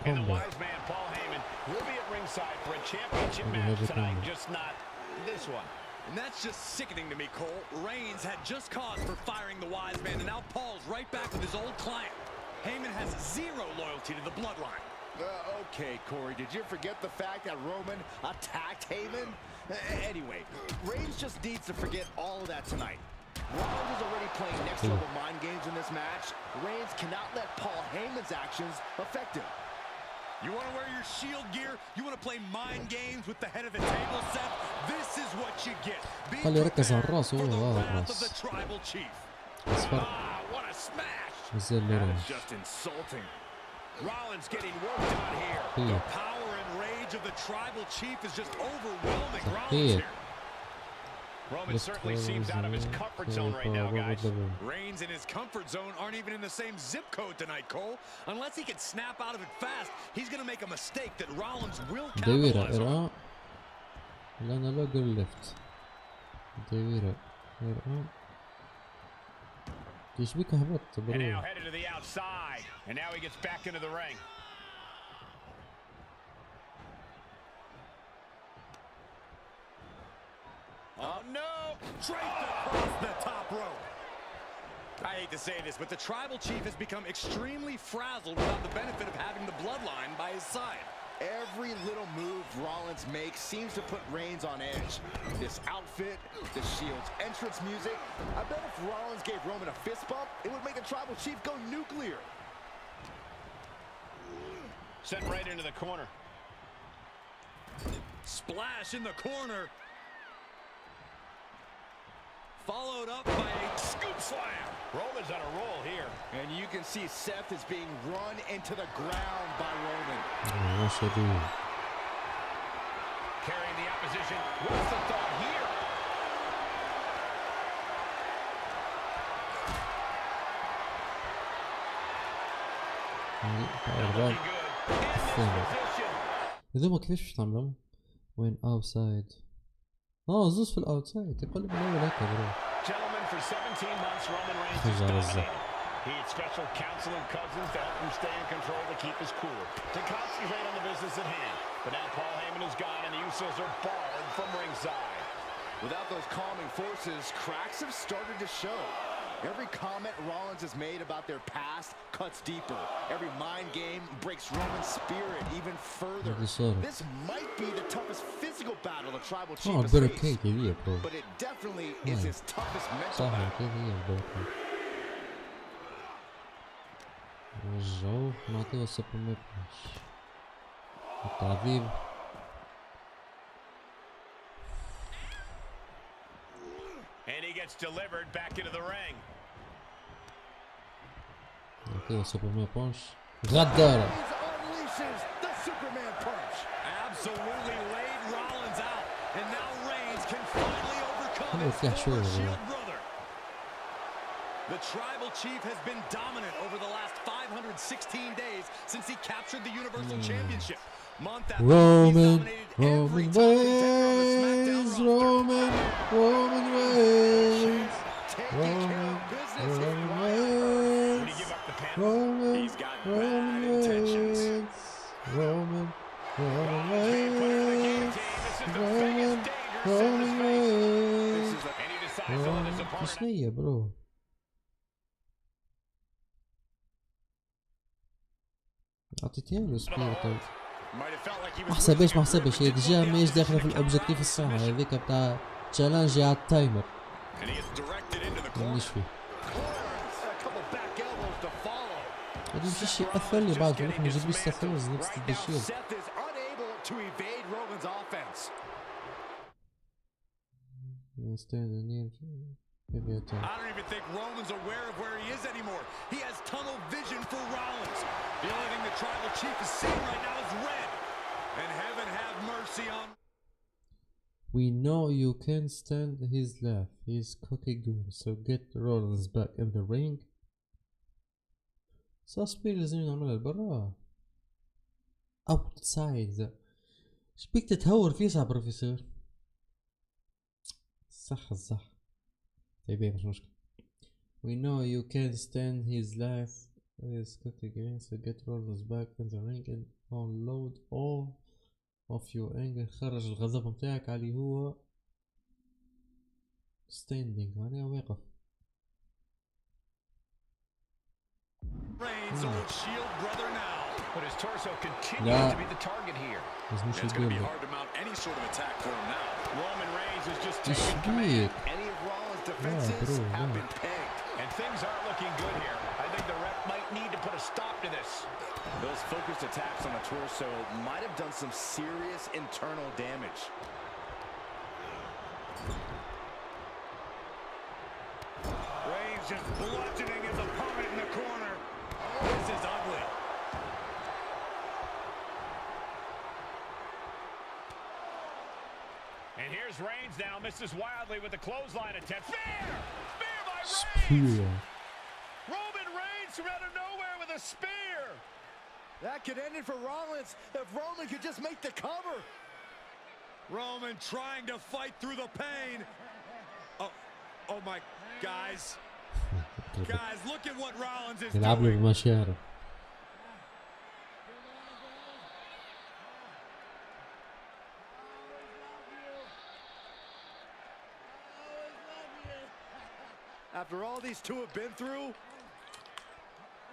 S4: And the wise man Paul Heyman will be at ringside for a championship match tonight, just not this one.
S6: And that's just sickening to me, Cole. Reigns had just cause for firing the wise man, and now Paul's right back with his old client. Heyman has zero loyalty to the bloodline.
S5: Okay, Corey, did you forget the fact that Roman attacked Heyman? Anyway, Reigns just needs to forget all of that tonight. Rollins is already playing next level mind games in this match. Reigns cannot let Paul Heyman's actions affect him.
S6: You want to wear your Shield gear? You want to play mind games with the head of the table, Seth? This is what you get.
S8: خلي يركز على الراس هو
S6: of the tribal chief.
S8: اصفر.
S6: What a smash!
S4: That's just insulting. Rollins getting worked on here.
S6: The power and rage of the tribal chief is just overwhelming Rollins here.
S4: Roman certainly seems out of his comfort zone right now, guys.
S6: Reigns and his comfort zone aren't even in the same zip code tonight, Cole. Unless he can snap out of it fast, he's going to make a mistake that Rollins will capitalize on.
S8: لأن لوجو الليفت دايرة ايش بيك هبطت
S4: And now
S8: برو؟
S4: headed to the outside. And now he gets back into the ring.
S6: Oh no! Draped across the top rope. I hate to say this, but the Tribal Chief has become extremely frazzled without the benefit of having the bloodline by his side.
S5: Every little move Rollins makes seems to put Reigns on edge. This outfit, the Shield's entrance music. I bet if Rollins gave Roman a fist bump, it would make the Tribal Chief go nuclear.
S4: Sent right into the corner.
S6: Splash in the corner. Followed up by a scoop slam.
S4: Roman's on a roll here.
S5: And you can see Seth is being run into the ground by Roman.
S4: Carrying the opposition. What's the thought here? Looking good. In this position.
S8: هذوما كيفاش باش تعملهم؟ وين اوتسايد؟ زوز في الاوتسايد يقول من اول هكا برو.
S4: Gentlemen, for 17 months, Roman Reigns has dominated. He had special counsel and cousins to help him stay in control to keep his cool, to concentrate on the business at hand. But now Paul Heyman is gone and the Usos are barred from ringside.
S5: Without those calming forces, cracks have started to show. Every comment Rollins has made about their past cuts deeper. Every mind game breaks Roman's spirit even further. This might be the toughest physical battle the Tribal Chief has faced, but it definitely is his toughest mental battle.
S8: رجعوه نعطيه السوبر ميبلش التعذيب.
S4: And he gets delivered back into the ring.
S8: نعطيه السوبر ميبلش غدارة.
S5: Unleashes the Superman punch.
S6: Absolutely laid Rollins out, and now Reigns can finally overcome his
S8: فيها
S6: former
S8: شوية
S6: Shield brother. The Tribal Chief has been dominant over the last 516 days since he captured the Universal Championship. Month after month, he's dominated every top contender on the SmackDown roster.
S8: Roman Reigns.
S5: Taking care of business with
S4: Would he give up the pin?
S6: He's got bad intentions.
S8: Roman
S4: Reigns. This is the biggest danger set his face. And he decides to let his opponent.
S8: شنية برو؟ اعطيتيها له سبير طيب. ما حسبش هي ديجا ماهيش داخله في الاوبجيكتيف الصراحه هذيك بتاع تشالنجي على التايمر. مانيش فيه. هادي ماشي شي اثر لي بعد نروح نجيب لي ستاثرز نكست الدشيل. Maybe
S6: I don't even think Roman's aware of where he is anymore. He has tunnel vision for Rollins. The only thing the Tribal Chief is seeing right now is red. And heaven have mercy on.
S8: We know you can't stand his laugh. He's cooking good. So get Rollins back in the ring. ساسبير لازم نعملها لبرا. outside. شبيك تتهور فيه صح بروفيسور؟ صح. طيب مش مشكلة. We know you can't stand his laugh. He's cooking again, so get Rollins back in the ring and unload all of your anger. خرج الغضب متاعك عليه هو standing يعني واقف.
S6: Reigns old Shield brother now,
S4: but his torso continues to be the target here.
S6: It's going to be hard to mount any sort of attack for him now.
S4: Roman Reigns is just taking command.
S5: Any of Rollins' defenses have been pegged.
S4: And things aren't looking good here. I think the ref might need to put a stop to this.
S5: Those focused attacks on the torso might have done some serious internal damage.
S6: Reigns just bludgeoning his opponent in the corner. This is ugly.
S4: And here's Reigns now, misses wildly with the clothesline attempt. Spear by Reigns!
S8: Spear.
S4: Roman Reigns from out of nowhere with a spear!
S5: That could end it for Rollins if Roman could just make the cover.
S6: Roman trying to fight through the pain. Oh my, guys. Guys, look at what Rollins is
S8: يلعب له
S6: doing.
S8: بمشاعره.
S5: After all these two have been through,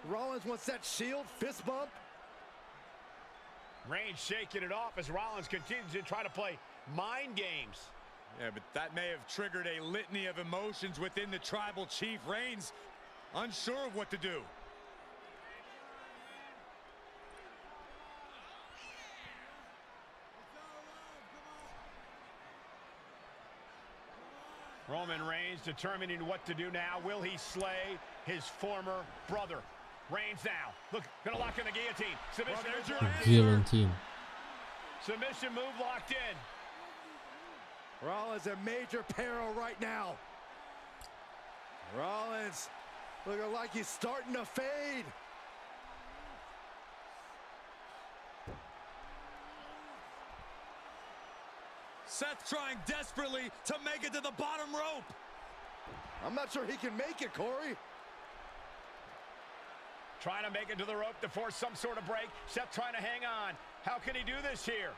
S5: Rollins wants that shield fist bump.
S4: Reigns shaking it off as Rollins continues to try to play mind games.
S6: Yeah, but that may have triggered a litany of emotions within the tribal chief. Reigns unsure of what to do.
S4: Roman Reigns determining what to do now. Will he slay his former brother? Reigns now. Look, gonna lock in the guillotine. Submission. There's your answer.
S8: Guillotine.
S4: Submission move locked in.
S5: Rollins in major peril right now. Rollins looking like he's starting to fade.
S6: Seth trying desperately to make it to the bottom rope.
S5: I'm not sure he can make it, Corey.
S4: Trying to make it to the rope to force some sort of break. Seth trying to hang on. How can he do this here?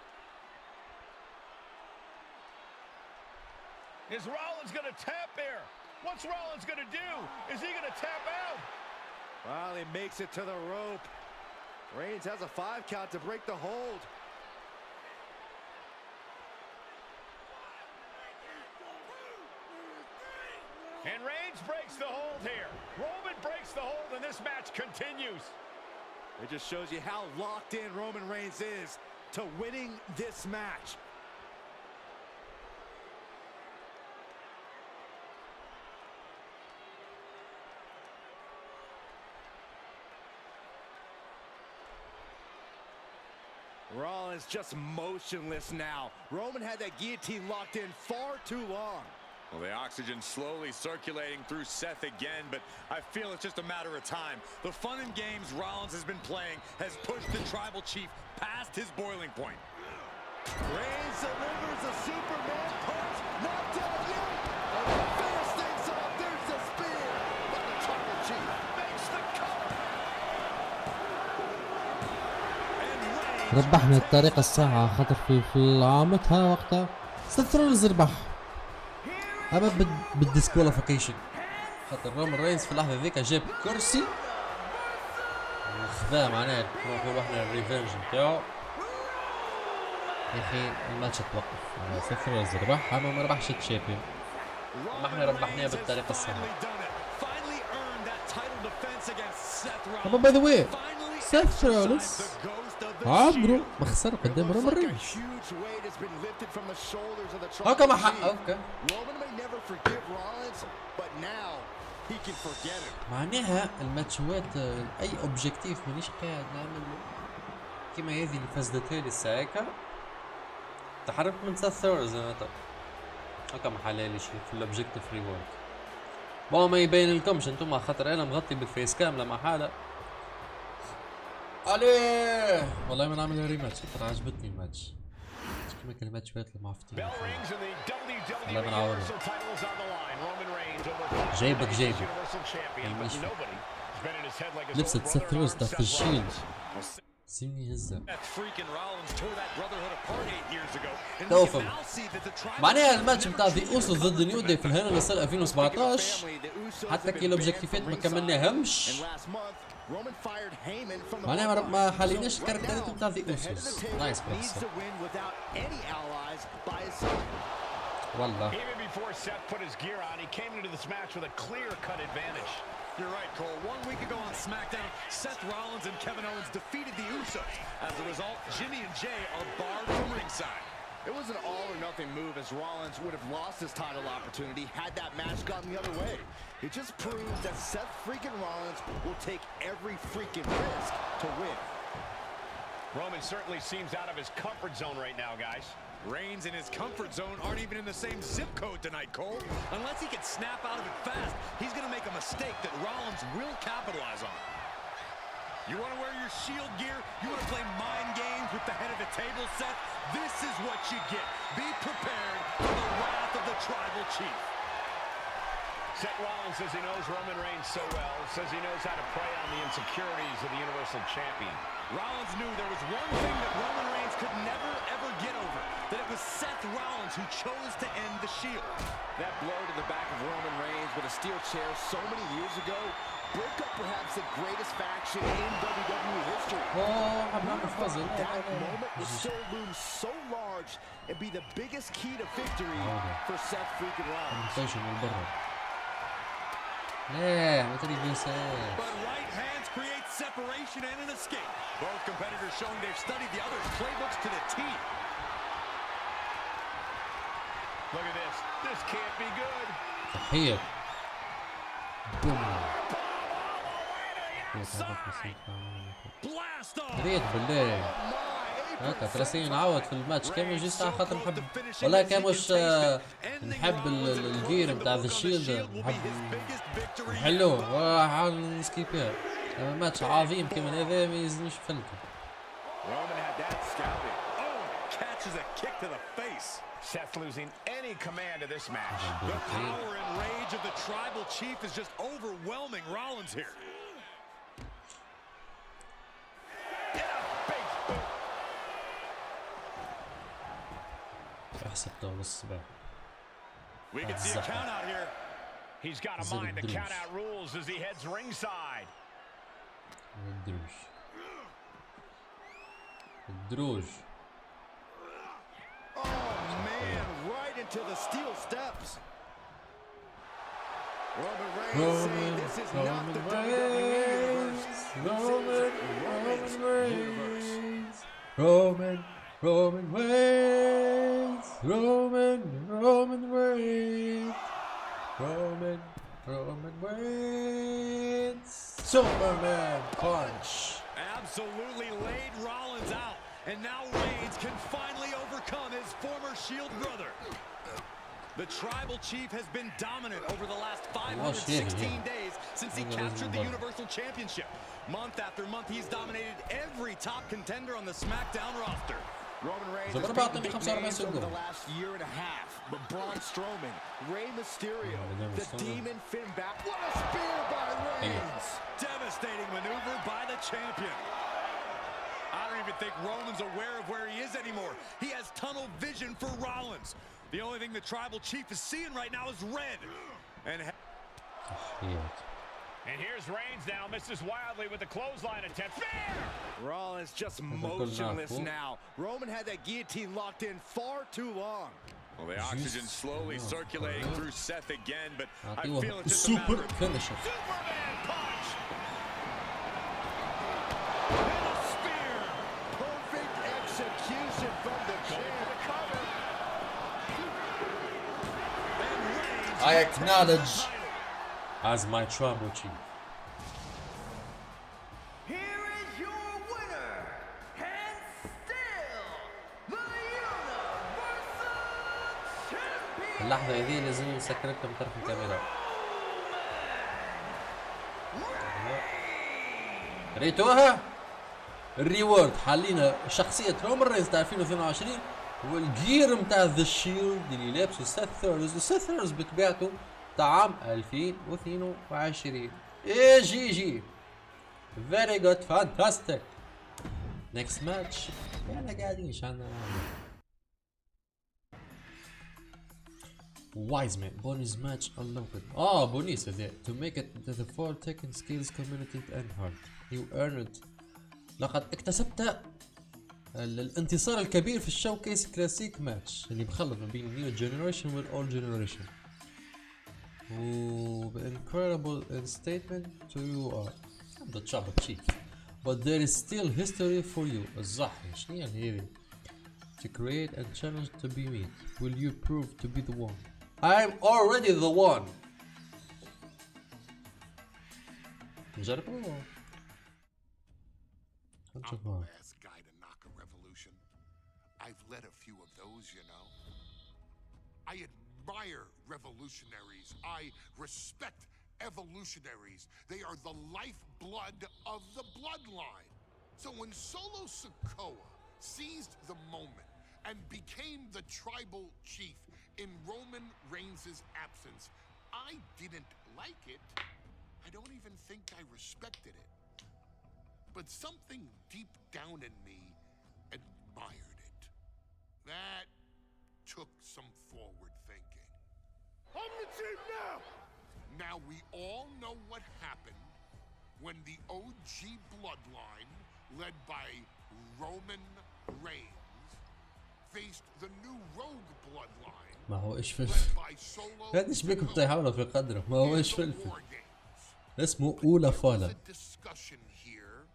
S4: Is Rollins going to tap here? What's Rollins going to do? Is he going to tap out?
S5: Well, he makes it to the rope. Reigns has a 5 count to break the hold.
S4: And Reigns breaks the hold here. Roman breaks the hold and this match continues.
S5: It just shows you how locked in Roman Reigns is to winning this match. Rollins just motionless now. Roman had that guillotine locked in far too long.
S6: Well, the oxygen slowly circulating through Seth again, but I feel it's just a matter of time. The fun and games Rollins has been playing has pushed the tribal chief past his boiling point.
S5: Reigns delivers a Superman punch, not dead yet. And to finish things off, there's the spear. But the tribal chief makes the cover. And Reigns
S8: ربحنا الطريقة الصح خاطر في عامتها وقتها سيث رولينز ربح.
S1: اما بالديسكواليفيكيشن خاطر رومان رينز في اللحظه ذيك جاب كرسي وخذاه معناها نروحوا احنا الريفنج نتاعو. الحين الماتش توقف. سيث رولينز ربح اما ما ربحش الشامبيون. اما احنا ربحناه بالطريقه الصحيحه. اما باي ذا واي سيث رولينز عمره ما خسر قدام رومان رينز. هكا ما حق اوكي. معناها الماتشوات اي اوبجيكتيف مانيش قاعد نعمل كيما هذه اللي فزدتها لي الساعه تحرمت من سيث رولينز. هكا ما حلالي شيء في الاوبجيكتيف ريورد. بون ما يبين لكمش انتم خاطر انا مغطي بالفيس كامله مع حاله. عليه والله ما نعمل ريماتش خاطر عجبتني الماتش. كيما كان الماتشات المعفتين. والله ما نعاودها. جايبك لبست سيث رولينز تحت الشيلد. سيبني هزة. توفم. معناها الماتش بتاع ذي اوسو ضد نيو داي في الهنا نصل 2017 حتى كي الاوبجيكتيفات ما كملناهمش. معناها ما حليناش الكاركترات بتاع ذي اوسوس. نايس بيكس. والله.
S4: Even before Seth put his gear on, he came into this match with a clear-cut advantage.
S6: You're right, Cole. 1 week ago on SmackDown, Seth Rollins and Kevin Owens defeated the Usos. As a result, Jimmy and Jay are barred from ringside.
S5: It was an all-or-nothing move as Rollins would have lost his title opportunity had that match gone the other way. It just proves that Seth freaking Rollins will take every freaking risk to win.
S4: Roman certainly seems out of his comfort zone right now, guys.
S6: Reigns and his comfort zone aren't even in the same zip code tonight, Cole. Unless he can snap out of it fast, he's going to make a mistake that Rollins will capitalize on. You want to wear your shield gear? You want to play mind games with the head of the table, Seth? This is what you get. Be prepared for the wrath of the tribal chief.
S4: Seth Rollins says he knows Roman Reigns so well, says he knows how to prey on the insecurities of the Universal Champion.
S6: Rollins knew there was one thing that Roman Reigns could never, ever get over, that it was Seth Rollins who chose to end the Shield.
S5: That blow to the back of Roman Reigns with a steel chair so many years ago broke up perhaps the greatest faction in WWE history. That moment would still loom so large and be the biggest key to victory for Seth freaking Rollins.
S6: But right hands create separation and an escape. Both competitors showing they've studied the other's playbooks to the T.
S4: Look at this. This can't be good.
S8: تحية.
S6: Blast off.
S8: ريت بالله. هكا 30 نعوض في الماتش كان يجي ساعة خاطر نحب والله كان مش نحب الجير نتاع ذا شيلد نحب نحلوه وراح نسكيبيها. ماتش عظيم كمان هذا ما يلزمش فلته.
S6: Catches a kick to the face.
S4: Seth losing any command of this match.
S6: The power and rage of the tribal chief is just overwhelming Rollins here. We can see a count out here.
S4: He's got a mind to count out rules as he heads ringside.
S8: الدروج.
S5: Oh man, right into the steel steps. Roman Reigns saying this is not the WWE universe.
S8: Roman Reigns. Superman punch.
S6: Absolutely laid Rollins out. And now Reigns can finally overcome his former Shield brother. The Tribal Chief has been dominant over the last 516 days since he captured the Universal Championship. Month after month, he's dominated every top contender on the SmackDown roster.
S5: Roman Reigns has beaten big names over the last year and a half. But Braun Strowman, Rey Mysterio, the Demon Finn Balor. What a spear by Reigns!
S6: Devastating maneuver by the champion. I don't even think Roman's aware of where he is anymore. He has tunnel vision for Rollins. The only thing the Tribal Chief is seeing right now is red.
S4: And here's Reigns now, misses wildly with the clothesline attempt. Fair!
S5: Rollins just motionless now. Roman had that guillotine locked in far too long.
S6: Well, the oxygen slowly circulating through Seth again, but I feel it's just
S8: super finisher.
S4: Superman punch!
S5: And a spear! Perfect execution from the champ.
S8: I acknowledge as my tribal chief.
S7: Here is your winner, and still the Universal Champion.
S8: اللحظة هذه لازم نسكرتها من طرف الكاميرا. ريتوها؟ الريورد حالينا شخصية رومان رينز تاع 2022 والجير متاع ذا شيلد اللي لابسه سيث ثيرز وسيث ثيرز بطبيعته تاع عام 2022. ايه جي فيري جود فانتاستيك. نيكست ماتش احنا قاعدين شعنا Wiseman bonus match unlocked. بونيس هذا to make it to the 4 Tekken skills community and heart. You earned. لقد اكتسبت الانتصار الكبير في الشوكيس كلاسيك ماتش اللي مخلط ما بين نيو جنريشن والأولد جنريشن. incredible statement to you are the Tribal Chief, but there is still history for you. الضحك شنو يعني هذي؟ To create a challenge to be met. Will you prove to be the one? I'm already the one. نجربوا.
S3: I'm the last guy to knock a revolution. I've led a few of those, you know. I admire revolutionaries. I respect evolutionaries. They are the lifeblood of the bloodline. So when Solo Sikoa seized the moment and became the tribal chief in Roman Reigns' absence, I didn't like it, I don't even think I respected it. But something deep down in me admired it. That took some forward thinking. I'm the chief now! Now we all know what happened when the OG bloodline, led by Roman Reigns, faced the new Rogue bloodline,
S8: ما هو ايش
S3: led
S8: فلفل
S3: by Solo
S8: هذا ايش بكم تحاولوا في قدره ما هو ايش
S3: in the
S8: فلفل
S3: War Games.
S8: اسمه أولى
S3: There was
S8: فالا
S3: a discussion here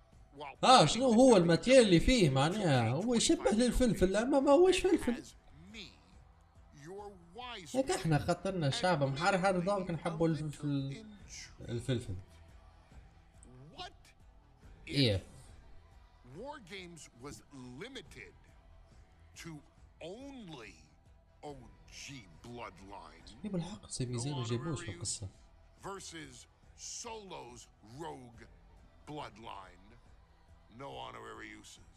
S3: while
S8: شنو هو الماتيريال اللي فيه معناها هو يشبه للفلفل اما ما هوش فلفل
S3: as me, your wise
S8: هيك احنا خاطرنا شعب محرحر ضاوك نحبوا الفلفل الفلفل
S3: What
S8: ايه
S3: War Games was limited to only OG bloodline
S8: يبا الحق سامي زين ما جابوش في القصة
S3: versus Solo's Rogue bloodline? No honorary uses.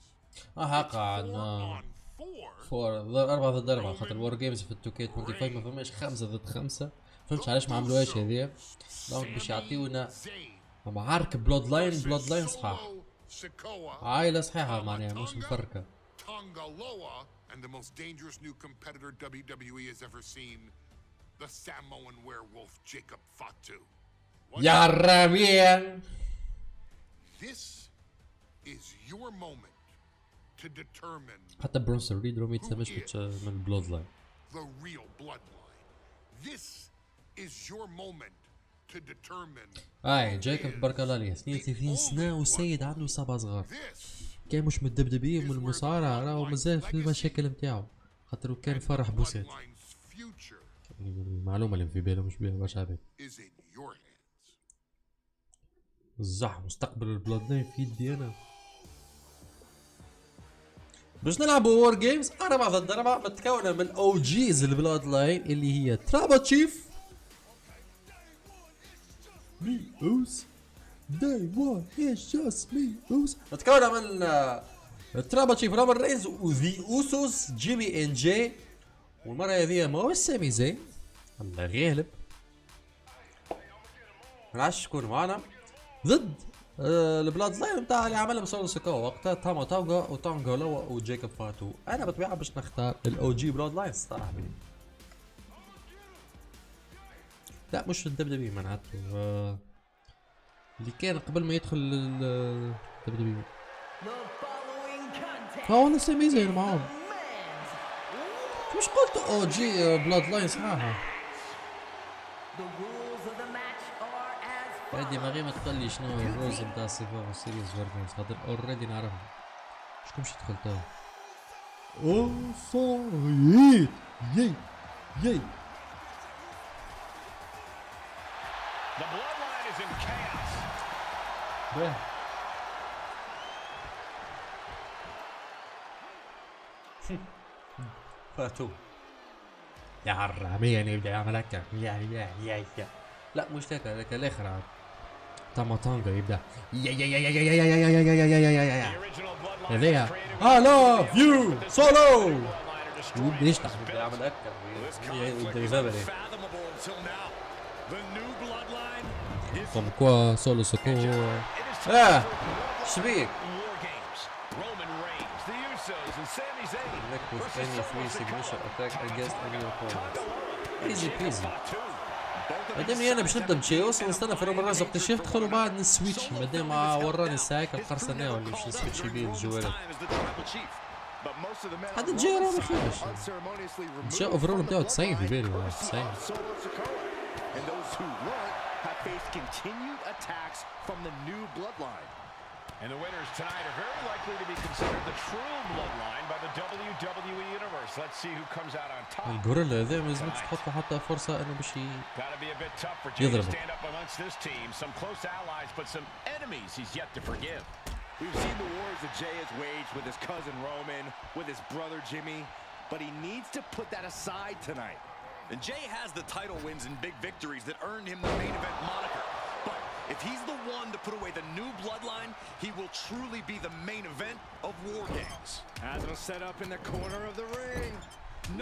S8: حق
S3: 4
S8: عندنا
S3: on 4.
S8: فور 4 ضد 4 خاطر وور جيمز في 2K25 ما فماش 5 ضد 5 فهمتش علاش ما عملوهاش هذيا دونك باش يعطيونا معارك بلود لاين صحاح عائلة صحيحة معناها مش مفركة
S3: Tongaloa and the most dangerous new competitor WWE has ever seen, the Samoan werewolf Jacob Fatu.
S8: يا الربيع
S3: This is your moment to determine
S8: حتى برونسون ريد ما يتسمش من البلود لاين
S3: the real bloodline. This is your moment to determine
S8: جايكوب تبارك الله عليه 32 سنة والسيد عنده إصابة صغار
S3: this
S8: كان مش متدبدبين من المصارعة راهو مازال في المشاكل نتاعو خاطر كان فرح بوسات
S3: bloodline's future
S8: المعلومة اللي في باله مش بيها برشا عباد
S3: is in your hands.
S8: الزح مستقبل البلاد لاين في يدي انا باش نلعبوا وور جيمز 4 ضد 4 متكونة من او جيز البلاد لاين اللي هي ترابا تشيف مي اوس داي وان اتس جاست مي اوس متكونة من ترابا تشيف رومان رينز وذي اوسوس جيمي ان جي والمرة هذه ما هو سامي زين الله غالب منعرفش شكون معنا ضد البلاد لاين نتاع اللي عملهم سولو سكو وقتها تاما تاوغا وتونغا لوا وجايكوب فاتو انا بطبيعه باش نختار الاو جي بلاد لاين صراحه لا مش الدبدبي معناته اللي كان قبل ما يدخل الدبدبي والله سامي زين معاهم مش قلت او جي بلاد لاين صراحه هادي ما غير ما تقولي شنو الروز نتاع السيفور سيريز وور جيمز خاطر اوريدي نعرفهم شكون مشيت دخلتها او صايد يي يي
S4: The bloodline is in chaos.
S8: باه فاتو يا عرامي يعني يبدا يعمل هكا يا لا مش هكا الاخر عاد تاما تانغا يبدا يا هذيا I love you solo ويبدا يشتغل يبدا يعمل هكا يبدا يزبري كوم كوا سولو سكو شبيك Connect with any free signature attack against any opponent. Easy peasy. بعدين انا باش نبدا نتشيوس ونستنى في رومان رينز وقت الشيف ندخل وبعد نسويتش مادام وراني الساعه القرصنه ولا باش نسويتش بيه الجوالات هذا الجي راه ما خيبش الجي اوفرول نتاعو 90 في بالي ولا 90
S4: And the winners tonight are very likely to be considered the true bloodline by the WWE Universe. Let's see who comes out on top.
S8: الجوريلا هذا ما لازمش تحط له حتى فرصة انه باش
S4: Gotta be a bit tough for Jay to stand up amongst this team. Some close allies, but some enemies he's yet to forgive.
S5: We've seen the wars that Jay has waged with his cousin Roman, with his brother Jimmy, but he needs to put that aside tonight.
S6: And Jay has the title wins and big victories that earned him the main event moniker. But if he's the one to put away the new bloodline, he will truly be the main event of War Games.
S5: As it'll set up in the corner of the ring.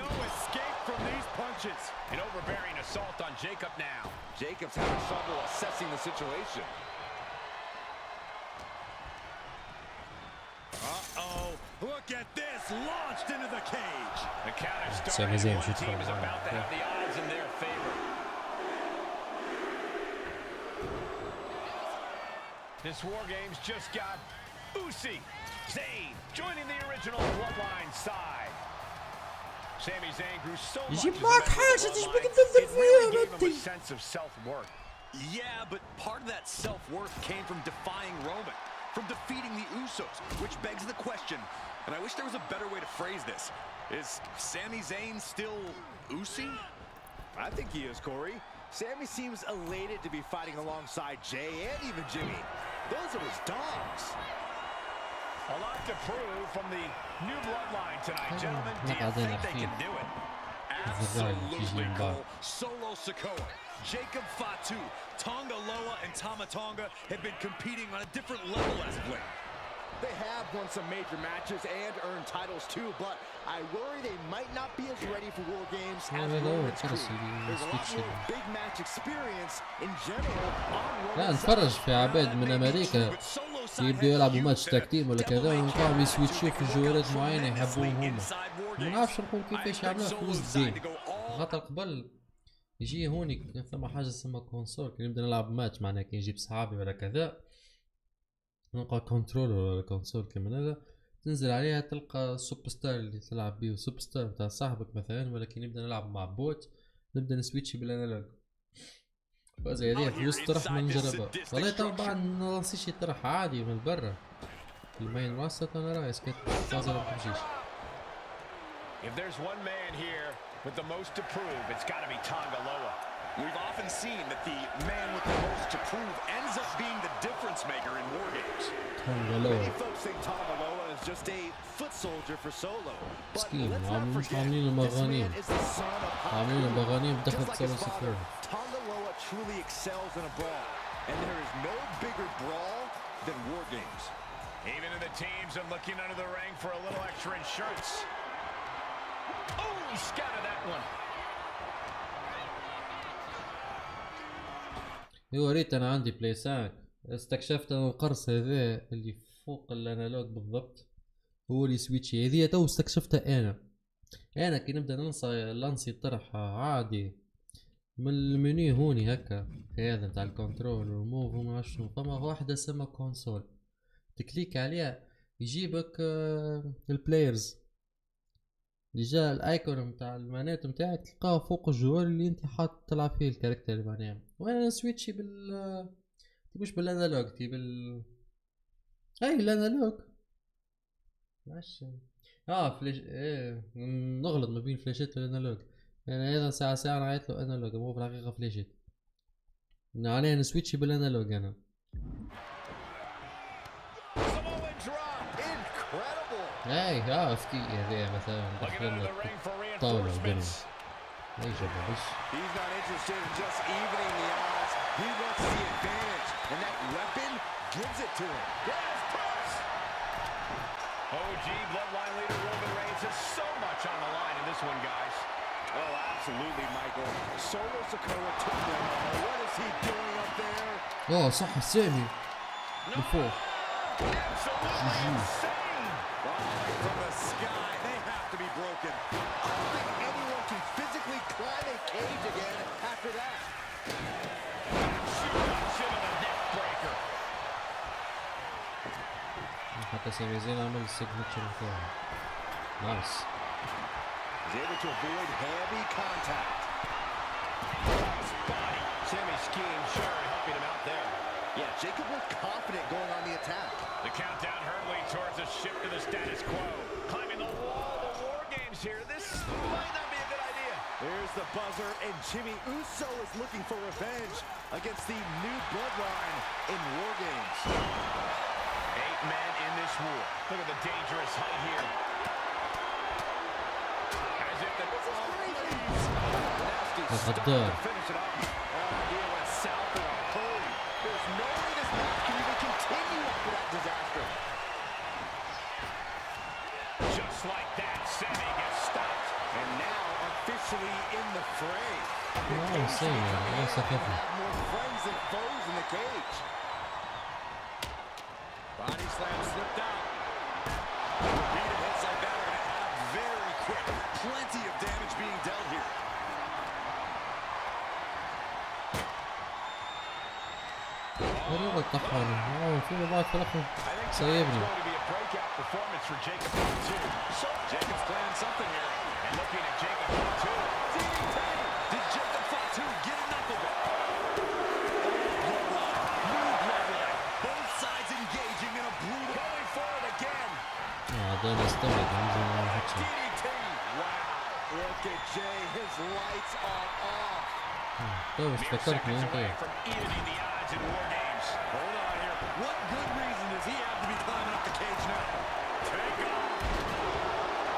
S4: No escape from these punches. An overbearing assault on Jacob now.
S5: Jacob's having trouble assessing the situation.
S4: Uh-oh. Look at this. Launched into the cage. The counter
S8: Sami
S4: started.
S8: Zayn
S4: One
S8: should
S4: team is
S8: throw
S4: about to
S8: one.
S4: have the odds in their favor. This War Games just got Uzi. Zayn joining the original Bloodline side. Sami Zayn grew so much
S8: يجيب
S4: as a
S8: معك
S4: member of
S8: حاجة
S4: the
S8: تشبك
S4: Bloodline,
S8: تفضل
S4: it really
S8: فيها
S4: gave him a
S8: انتي.
S4: sense of self-worth.
S6: Yeah, but part of that self-worth came from defying Roman, from defeating the Usos, which begs the question, and I wish there was a better way to phrase this. Is Sami Zayn still Uzi?
S5: I think he is, Corey. Sami seems elated to be fighting alongside Jay and even Jimmy. Those are his dogs.
S4: A lot to prove from the new bloodline tonight, gentlemen. Do you think they can do it?
S6: Absolutely, Cole. Solo Sikoa, Jacob Fatu, Tonga Loa, and Tama Tonga have been competing on a different level as of late.
S5: They have won some major matches and earned titles too, but I worry they might not be as ready for War Games as Roman's crew. There's a lot more big match experience in general on
S8: لا
S5: Roman's
S8: نتفرج
S5: side.
S8: في عباد من امريكا يبدوا يلعبوا ماتش تكتيم ولا كذا ويقعدوا يسويتشوا في جوارات معينه يحبوهم هما. ما نعرفش نقول كيفاش يعملوها في وسط الجيم. خاطر قبل يجي هونيك ثم حاجه اسمها كونسول كي نبدا نلعب ماتش معناها كي نجيب صحابي ولا كذا نلقى كنترول ولا كونسول كيما هذا تنزل عليها تلقى السوبر ستار اللي تلعب بيه السوبر ستار تاع صاحبك مثلا ولكن نبدا نلعب مع بوت نبدا نسويتشي بالانالوج فازا هذه في وسط طرح ما نجربها والله طبعا ما نسيش يطرح عادي من برا المين واسط انا رايس كنت فازا ما تمشيش.
S4: If there's one man here with the most to prove, it's got to be Tonga Loa.
S6: We've often seen that the man with the most to prove ends up being the difference maker in War Games.
S5: Many folks think Tonga Loa is just a foot soldier for Solo. But
S8: مسكين
S5: let's not forget,
S8: عاملين
S5: this
S8: مغانيم
S5: man is the son of Pop
S8: عاملين
S5: Culture.
S8: مغانيم
S5: Just
S8: دخلت
S5: like
S8: سولو
S5: his father,
S8: سكيور.
S5: Tonga Loa truly excels in a brawl. And there is no bigger brawl than War Games.
S4: Even in the teams are looking under the ring for a little extra insurance. Oh, he scattered that one.
S8: هو ريت انا عندي بلاي 5 استكشفت انا القرص هذا اللي فوق الانالوج بالضبط هو اللي سويتشي هذه تو استكشفتها انا كي نبدا لانسي طرح عادي من المنيو هوني هكا هذا نتاع الكنترول والموف وما نعرفش شنو فما واحدة اسمها كونسول تكليك عليها يجيبك البلايرز اللي جا الايكون نتاع المانات نتاعك تلقاه فوق الجوار اللي انت حاط تلعب فيه الكاركتر معناها وانا سويتشي مش بالانالوج تي اي الانالوج ماشي فلاش نغلط ما بين فلاشات والانالوج يعني هذا ساعة نعيط له انالوج مو في الحقيقة فلاشات عليه نسويتشي بالانالوج انا اي افتي هذه مثلا دخلنا طاولة ودنيا اي جبهش.
S5: He's not interested in just evening the odds. He wants the advantage, and that weapon gives it to him. There's push.
S4: OG Bloodline leader Roman Reigns has so much on the line in this one, guys.
S5: Oh, absolutely, Michael. Solo Sikoa took them all. What is he doing up there?
S8: صح سامي لفوق
S5: From the sky, they have to be broken. I don't think anyone can physically climb a cage again after that.
S8: حتى سامي زين عمل السيجنتشر بتاعه نايس.
S5: He's able to avoid heavy contact.
S4: Body. Sami skiing sure helping him out there.
S5: Yeah, Jacob looked confident going on the attack.
S4: The countdown hurtling towards a shift to the status quo. Climbing the wall of War Games here. This might not be a good idea.
S5: There's the buzzer, and Jimmy Uso is looking for revenge against the new bloodline in War Games.
S4: 8 men in this war. Look at the dangerous height here. As if the...
S5: This is crazy. Nasty
S8: غدار.
S5: start to finish it off. He went south in a hurry. There's no way this match can even continue after that disaster.
S4: Just like that, Sami gets stopped.
S5: And now officially in the fray.
S8: لا سيء لا سخفني.
S5: More friends than foes in the cage. Body slam slipped out. Repeated hits like that are going to add up very quick. Plenty of damage being dealt here.
S8: غريبة الطحانة. في بعض فلخم سيبني.
S4: Breakout performance for Jacob too. So Jacob's planning something here. And looking at Jacob too.
S5: Did Jacob Fatu get enough of it? New bloodline. Both sides engaging in a brutal. Going for it again.
S8: ده نستبعد ننزل على حكي.
S5: DDT. Wow. Look at Jay. His lights are off.
S8: طيب افتكرتني انت.
S4: From evening the odds in war games.
S5: Hold on here. What good reason does he have to be climbing up the cage now?
S4: Take off.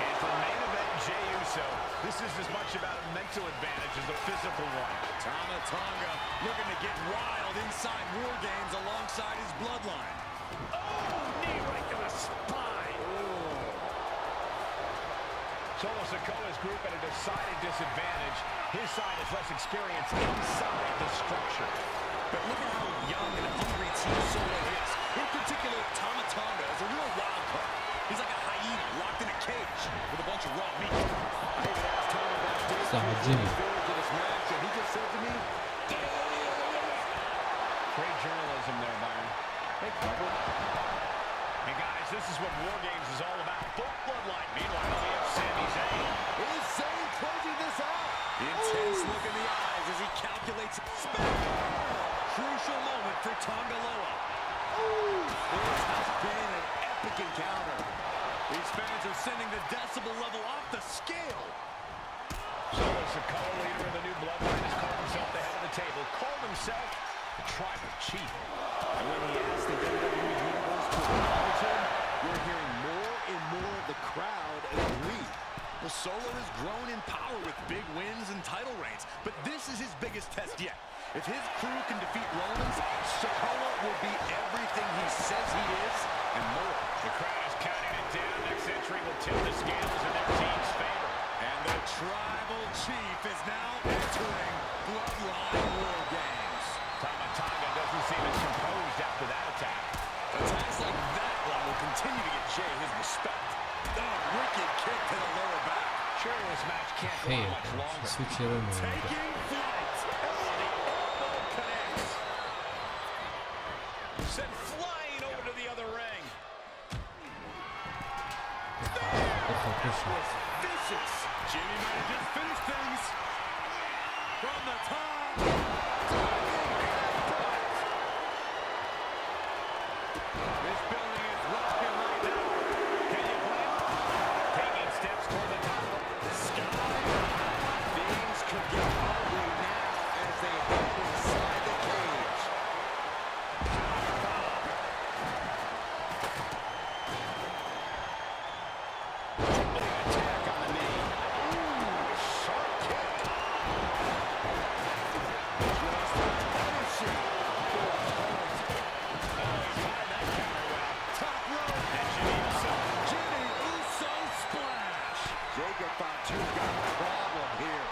S4: And for main event Jey Uso, this is as much about a mental advantage as a physical one.
S5: Tama Tonga looking to get wild inside war games alongside his bloodline.
S4: Oh, knee right to the spine. Solo Sikoa's group at a decided disadvantage. His side has less experience inside the structure.
S5: But look at how young and hungry Team Solo is. In particular, Tama Tonga is a real wild card. He's like a hyena locked in a cage with a bunch of raw meat. I even asked Tama backstage
S8: صح جيمي.
S5: to this match, and he just said to me,
S4: Great journalism there, Byron. Hey, cover. Hey, guys, this is what War Games is all about. Full bloodline. Meanwhile, we have Sami Zayn.
S5: is Zayn closing this out? Intense look in the eyes as he calculates spin. Crucial moment for Tonga Loa. This has been an epic encounter. These fans are sending the decibel level off the scale.
S4: Solo Sikoa, leader of the new bloodline, has called himself the head of the table. Called himself the tribal chief.
S5: And when he asked the WWE Universe to acknowledge him, we're hearing more and more of the crowd agree. Well, Solo has grown in power with big wins and title reigns, but this is his biggest test yet. If his crew can defeat Romans, Sikoa will be everything he says he is and more.
S4: The crowd is counting it down. Next entry will tip the scales in their team's favor.
S5: And the tribal chief is now entering Bloodline War Games.
S4: Tama Tonga doesn't seem as composed after that attack.
S5: Attacks like that one will continue to get Jey his respect. Oh, wicked kick to the lower back.
S4: Sure, this match can't go on much longer.
S8: switch here on.
S5: Taking flight. Oh, the elbow connects.
S4: Sent flying over to the other ring.
S5: Was vicious. Jimmy might have just finished things. From the top. This building is rocking right now.
S4: Can you blame him? Taking steps toward the top.
S5: Sky. Things could get ugly now as they head inside the cage.
S4: Attack on the knee.
S5: Sharp kick. Just punishing for a point. Top rope. Jimmy Uso splash. Jacob Fatu got a problem here.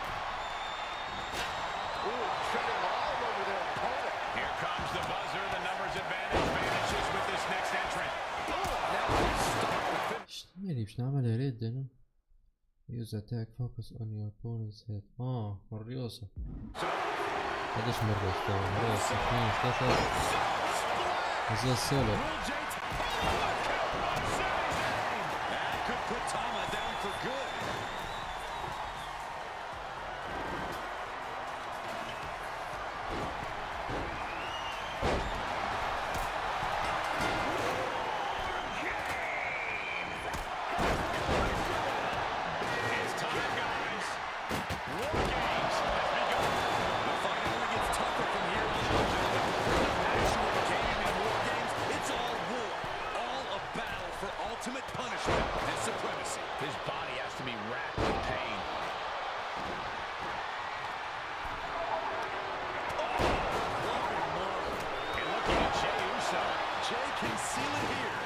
S5: Ooh, treading all over their opponent.
S4: Here comes the buzzer. The numbers advantage vanishes with this next entrant.
S5: Now he's stuck with it.
S8: يعني باش نعملها ريد انا. Use attack focus on your opponent's head. الريوسة. قديش مرة استوى؟ مرة 2 3 زي السولو.
S5: That could put Tama down for good.
S4: It's time, guys. War Games has begun.
S5: The fight only gets tougher from here on, gentlemen. The actual game in War Games, it's all war. All a battle for ultimate punishment and supremacy.
S4: His body has to be racked with pain. And looking at Jey Uso.
S5: Jey can seal it here.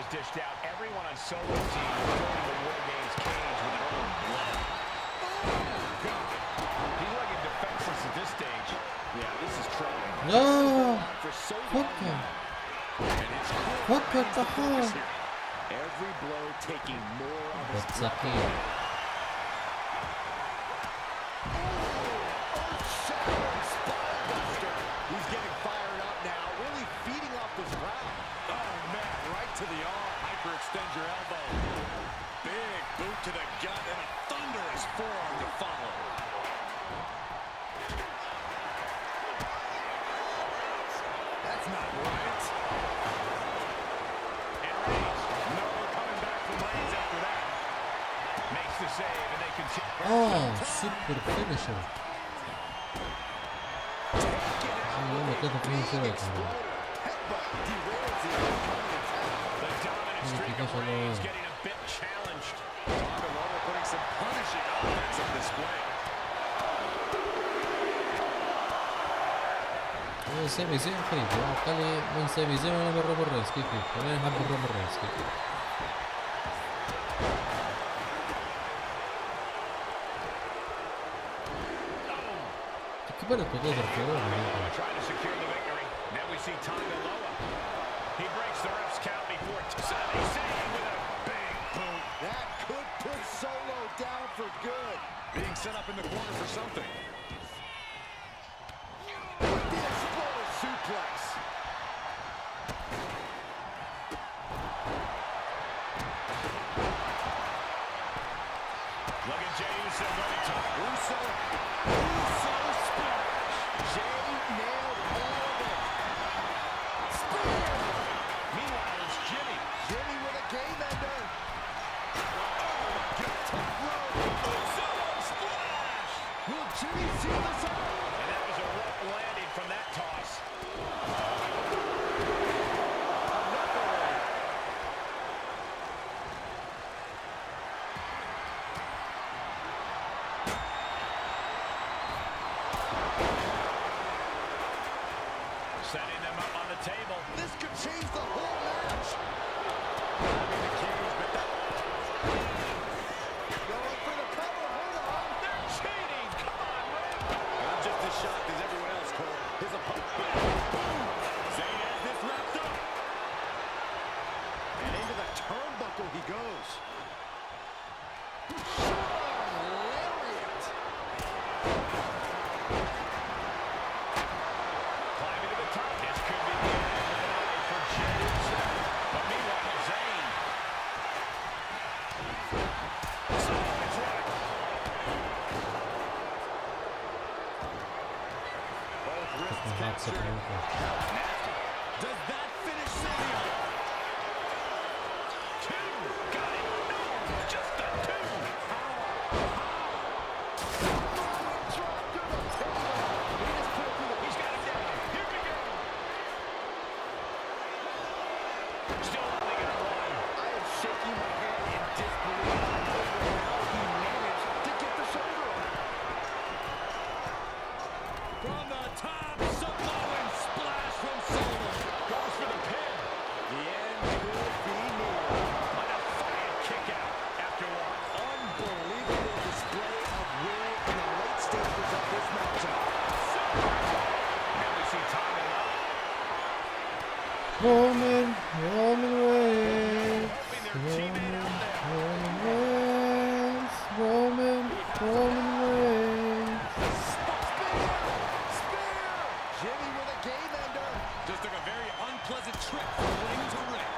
S4: Dished out. Everyone on Solo's team is going to War Games cage with their own blood. Oh, God. He's looking defenseless at this stage. Yeah, this is troubling.
S8: لا
S4: For so long
S8: فكر
S4: now. And it's
S8: فكر طحان.
S5: Every blow taking more of his
S8: بتسكين.
S5: He's getting fired up now, really feeding off this crowd.
S6: Oh, man, right to the arm. Hyperextend your elbow. Big boot to the gut and a thunderous forearm to follow. That's not right.
S4: And Reigns. No coming back from Reigns after that. Makes the save and they continue.
S8: سوبر فينيشر. والله كذا فيهم شوية.
S4: The dominant streak of Reigns getting a bit challenged.
S6: Putting some punishing offense on display.
S8: سامي زين خيب قالي من سامي زين انا برا بالراس كيف انا نحب برا بالراس كيف كبرت وتقدر
S4: Trying to secure the victory. Now we see Loa. He breaks the ref's count before Sami Zayn with a big boot.
S5: That could put Solo down for good.
S6: Being set up in the corner for something.
S5: The exploder suplex.
S4: Look at Jey Uso going to
S5: Uso splash. Jey nailed all of it. Spear.
S4: Meanwhile, it's Jimmy.
S5: Jimmy with a game ender. Oh, get top rope. Uso splash. Will Jimmy seal this out?
S4: And that was a rough landing from that toss. Setting them up on the table.
S5: This could change the whole match. Going for the cover. Hold on.
S4: They're cheating. Come on, man.
S5: I'm just as shocked as everyone else, Cole. His opponent.
S4: Zayn has this wrapped up.
S5: And into the turnbuckle he goes. Lariat.
S4: Climbing to the top. This could be the end of the night for Jey Uso. But meanwhile, Zayn. It's right.
S5: Both wrists captured.
S4: Nasty. Does that finish Sami? Two. Got it. No. Just a two. He's got it down. Here we go. Still only got one.
S5: I am shaking my head in disbelief over how he managed to get the shoulder up.
S4: From the top, Samoan splash from Solo. Goes for the pin.
S5: The end could be near.
S4: A defiant kick out after one.
S5: Unbelievable display of will in the late stages of this matchup.
S4: Now we see Tommy Lowe.
S8: Roman Reigns
S4: Hoping their teammate out there.
S8: Roman Reigns
S5: Spear! Jimmy with a game ender.
S6: Just took a very unpleasant trip from ring to ring.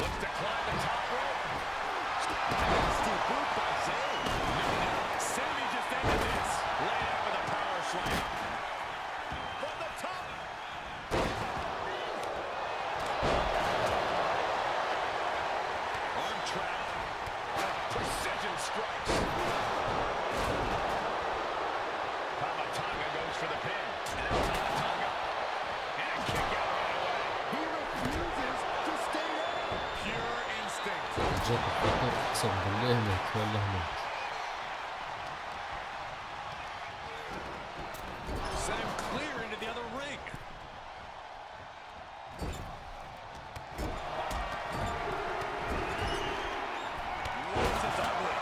S4: Looks to climb the top rope.
S5: Nasty boot by Zayn.
S4: Sami just ended this. Laid out with a power slam. From the top. On track. Precision strikes.
S8: ليه مات والله مات.
S6: Sent him clear into the other ring. This is ugly.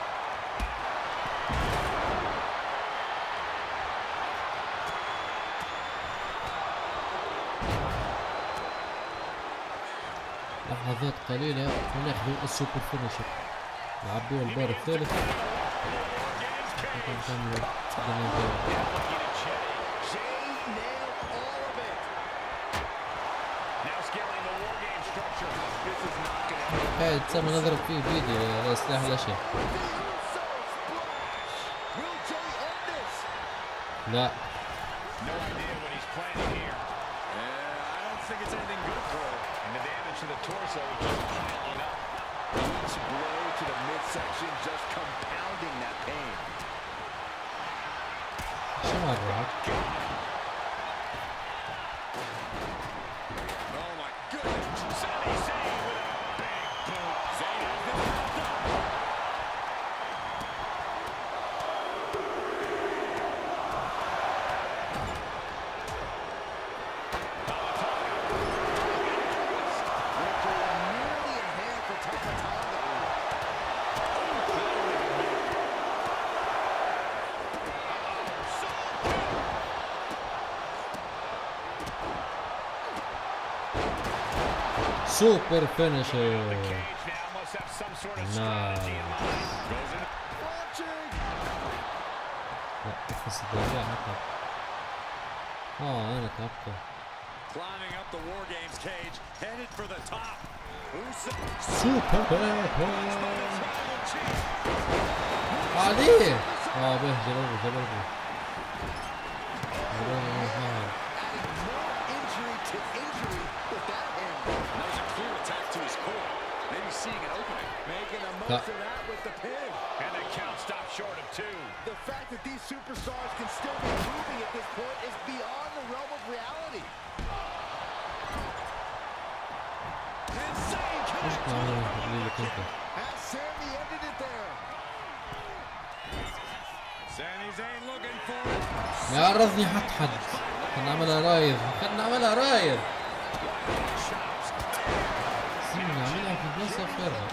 S8: لحظات قليلة وناخذوا السوبر فينيشر. نعبوه البار الثالث. هاي تسمى نضرب فيه فيديو لا سلاح لا شيء. لا
S4: to the torso just piling up. Each blow to the midsection just compounding that pain.
S8: شو مرات؟
S4: Oh my goodness! Sami Zayn with a big boot. Zayn has this done.
S8: سوبر فينيشر. نعم. لا بس الدفاع هكذا. انا تعبت.
S6: Climbing up the War Games cage, headed for the top.
S8: سوبر عليه. به جربه.
S4: Seeing an opening, making a most of that with the pin, and the count stopped short of 2. The fact that these superstars can still be moving at this point is beyond the realm of reality. Insane count. Has Sami ended it there? Sami Zayn looking for it.
S8: يا رضني حد خلنا نعملها رايد. نعملها في البلاصة فارغة.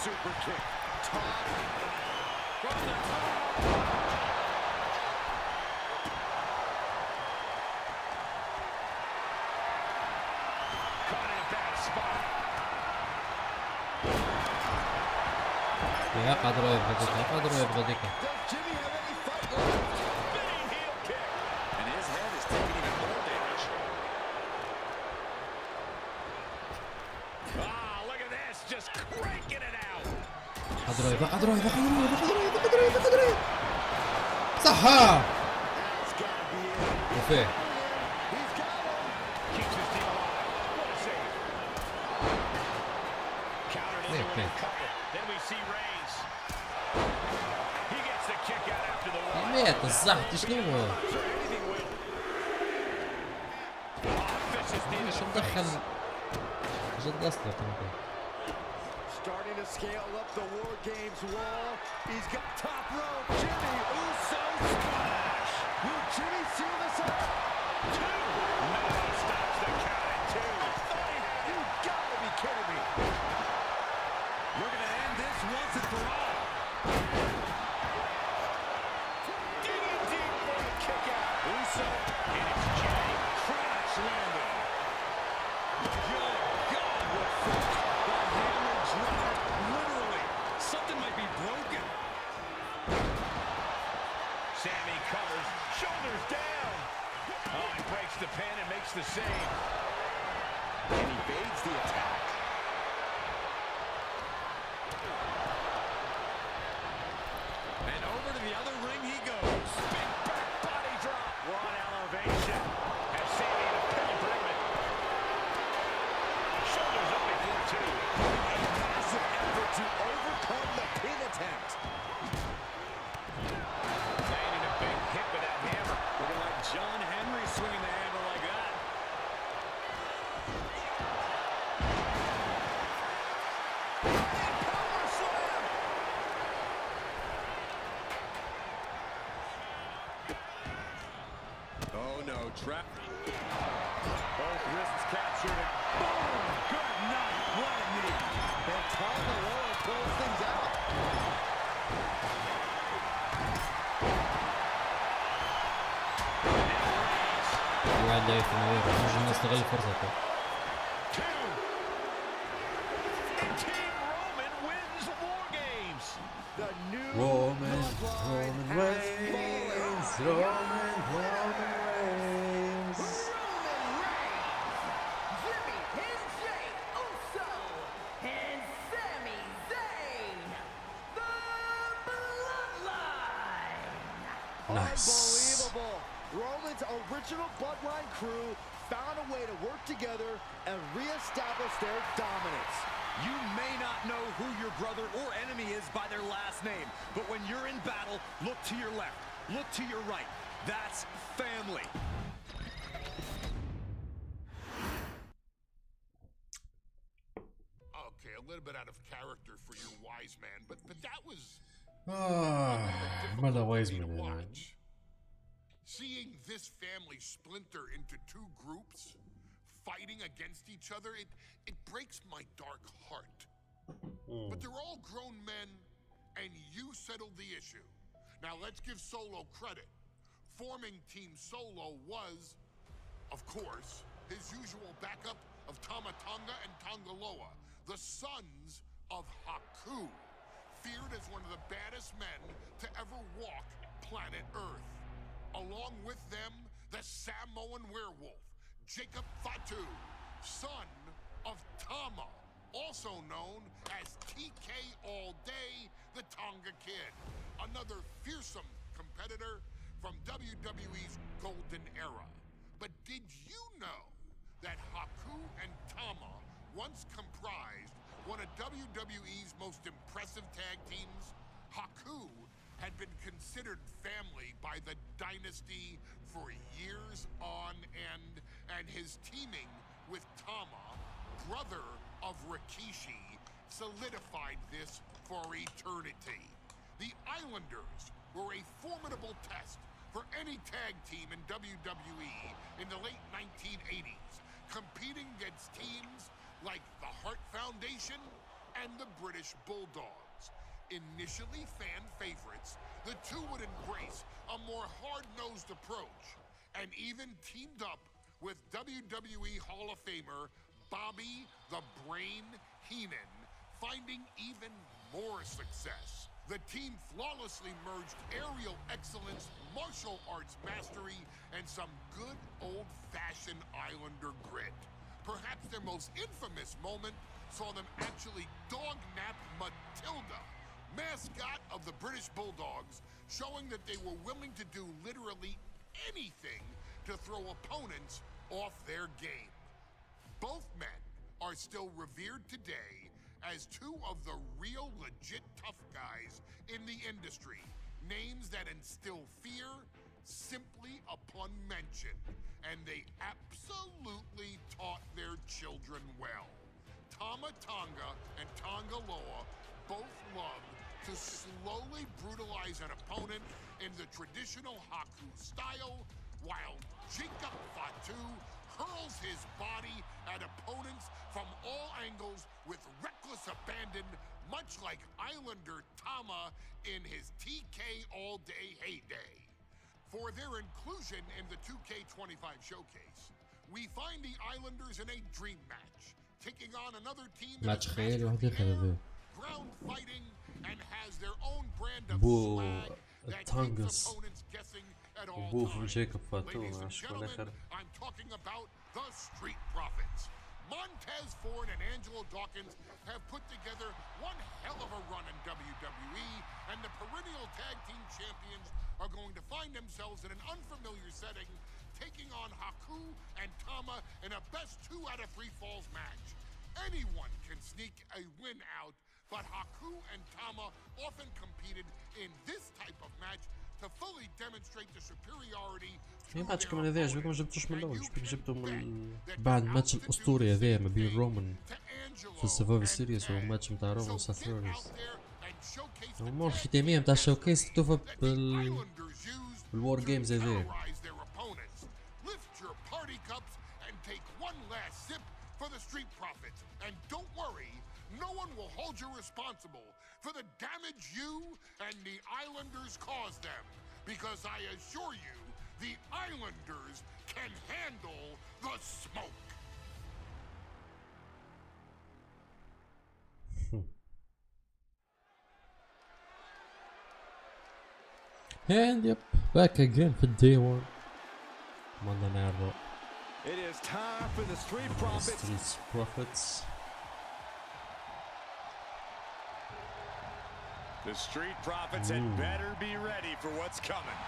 S4: Super kick. Top. From the top. Caught in a bad spot.
S8: يا قادر يبغى ديك.
S4: Does Jimmy have any fight left? Spinning heel kick. And his head is taking even more damage. Ah, look at this. Just cranking it out.
S8: قادر صحة وفيه مات الزحت شنو مش مدخل جد اصلا
S4: Starting to scale up the War Games wall. He's got top rope. Jimmy Uso splash. Will Jimmy seal this up? 2. No, stops the count at 2. You gotta be kidding me. We're gonna end this once and for all. Digging deep for the kick out. Uso, and it's Jimmy. Crash landing. Good God, what force. Literally, something might be broken. Sami covers, shoulders down. Oh, he breaks the pin and makes the save. And evades the attack. Oh no, trap. Both wrists captured and boom! Good night. What a knee.
S5: And Tama pulls things out.
S8: واحد ضعيف في النهاية نجم نستغل فرصته.
S4: Team Roman wins War Games.
S5: The new
S1: Roman
S5: bloodline
S1: Reigns,
S5: has
S1: Roman Reigns.
S7: Jimmy and Jay Uso and Sami Zayn, the Bloodline.
S1: Nice.
S5: Unbelievable. Roman's original bloodline crew found a way to work together and reestablish their dominance.
S6: You may not know who your brother or enemy is by their last name, but when you're in battle, look to your left, look to your right. That's family.
S3: Okay, a little bit out of character for your wise man, but that was
S1: ماذا وايز
S3: difficult for me to
S1: من
S3: watch. Seeing this family splinter into two groups, fighting against each other, it breaks my dark heart. But they're all grown men, and you settled the issue. Now let's give Solo credit. Forming Team Solo was, of course, his usual backup of Tama Tonga and Tongaloa, the sons of Haku, feared as one of the baddest men to ever walk planet Earth. Along with them, the Samoan werewolf, Jacob Fatu, son of Tama, also known as TK All Day, the Tonga Kid, another fearsome competitor from WWE's golden era. But did you know that Haku and Tama once comprised one of WWE's most impressive tag teams? Haku had been considered family by the dynasty for years on end, and his teaming with Tama, brother of Rikishi, solidified this for eternity. The Islanders were a formidable test for any tag team in WWE in the late 1980s, competing against teams like the Hart Foundation and the British Bulldogs. Initially fan favorites, the two would embrace a more hard-nosed approach and even teamed up with WWE Hall of Famer Bobby the Brain Heenan, finding even more success. The team flawlessly merged aerial excellence, martial arts mastery, and some good old-fashioned Islander grit. Perhaps their most infamous moment saw them actually dog-nap Matilda, mascot of the British Bulldogs, showing that they were willing to do literally anything to throw opponents off their game. Both men are still revered today as two of the real legit tough guys in the industry, names that instill fear simply upon mention, and they absolutely taught their children well. Tama Tonga and Tongaloa both loved to slowly brutalize an opponent in the traditional Haku style, while Jacob Fatu hurls his body at opponents from all angles with reckless abandon, much like Islander Tama in his TK All-Day heyday. For their inclusion in the 2K25 showcase, we find the Islanders in a dream match, taking on another team that
S8: ماتش
S3: is
S8: خيالي
S3: mastered
S8: وحديث
S3: the air,
S8: هذا
S3: ground fighting, and has their own brand of
S1: بو
S3: swag that keeps
S1: التانجس
S3: opponents guessing at all
S1: وبو في
S3: times.
S1: جيكوب فاتو
S3: Ladies and
S1: شكون
S3: gentlemen,
S1: اخر
S3: I'm talking about the Street Profits. Montez Ford and Angelo Dawkins have put together one hell of a run in WWE, and the perennial tag team champions are going to find themselves in an unfamiliar setting, taking on Haku and Tama in a best 2 out of 3 falls match. Anyone can sneak a win out, but Haku and Tama often competed in this type of match to fully demonstrate the superiority to
S8: في ماتش
S3: their
S8: كمان هذا عجبك ما
S3: opponents.
S8: جبتوش من
S3: And
S8: الاول
S3: you
S8: شبيك جبته من
S3: that
S8: بعد
S3: you're
S8: الماتش
S3: out to do
S8: الاسطوري
S3: the
S8: هذا
S3: same
S8: ما بين
S3: thing
S8: رومان
S3: to Angelo
S8: في السرفايفر
S3: and
S8: سيريس هو
S3: Edge.
S8: ماتش متاع رومان
S3: So
S8: وساث
S3: get
S8: رولينز
S3: out there and showcase the
S8: الامور
S3: tag
S8: الختامية
S3: team
S8: متاع الشوكيس
S3: mastery
S8: تتوفى
S3: that the Islanders used
S8: بالوار
S3: to
S8: جيمز هذا
S3: terrorize their opponents. one will hold you responsible for the damage you and the Islanders caused them. Because I assure you, the Islanders can handle the smoke.
S8: And yep, back again for day one. Monday Night Raw.
S5: It is time for the Street Profits.
S8: Street Profits.
S4: The Street Profits had better be ready for what's coming.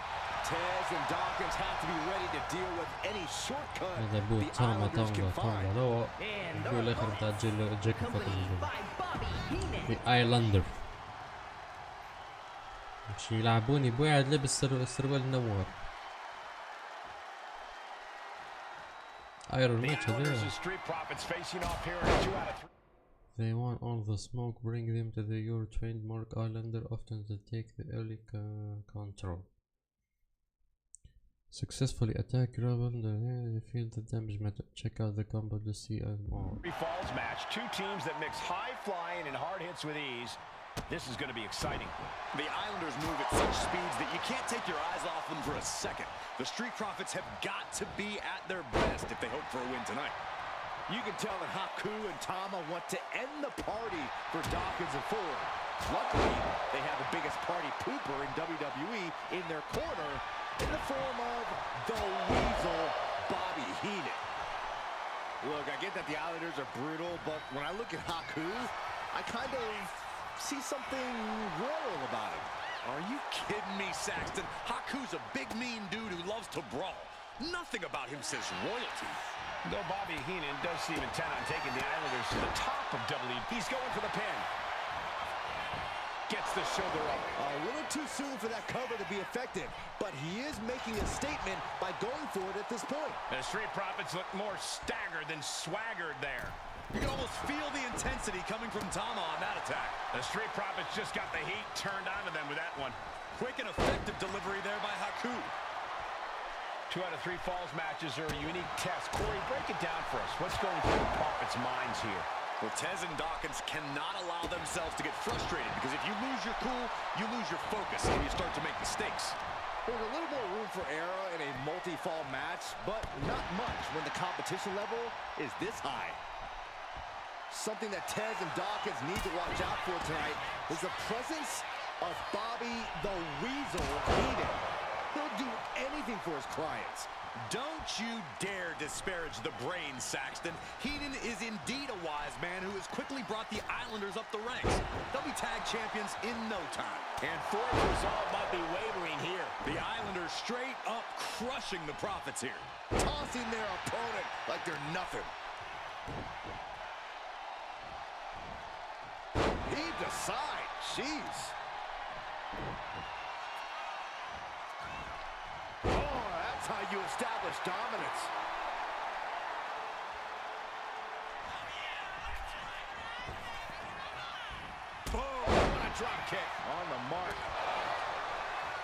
S5: Tez and Dawkins have to be ready to deal with any shortcut
S8: هذا بو
S5: the
S8: تاما
S5: Islanders can
S8: تاما
S5: find.
S8: تاما هو
S7: And
S8: الجول الاخر
S7: their
S8: بتاع جاك الفترة
S7: accompanied
S8: الجاية.
S7: by Bobby Heenan.
S8: The Islander. شي يلعبوني بواحد لابس سروال نوار. ايرون
S4: The
S8: ماتش
S4: Islanders
S8: هذا.
S4: and Street Profits facing off here in a 2 out of 3.
S8: They want all the smoke, bring them to the your trademark Islander, often they take the early control. Successfully attack Rebel, they feel the damage matter. Check out the combo to see and more.
S4: Falls match, two teams that mix high flying and hard hits with ease. This is going to be exciting.
S5: The Islanders move at such speeds that you can't take your eyes off them for a second. The Street Profits have got to be at their best if they hope for a win tonight. You can tell that Haku and Tama want to end the party for Dawkins and Ford. Luckily, they have the biggest party pooper in WWE in their corner in the form of the Weasel, Bobby Heenan. Look, I get that the Islanders are brutal, but when I look at Haku, I kind of see something royal about him.
S4: Are you kidding me, Saxton? Haku's a big, mean dude who loves to brawl. Nothing about him says royalty. Though Bobby Heenan does seem intent on taking the Islanders to the top of WWE. He's going for the pin. Gets the shoulder up.
S5: A little too soon for that cover to be effective, but he is making a statement by going for it at this point.
S4: The Street Profits look more staggered than swaggered there.
S6: You can almost feel the intensity coming from Tama on that attack.
S4: The Street Profits just got the heat turned onto them with that one.
S6: Quick and effective delivery there by Haku.
S4: 2 out of 3 falls matches are a unique test. Corey, break it down for us. What's going through the Profits' minds here?
S5: Well, Tez and Dawkins cannot allow themselves to get frustrated because if you lose your cool, you lose your focus and you start to make mistakes. There's a little more room for error in a multi-fall match, but not much when the competition level is this high. Something that Tez and Dawkins need to watch out for tonight is the presence of Bobby the Weasel Heenan. He'll do anything for his clients.
S6: Don't you dare disparage the brain, Saxton. Heenan is indeed a wise man who has quickly brought the Islanders up the ranks. They'll be tag champions in no time.
S4: And Ford's resolve might be wavering here.
S6: The Islanders straight up crushing the Profits here.
S5: Tossing their opponent like they're nothing. Heaved aside, jeez. Oh, that's how you establish dominance.
S4: Boom! What a drop kick.
S5: On the mark.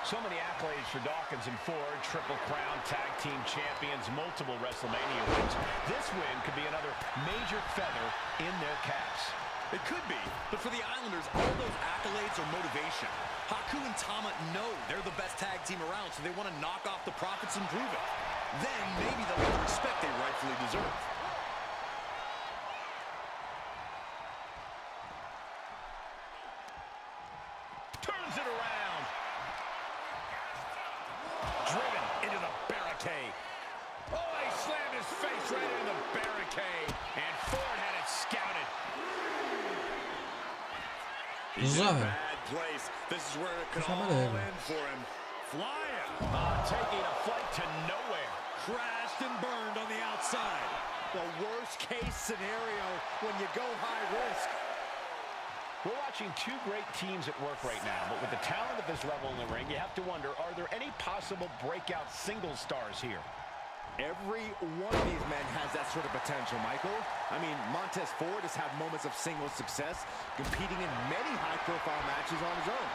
S4: So many accolades for Dawkins and Ford. Triple Crown, Tag Team Champions, multiple WrestleMania wins. This win could be another major feather in their caps.
S6: It could be, but for the Islanders, all those accolades are motivation. Haku and Tama know they're the best tag team around, so they want to knock off the Profits and prove it. Then maybe they'll get the respect they rightfully deserve.
S4: Turns it around. Driven into the barricade. Oh, he slammed his face right into the barricade. And Ford had it scouted.
S5: He's in a
S8: Zahir.
S5: bad place. This is where it could
S8: What's
S5: all
S8: happening?
S5: end for him.
S6: Flying.
S4: Taking a flight to nowhere.
S6: Crashed and burned on the outside.
S5: The worst case scenario when you go high risk.
S4: We're watching two great teams at work right now, but with the talent at this level in the ring, you have to wonder, are there any possible breakout single stars here?
S5: Every one of these men has that sort of potential, Michael. I mean, Montez Ford has had moments of single success, competing in many high-profile matches on his own.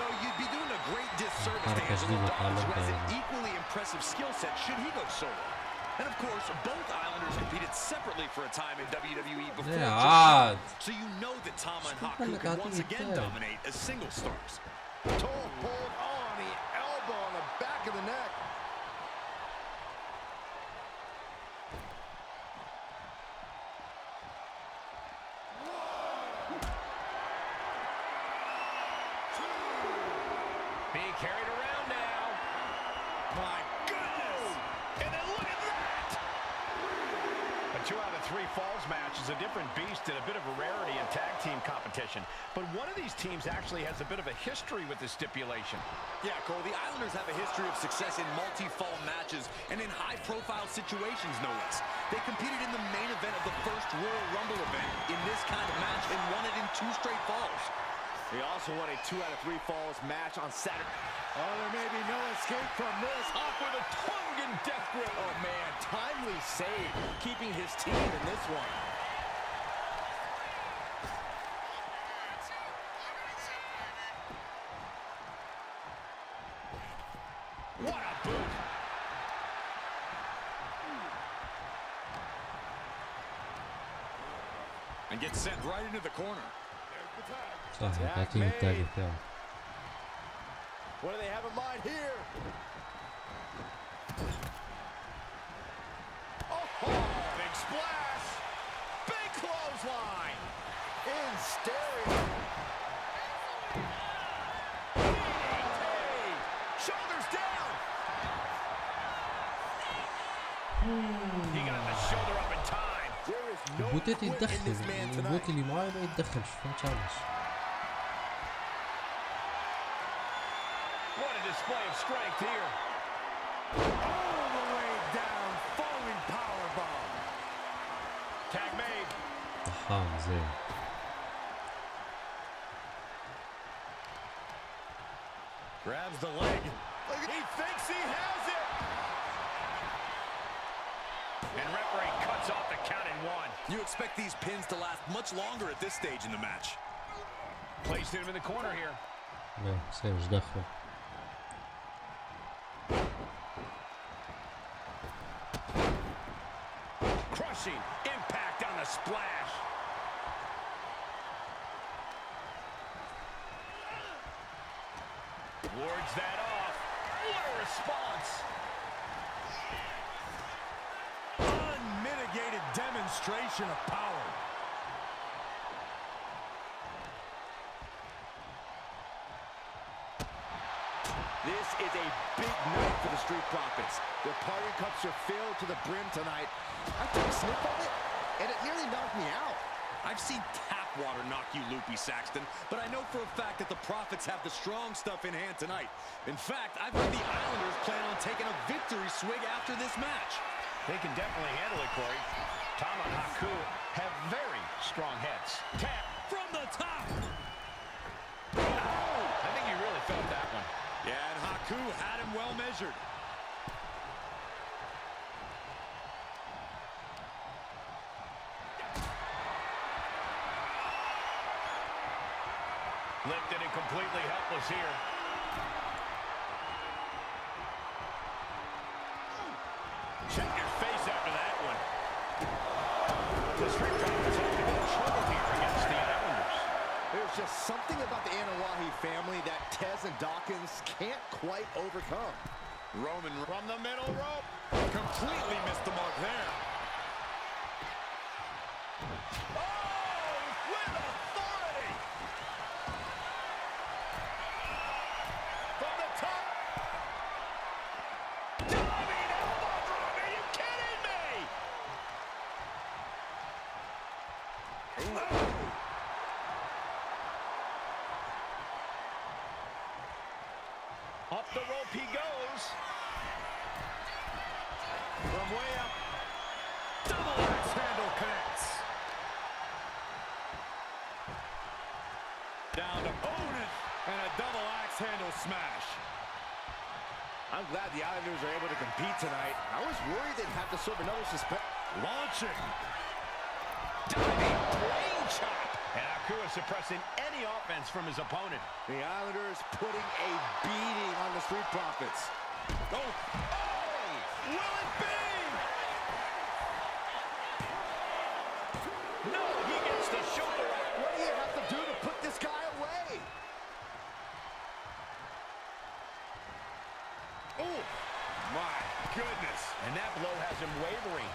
S6: Though you'd be doing a great disservice to Angelo Dawkins, who has an equally impressive skill set should he go solo. And of course, both Islanders competed separately for a time in WWE before
S1: Yeah,
S6: joining. So you know that Tama and Haku can once again
S1: yeah.
S6: dominate as single stars.
S5: Toe hold on the elbow on the back of the neck.
S4: Being carried around now. My goodness! And then look at that! A 2 out of 3 falls match is a different beast and a bit of a rarity in tag team competition. But one of these teams actually has a bit of a history with this stipulation.
S6: Yeah, Cole, the Islanders have a history of success in multi-fall matches and in high-profile situations, no less. They competed in the main event of the first Royal Rumble event in this kind of match and won it in 2 straight falls.
S5: He also won a 2 out of 3 falls match on Saturday. Oh, there may be no escape from this. Hawk with a tongue and death grip. Oh, man, timely save, keeping his team in this one.
S4: What a boot!
S6: And gets sent right into the corner.
S8: صح أكيد التاج بتاعه.
S5: What do they have in mind here? Oh,
S4: Big splash! Big clothesline!
S5: in stereo.
S4: Hey! Shoulders down! He got the shoulder up in time.
S5: There is no
S8: البوتات
S5: quit in
S8: يتدخل
S5: this man tonight.
S8: البوت اللي معاه ما يتدخلش فهمت علاش.
S4: What a display of strength here.
S5: All the way down, falling powerbomb.
S4: Tag made.
S8: زين.
S4: Grabs the leg. He thinks he has it. And referee cuts off the count in 1.
S6: You expect these pins to last much longer at this stage in the match.
S4: Placed him in the corner here.
S8: لا سيرج دخل.
S4: Crushing impact on the splash. Wards that off. What a response.
S5: Unmitigated demonstration of power. This is a big night for the Street Profits. Their party cups are filled to the brim tonight. I took a sniff of it, and it nearly knocked me out.
S6: I've seen tap water knock you loopy, Saxton, but I know for a fact that the Profits have the strong stuff in hand tonight. In fact, I've heard the Islanders plan on taking a victory swig after this match.
S4: They can definitely handle it, Corey. Tama and Haku have very strong heads. Tap
S6: From the top!
S4: Oh! I think you really felt that one.
S6: Yeah, and Haku had him well measured.
S4: Lifted and completely helpless here. Check your face after that one. The Street Profits have to be in trouble here against the Islanders.
S5: There's just something about the Anawahi family that Tez and Dawkins can't quite overcome.
S4: Roman from the middle rope. Completely missed the mark there. Oh, with authority. From the top. Diving elbow drop. Are you kidding me? Up the rope he goes. From way up. Double axe handle connects. Down to opponent. And a double axe handle smash.
S5: I'm glad the Islanders are able to compete tonight. I was worried they'd have to serve another suspension.
S4: Launching. Diving brain chop. And Akua suppressing any offense from his opponent.
S5: The Islanders putting a beating on the Street Profits.
S4: Oh! Oh! Will it be? No, he gets the shoulder up.
S5: What do you have to do to put this guy away?
S4: Oh, my goodness. And that blow has him wavering.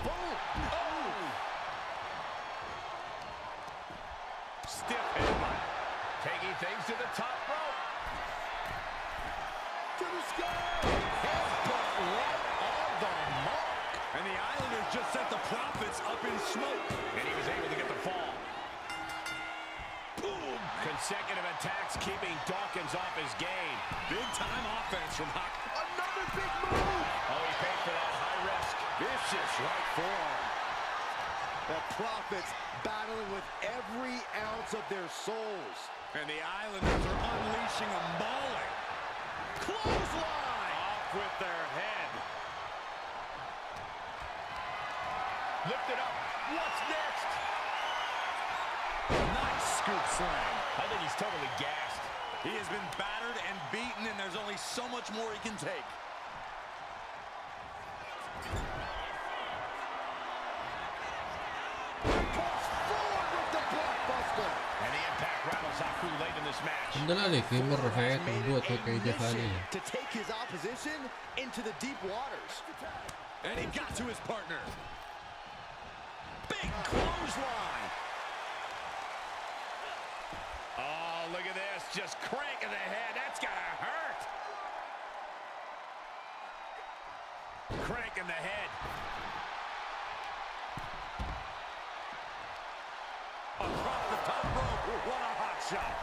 S5: Boom!
S4: Oh! Stiff headbutt. Taking things to the top rope.
S5: To the sky! Headbutt right on the mark.
S6: And the Islanders just sent the Profits up in smoke.
S4: And he was able to get the fall. Boom! Consecutive attacks keeping Dawkins off his game.
S6: Big time offense from Hawk.
S5: Another big move!
S4: Oh, he paid for that high risk.
S5: Vicious right forearm. The Profits battling with every ounce of their souls.
S6: And the Islanders are unleashing a mauling. Clothesline!
S4: Off with their head. Lift it up. What's next?
S6: Nice scoop slam.
S4: I think he's totally gassed.
S6: He has been battered and beaten, and there's only so much more he can take.
S4: And the impact rattles out through late in this match.
S8: الحمد لله عليك في مرة في حياتي موضوع هيك يدافع عليها.
S5: To take his opposition into the deep waters.
S6: And he got to his partner. Big clothesline.
S4: Oh, look at this. Just cranking the head. That's gotta hurt. Cranking the head.
S6: Across the top rope. What a hot shot.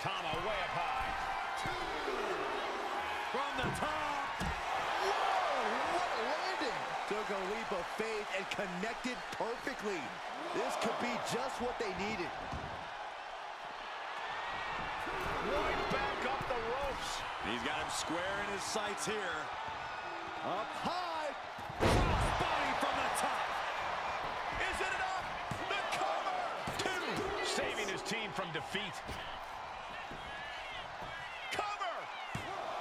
S4: Tama way up high.
S6: From the top.
S5: Whoa, what a landing. Took a leap of faith and connected perfectly. This could be just what they needed.
S4: Right back up the ropes.
S6: He's got him square in his sights here.
S5: Up high.
S6: Crossbody from the top. Is it enough? The cover. Two.
S4: Saving his team from defeat.
S6: Cover.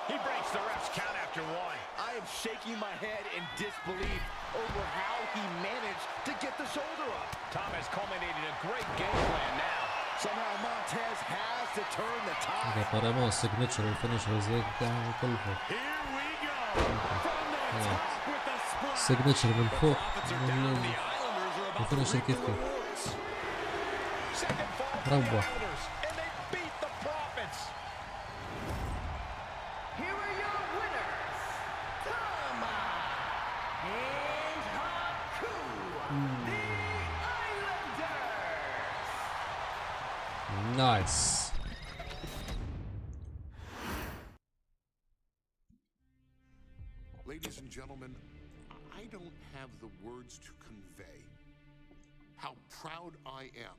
S4: He breaks the ref's count after one.
S5: I am shaking my head in disbelief over how he managed to get the shoulder up.
S4: Tom has culminated a great game plan now.
S5: Somehow Montez has to turn the tide.
S8: هذا قرامون السيجنتشر والفينشر زي بتاعه كله.
S6: Here we go. From the top with the split.
S8: السيجنتشر من فوق
S6: Profits are down. The Islanders are about to
S8: والفينشر
S6: reap the
S8: كيف كيف.
S6: rewards.
S4: Second fall for the
S8: روح.
S4: Islanders, and they beat the Profits.
S7: Here are your winners, Tama and Haku, the Islanders.
S8: نايس.
S3: Ladies and gentlemen, I don't have the words to convey how proud I am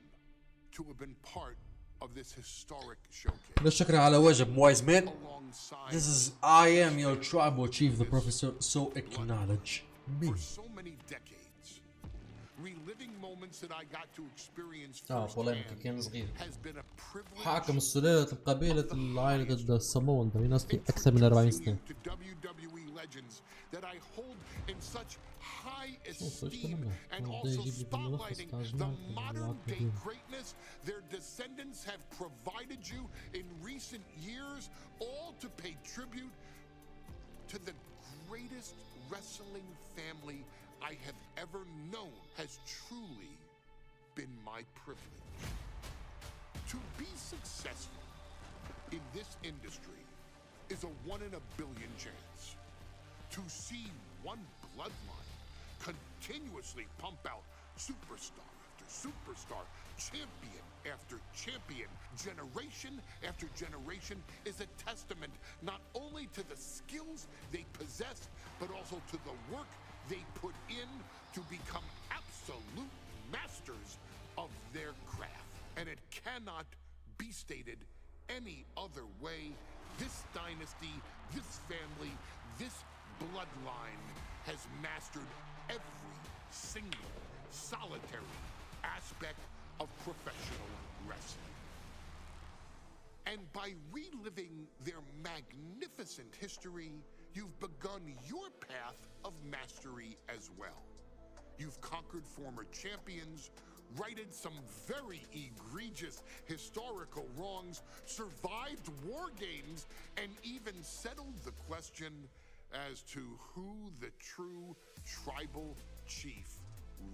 S3: to have been part of this historic showcase.
S8: بالشكر على واجب wise man.
S3: Alongside
S8: This is I am your tribal chief, the professor, so acknowledge me.
S3: for so many decades, reliving moments that I got to experience
S8: بوليميكا
S3: firsthand
S8: كان صغير.
S3: has been a privilege.
S8: حاكم السلالة القبيلة العائلة ضد الصمون دايناستي أكثر من 40 سنة.
S3: To WWE legends that I hold in such high esteem and also spotlighting the modern day greatness their descendants have provided you in recent years, all to pay tribute to the greatest wrestling family I have ever known. Has truly been my privilege. To be successful in this industry is a 1 in a billion chance. To see one bloodline continuously pump out superstar after superstar, champion after champion, generation after generation, is a testament not only to the skills they possess, but also to the work they put in to become absolute masters of their craft. And it cannot be stated any other way. This dynasty, this family, this bloodline has mastered every single solitary aspect of professional wrestling. And by reliving their magnificent history, you've begun your path of mastery as well. You've conquered former champions, righted some very egregious historical wrongs, survived war games, and even settled the question as to who the true tribal chief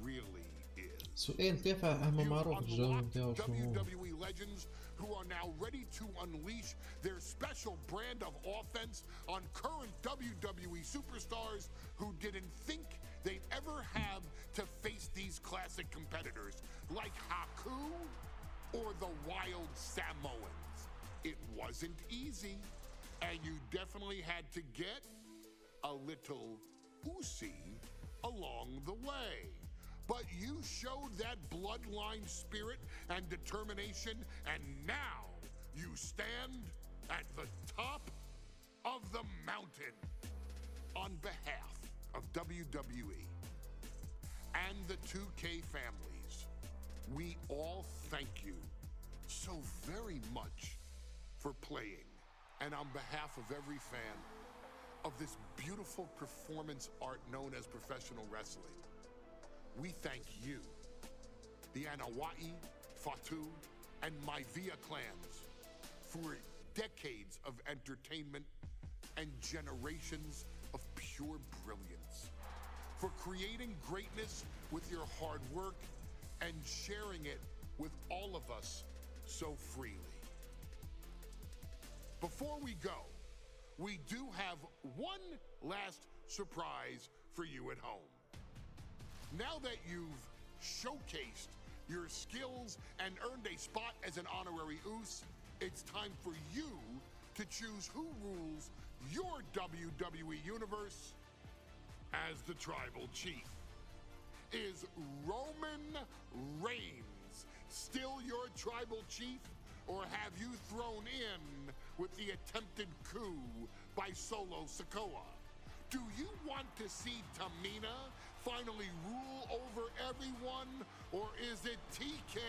S3: really is.
S8: سؤال تافه أهم معروف الجو نتاعو شنو هو.
S3: WWE legends who are now ready to unleash their special brand of offense on current WWE superstars who didn't think they'd ever have to face these classic competitors like Haku or the Wild Samoans. It wasn't easy, and you definitely had to get a little oozy along the way. But you showed that bloodline spirit and determination, and now you stand at the top of the mountain. On behalf of WWE and the 2K families, we all thank you so very much for playing. And on behalf of every fan of this beautiful performance art known as professional wrestling, we thank you, the Anawai, Fatu, and Maivia clans, for decades of entertainment and generations of pure brilliance, for creating greatness with your hard work and sharing it with all of us so freely. Before we go, we do have one last surprise for you at home. Now that you've showcased your skills and earned a spot as an honorary Oos, it's time for you to choose who rules your WWE universe as the tribal chief. Is Roman Reigns still your tribal chief, or have you thrown in with the attempted coup by Solo Sikoa? Do you want to see Tamina finally rule over everyone, or is it TK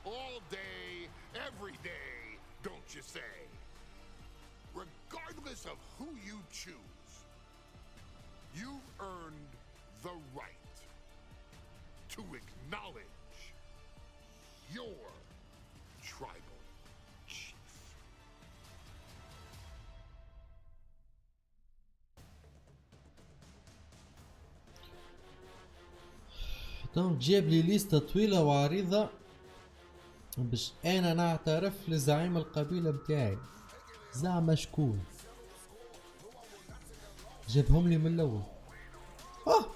S3: all day, every day, don't you say? Regardless of who you choose, you've earned the right to acknowledge your tribal chief.
S8: تم جاب لي ليستة طويلة وعريضة باش انا نعترف لزعيم القبيلة متاعي. زعما شكون جابهم لي من الاول؟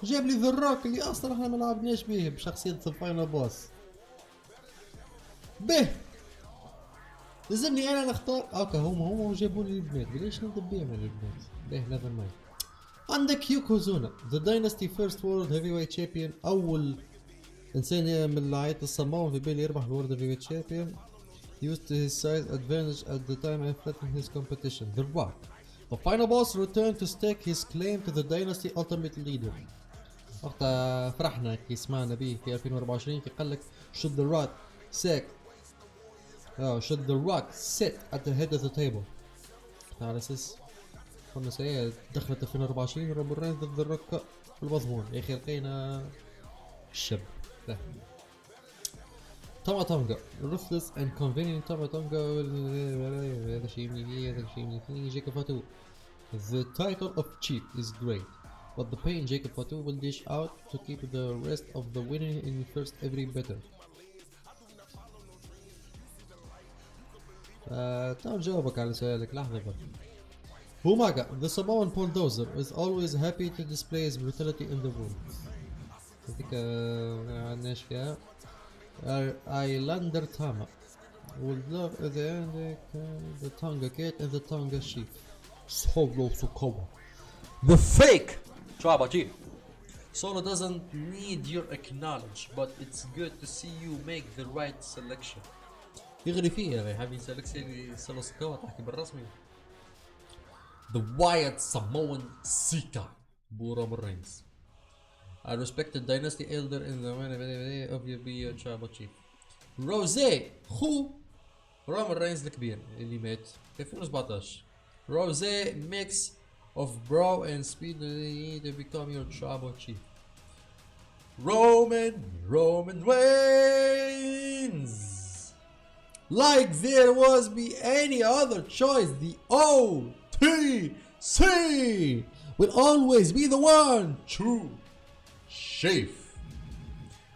S8: جاب لي ذا روك اللي اصلا احنا ما لعبناش بيه بشخصية الفاينل بوس. به لازمني انا نختار. اوكي هما جابوا لي البنات، بلاش نبدا بيهم البنات. به نيفر مايند. عندك يوكوزونا ذا داينستي فيرست وورلد هيفي ويت تشامبيون، اول انسان من عائلة الصمام في بالي يربح بورد هيفي ويت تشامبيون. used his size advantage at the time and flattened his competition. The Rock, the final boss, returned to stake his claim to the dynasty ultimate leader. وقتها فرحنا كي سمعنا به في 2024 كي قال لك should the Rock sit at the head of the table. على اساس قلنا سيئة دخلت 2024 رومان رينز ضد ذا روك في المضمون. يا اخي لقينا الشاب لا تاما تونغا ruthless and convenient. تاما تونغا هذا شيء مني هذا شيء مني. جيكوب فاتو the title of chief is great, but the pain Jacob Fatu will dish out to keep the rest of the winning in first every better. تعال جاوبك على سؤالك لحظة بقى. Umaga, the Samoan bulldozer, is always happy to display his brutality in the room. هذيك عندناش فيها. Islander Tama would love at the end the Tonga Cat and the Tonga Chief. Solo Sukowa.
S1: The fake tribal chief. Solo doesn't need your acknowledge, but it's good to see you make the right selection.
S8: يغري فيه يا حبيبي سلكسي سولو سكوا تحكي بالرسمي.
S1: The Wyatt Samoan Sika
S8: Roman Reigns.
S1: I respect the dynasty elder in the of your be your tribal chief.
S8: روزي خو رومان رينز الكبير اللي مات في 2017.
S1: روزي makes
S8: of Brawl and Speed to become your tribal chief. Roman Reigns. Like there was be any other choice, the OTC will always be the one true chief.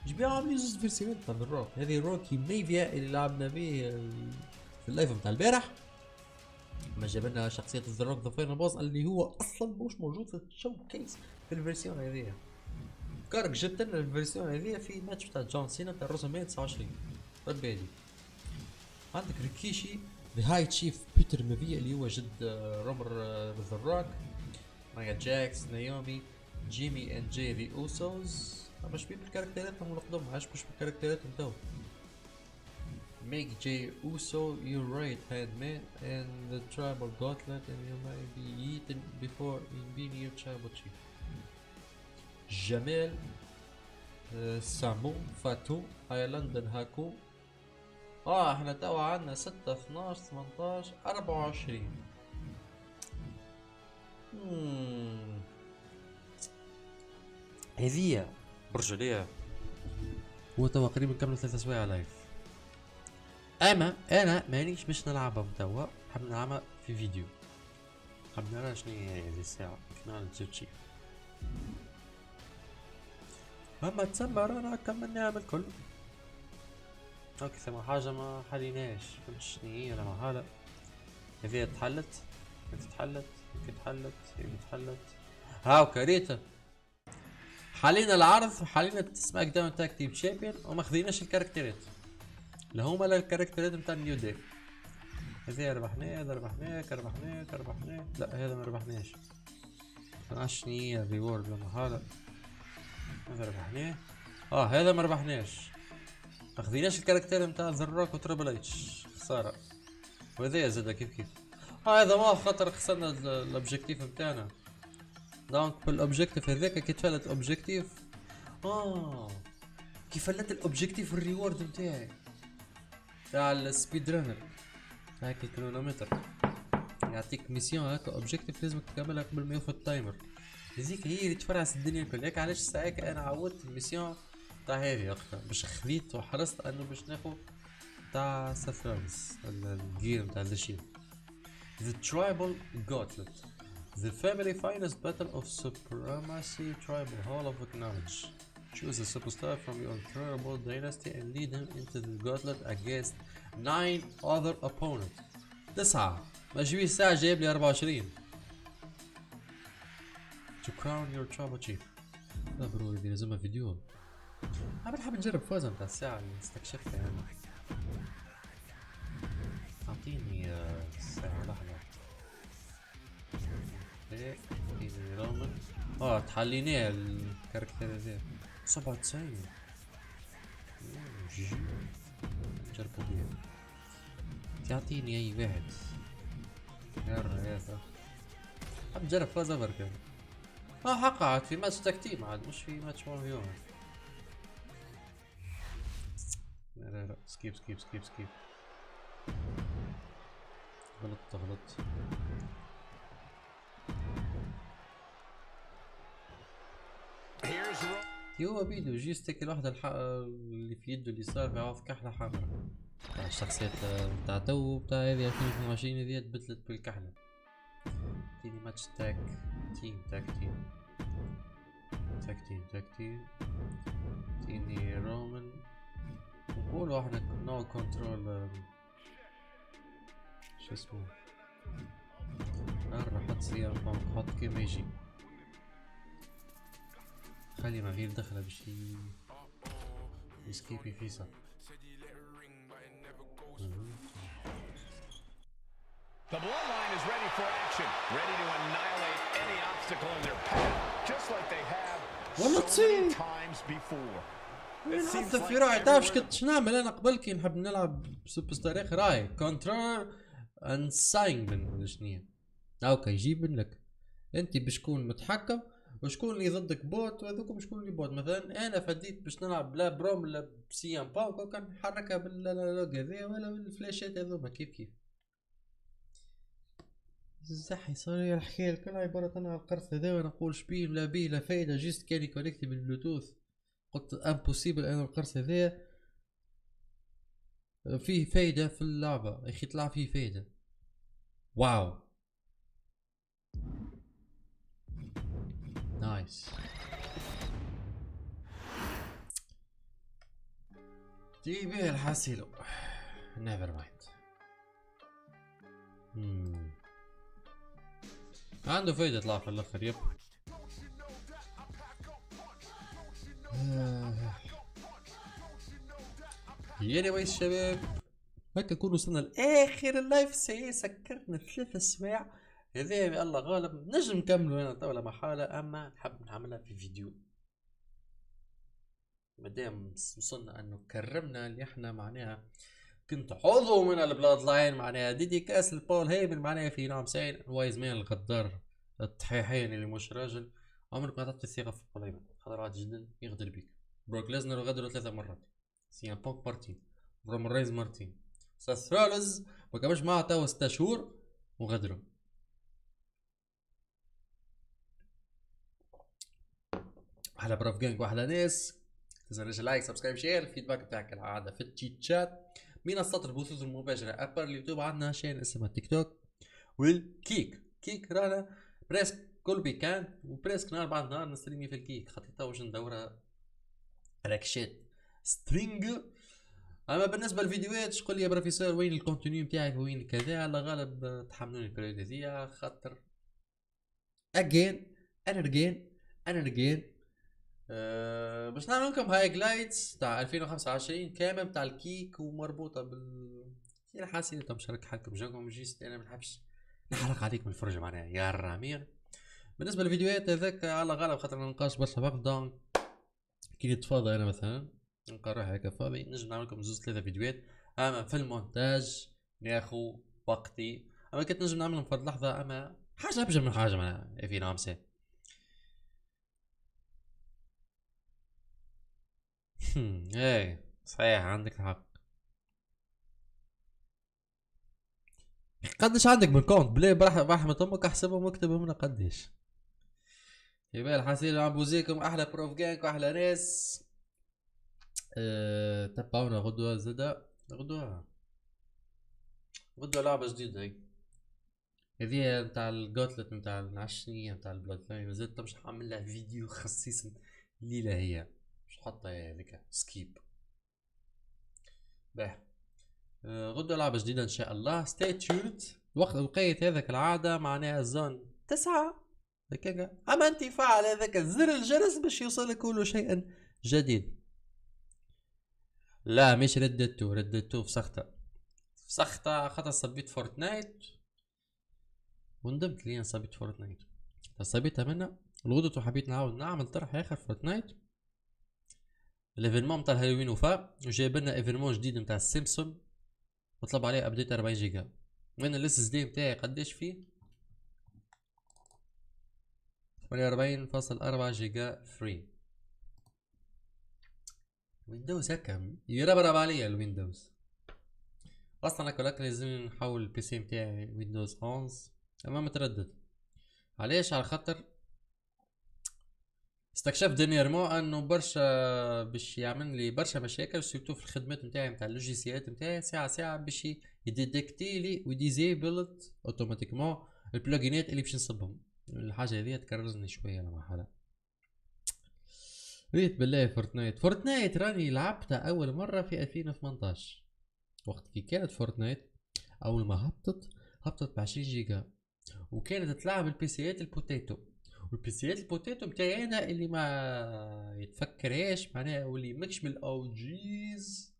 S8: جماعة عاملين زوج فيرسيونات تاع الروك. هذه روكي ميفيا اللي لعبنا به في اللايف نتاع البارح. ما جاب لنا شخصية ذا روك ذا فاينل بوس اللي هو اصلا مش موجود في الشو كيس في الفيرسيون هذه. كارك جبت لنا الفيرسيون هذه في ماتش بتاع جون سينا بتاع روزمان 29 بالبالي. عندك ريكيشي ذا هاي تشيف بيتر مافيا اللي هو جد رومر ذا روك، مايا جاكس، نايومي، جيمي اند جي ذا اوسوز. مش بيه بالكاركتراتهم ونقدم عاش مش بالكاركتراتهم تو. Make Jay Uso your right hand man and the tribal gauntlet and you might be eaten before being your tribal chief. جمال سامو فاتو ايلاندن هاكو. احنا توا عندنا 6 12 18 24.
S1: هذية برجولية. هو توا قريبا كمل 3 سوايع لايف. اما انا مانيش باش نلعبها توا، حاب نلعبها في فيديو. حاب نرى شنو هي هذه الساعة كيف نعمل تشي. اما تسمى رانا كمل نعمل كل. اوكي ثم حاجة ما حليناش، فهمت شنو هي ولا ما حالة. هذه تحلت، تتحلت، تتحلت، تتحلت. هاو كاريتا. حالينا العرض حالينا سماك داون تاك تيم شامبيون وما خذيناش الكاركترات اللي هما الكاركترات نتاع النيو داي. هذا ربحناه، هذا ربحناه، ربحناه، ربحناه. لا هذا ما ربحناش. معرفش شنو هي الريورد ولا حالة. هذا ربحناه. هذا ما ربحناش. ما خذيناش الكاركتر نتاع ذا روك وتريبل اتش، خسارة. وهذايا زادا كيف هذا ما خاطر خسرنا الاوبجيكتيف نتاعنا. دونك بالاوبجيكتيف هذاك كي تفلت اوبجيكتيف كي فلت الاوبجيكتيف الريورد نتاعي تاع السبيد رانر هاك الكرونومتر يعطيك ميسيون هاكا اوبجيكتيف لازمك تكملها قبل ما يوفى التايمر. هذيك هي اللي تفرعس الدنيا الكل. هيك علاش ساعات انا عودت الميسيون تاع هذه وقتها باش خذيت وحرصت انه باش ناخذ تاع سافرانس الجير نتاع الشيء. The Tribal Gauntlet, the family finest battle of supremacy tribal hall of knowledge. Choose a superstar from your tribal dynasty and lead him into the gauntlet against 9 other opponents. 9 ما جيبي الساعة جايب لي 24. To crown your tribal chief. لا برو يدي لازمها فيديو. أنا حاب نجرب فازة نتاع الساعة اللي استكشفتها يعني. أعطيني الساعة لحظة. اعطيني رومان. تحليناه الكاركتر هذا 97. نجربو بيه. تعطيني أي واحد. هذا. حاب نجرب فازة بركة. حقا عاد في ماتش تكتيم عاد مش في ماتش وان في وان. لا سكيب سكيب سكيب سكيب. غلط. هو بيدو يجي يستكل الواحدة اللي في يده اليسار بيعوض كحلة حمراء. الشخصيات بتاع تو بتاع هذه 2022 هذه تبدلت بالكحلة. تيني ماتش تاك تيم. تيني رومان. نقولوا احنا نو كنترول شو اسمه. حط سيارة حط كيما يجي. خلي ما غير دخله باش يسكيبي فيسا.
S4: The bloodline is ready for action, ready to annihilate any obstacle in their path, just like they have so many times before.
S1: حتى في راعي تعرف كنت نعمل انا قبل كي نحب نلعب سوبر ستار اخر راعي كونترول ان ساينبن ولا شنيا. اوكي يجيبن لك انت بشكون متحكم وشكون اللي ضدك بوت وهذوكم شكون اللي بوت. مثلا انا فديت باش نلعب لا بروم لا بسيام بانك وكان نحركها باللوج هذا ولا بالفلاشات هذوما كيف
S8: الزحي صار لي الحكاية كلها عبارة عن القرص هذا، وانا نقول شبيه لا بيه لا فايدة، جيست كان يكونكتي بالبلوتوث، قلت امبوسيبل انا القرص هذا فيه فايدة في اللعبة يا اخي، طلع فيه فايدة. واو نايس. تي بيه الحاسيلو نيفر مايند. عنده فايدة طلع في الاخر يب. يا ويس شباب، هكا نكون وصلنا لاخر اللايف. سكرنا 3 سوايع هذا الله غالب، نجم نكملوا انا طاولة محالة، اما نحب نعملها في فيديو مادام وصلنا انه كرمنا اللي احنا معناها كنت عضو من البلاد لاين، معناها ديديكاس لبول هيمن معناها في نعم سعيد وايز مان الغدار الطحيحين اللي مش راجل. عمرك ما تعطي الثقة في بول هيمن، خطر عادي جدا يغدر بيك. بروك ليزنر غدر 3 مرات، سيان بونك مرتين، رومان رينز مرتين، ساث رولز ما كملش معاه توا 6 شهور وغدروا. احلى بروف جانج واحلى ناس. تنساش لايك سبسكرايب شير. الفيدباك بتاعك العادة في التشيت شات. منصات البثوث المباشرة ابر اليوتيوب عندنا شين اسمه تيك توك والكيك. كيك رانا بريسك كل ويكاند وبريسك نهار بعد نهار نستريمي في الكيك، خاطر تو باش ندورها راكشات سترينج. اما بالنسبه للفيديوهات شقول لي يا بروفيسور وين الكونتوني نتاعك وين كذا، على غالب تحملوني البريود هذيا خاطر اجين انا باش نعمل لكم هايلايتس تاع 2025 كامل تاع الكيك ومربوطه بال حاسين مشارك حالكم جاكم جيست، انا ما نحبش نحرق عليكم الفرجه معناها يا الرامير. بالنسبه للفيديوهات هذاك على غالب خاطر ما نلقاش برشا وقت، دونك كي نتفاضى انا مثلا نلقى روحي هكا فاضي نجم نعمل لكم 2-3 فيديوهات. اما في المونتاج ناخو وقتي، اما كنت نجم نعملهم في لحظه، اما حاجه ابجر من حاجه معناها في نعم سي. ايه صحيح عندك الحق. قديش عندك من كونت بلا برحمة امك احسبهم واكتبهم لنا قديش. يبقى الحسين عم بوزيكم احلى بروف جانك واحلى ناس. تبعونا غدوة زدا غدوة لعبة جديدة هذه نتاع الجوتلت نتاع العشرية نتاع البلاد لاين، زدت مش حعمل لها فيديو خصيصا الليلة، هي مش حاطة هذيك سكيب باهي. غدوة لعبة جديدة ان شاء الله. ستي تيوند. وقت لقيت هذاك العادة معناها الزون 9 هكاكا، اما انت فعل هذاك زر الجرس باش يوصلك كل شيء جديد. لا مش رددتو فسختها خاطر صبيت فورتنايت وندمت لي صبيت فورتنايت، صبيتها منها الغدوة وحبيت نعاود نعمل طرح اخر فورتنايت. الايفينمون متاع الهالوين وفا وجايب لنا ايفينمون جديد متاع السيمسون وطلب عليه ابديت 40 جيجا. وين الاس اس دي متاعي قديش فيه 48.4 جيجا فري. ويندوز هكا يربرب عليا الويندوز اصلا. هكا لازم نحول البي سي متاعي ويندوز 11، اما متردد علاش؟ على خاطر استكشفت دينيرمون انه برشا باش يعمل لي برشا مشاكل سيرتو في الخدمات نتاعي نتاع اللوجيسيات نتاعي ساعه باش يديتكتي لي وديزيبل اوتوماتيكمون البلوجينات اللي باش نصبهم. الحاجه هذه تكرزني شويه على مرحله. ريت بالله فورتنايت راني لعبتها اول مره في 2018 وقت كي كانت فورتنايت اول ما هبطت ب 20 جيجا، وكانت تلعب البيسيات البوتيتو. والبيسيات البوتيتو متاعي انا اللي ما يتفكرهاش معناها واللي ماكش من الاو جيز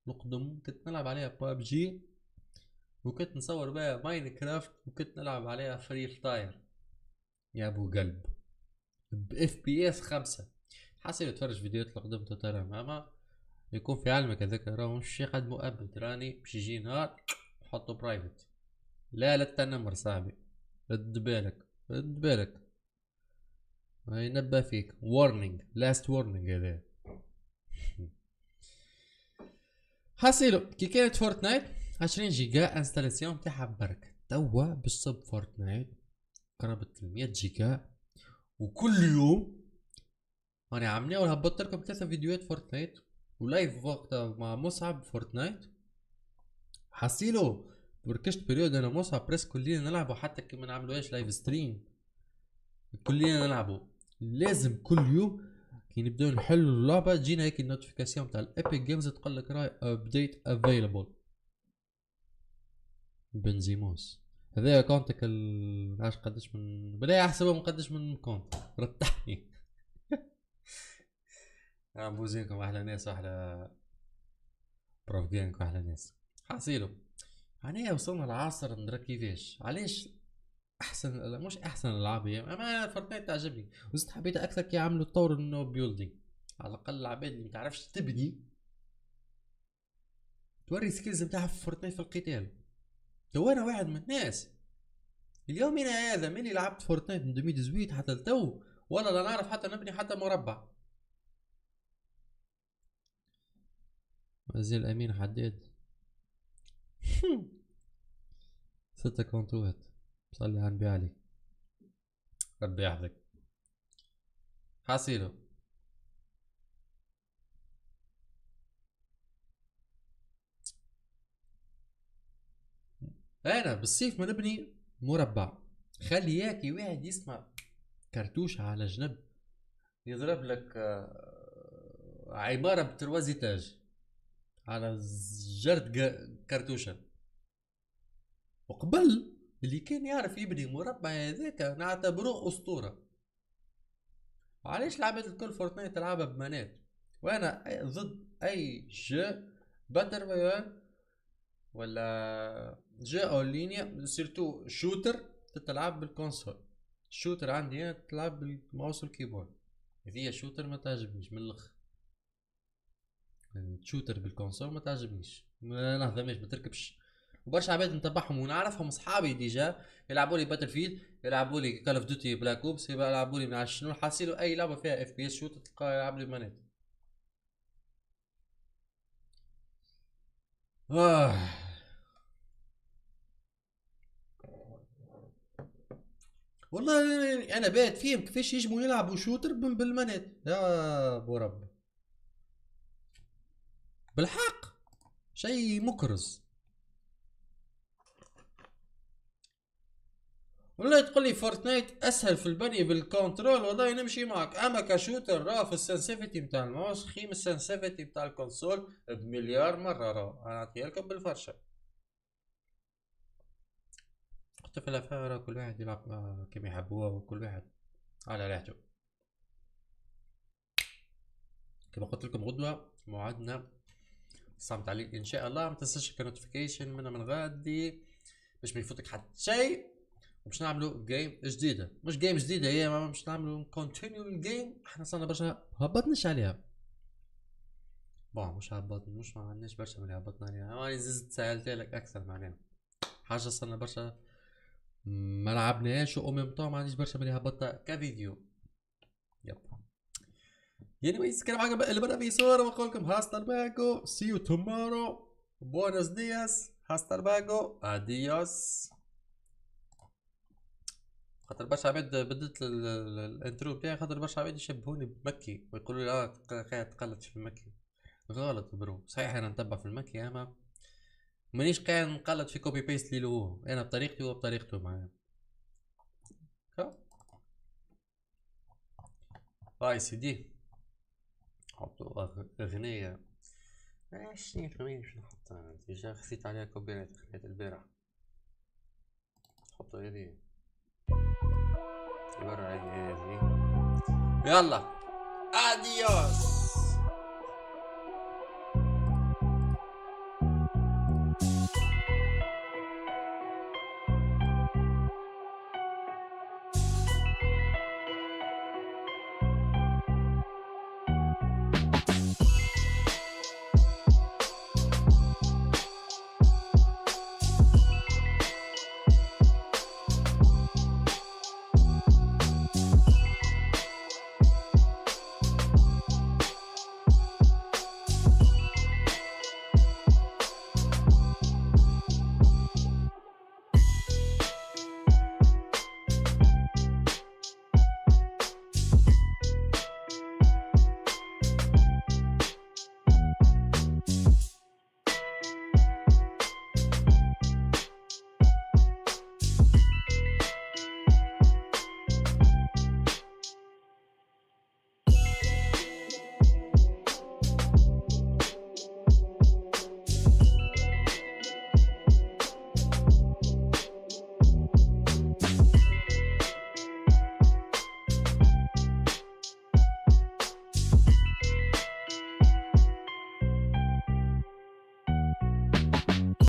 S8: نقدم، كنت نلعب عليها باب جي وكنت نصور بها ماينكرافت وكنت نلعب عليها فري فاير يا ابو قلب باف بي اس 5. حاسين تفرج فيديوهات اللي قدمتها ترى ماما يكون في علمك هذاك راهو مش يقدموا ابد، راني باش يجي نهار نحطو برايفت. لا تنمر صاحبي، رد بالك ينبه فيك وارنينج لاست وارنينج هذا. حاسيلو كي كانت فورتنايت 20 جيجا انستالاسيون تاعها برك توا بالصب فورتنايت قرابة 100 جيجا، وكل يوم انا عاملين وهبطت لكم 3 فيديوهات فورتنايت ولايف وقتها مع مصعب فورتنايت. حسيلو وركشت بريود انا مصعب بريس كلنا نلعبوا، حتى كي ما نعملوهاش لايف ستريم كلنا نلعبوا. لازم كل يوم كي نبداو نحلوا اللعبه تجينا هيك النوتيفيكاسيون تاع الابيك جيمز تقول لك راي ابديت افيلبل. بنزيموس هذا كونتك عاش قداش من بلا احسبه مقدش من كونت رتحني. بوزينكم احلى ناس واحلى بروفغانج واحلى ناس. حاسيلو يعني وصلنا العصر ندرك كيفاش علاش احسن مش احسن الالعاب هي، اما فورتنايت تعجبني وزدت حبيتها اكثر كي عملوا تطور النو بيلدينج. على الاقل العباد اللي متعرفش تبني توري سكيلز نتاعها في فورتنايت في القتال. تو انا واحد من الناس اليوم انا هذا ملي لعبت فورتنايت من 2018 حتى لتو ولا لا نعرف حتى نبني حتى مربع. مازال امين حداد 6 كونتوات صلي على النبي عليك ربي يحفظك. حاسيلو انا بالصيف ما نبني مربع، خلي ياكي واحد يسمع كرتوش على جنب يضرب لك عمارة بتروازيتاج على جرد كرتوشة. وقبل اللي كان يعرف يبني مربع هذاك نعتبروه اسطورة. علاش لعبت الكل فورتنايت تلعبها بمانات، وانا ضد اي جو باتر رويال ولا جو اون لينيا سيرتو شوتر تلعب بالكونسول. الشوتر عندي انا تلعب بالماوس والكيبورد، هذه شوتر ما تعجبنيش من الاخر. شوتر بالكونسول ما تعجبنيش، ما نهضمش ما تركبش. وبرشا عباد نتبعهم ونعرفهم اصحابي ديجا يلعبوا لي باتل فيلد، يلعبوا لي كول اوف ديوتي بلاك اوبس، يلعبوا لي مع شنو حاسيلو اي لعبه فيها اف بي اس شوتر تلقاه يلعب لي مانيت. والله انا بات فيهم كيفاش يجموا يلعبوا شوتر بالمانيت يا ابو رب بالحق شيء مكرز. والله تقول لي فورتنايت اسهل في البني بالكنترول والله نمشي معك، اما كشوتر راه في السنسيفيتي نتاع الماوس خيم السنسيفيتي نتاع الكونسول بمليار مره. راه انا نعطيها لكم بالفرشه. حتى في الافلام راه كل واحد يلعب كيما يحبوه وكل واحد على راحته. كما قلت لكم غدوه موعدنا صامت عليك ان شاء الله. ما تنساش النوتيفيكيشن من غادي باش ما يفوتك حتى شيء. باش نعملوا جيم جديده، مش جيم جديده هي ما باش نعملوا كونتينيو الجيم. احنا صرنا برشا هبطناش عليها بون مش هبط مش ما عندناش برشا من هبطنا عليها. انا زدت سالت لك اكثر معناها حاجه صرنا برشا ما لعبناهاش وميم طون ما عنديش برشا من هبطها كفيديو. يب يعني ويس كان معاكم اللي بدا في صوره ونقول لكم هاستر باكو سي يو تومورو بونس دياس هاستر باكو اديوس. خاطر برشا عباد بدلت الانترو بتاعي خاطر برشا عباد يشبهوني بمكي ويقولوا لي قاعد تقلد في المكي. غلط برو، صحيح انا نتبع في المكي اما مانيش قاعد نقلد في كوبي بيست لي هو، انا بطريقتي وهو بطريقته معايا. هاي سيدي حطوا اغنية شنو الاغنية باش نحطها ديجا خسيت عليها كوبيرايت خليت البارح. حطوا هذي برا هذي يلا اديوس.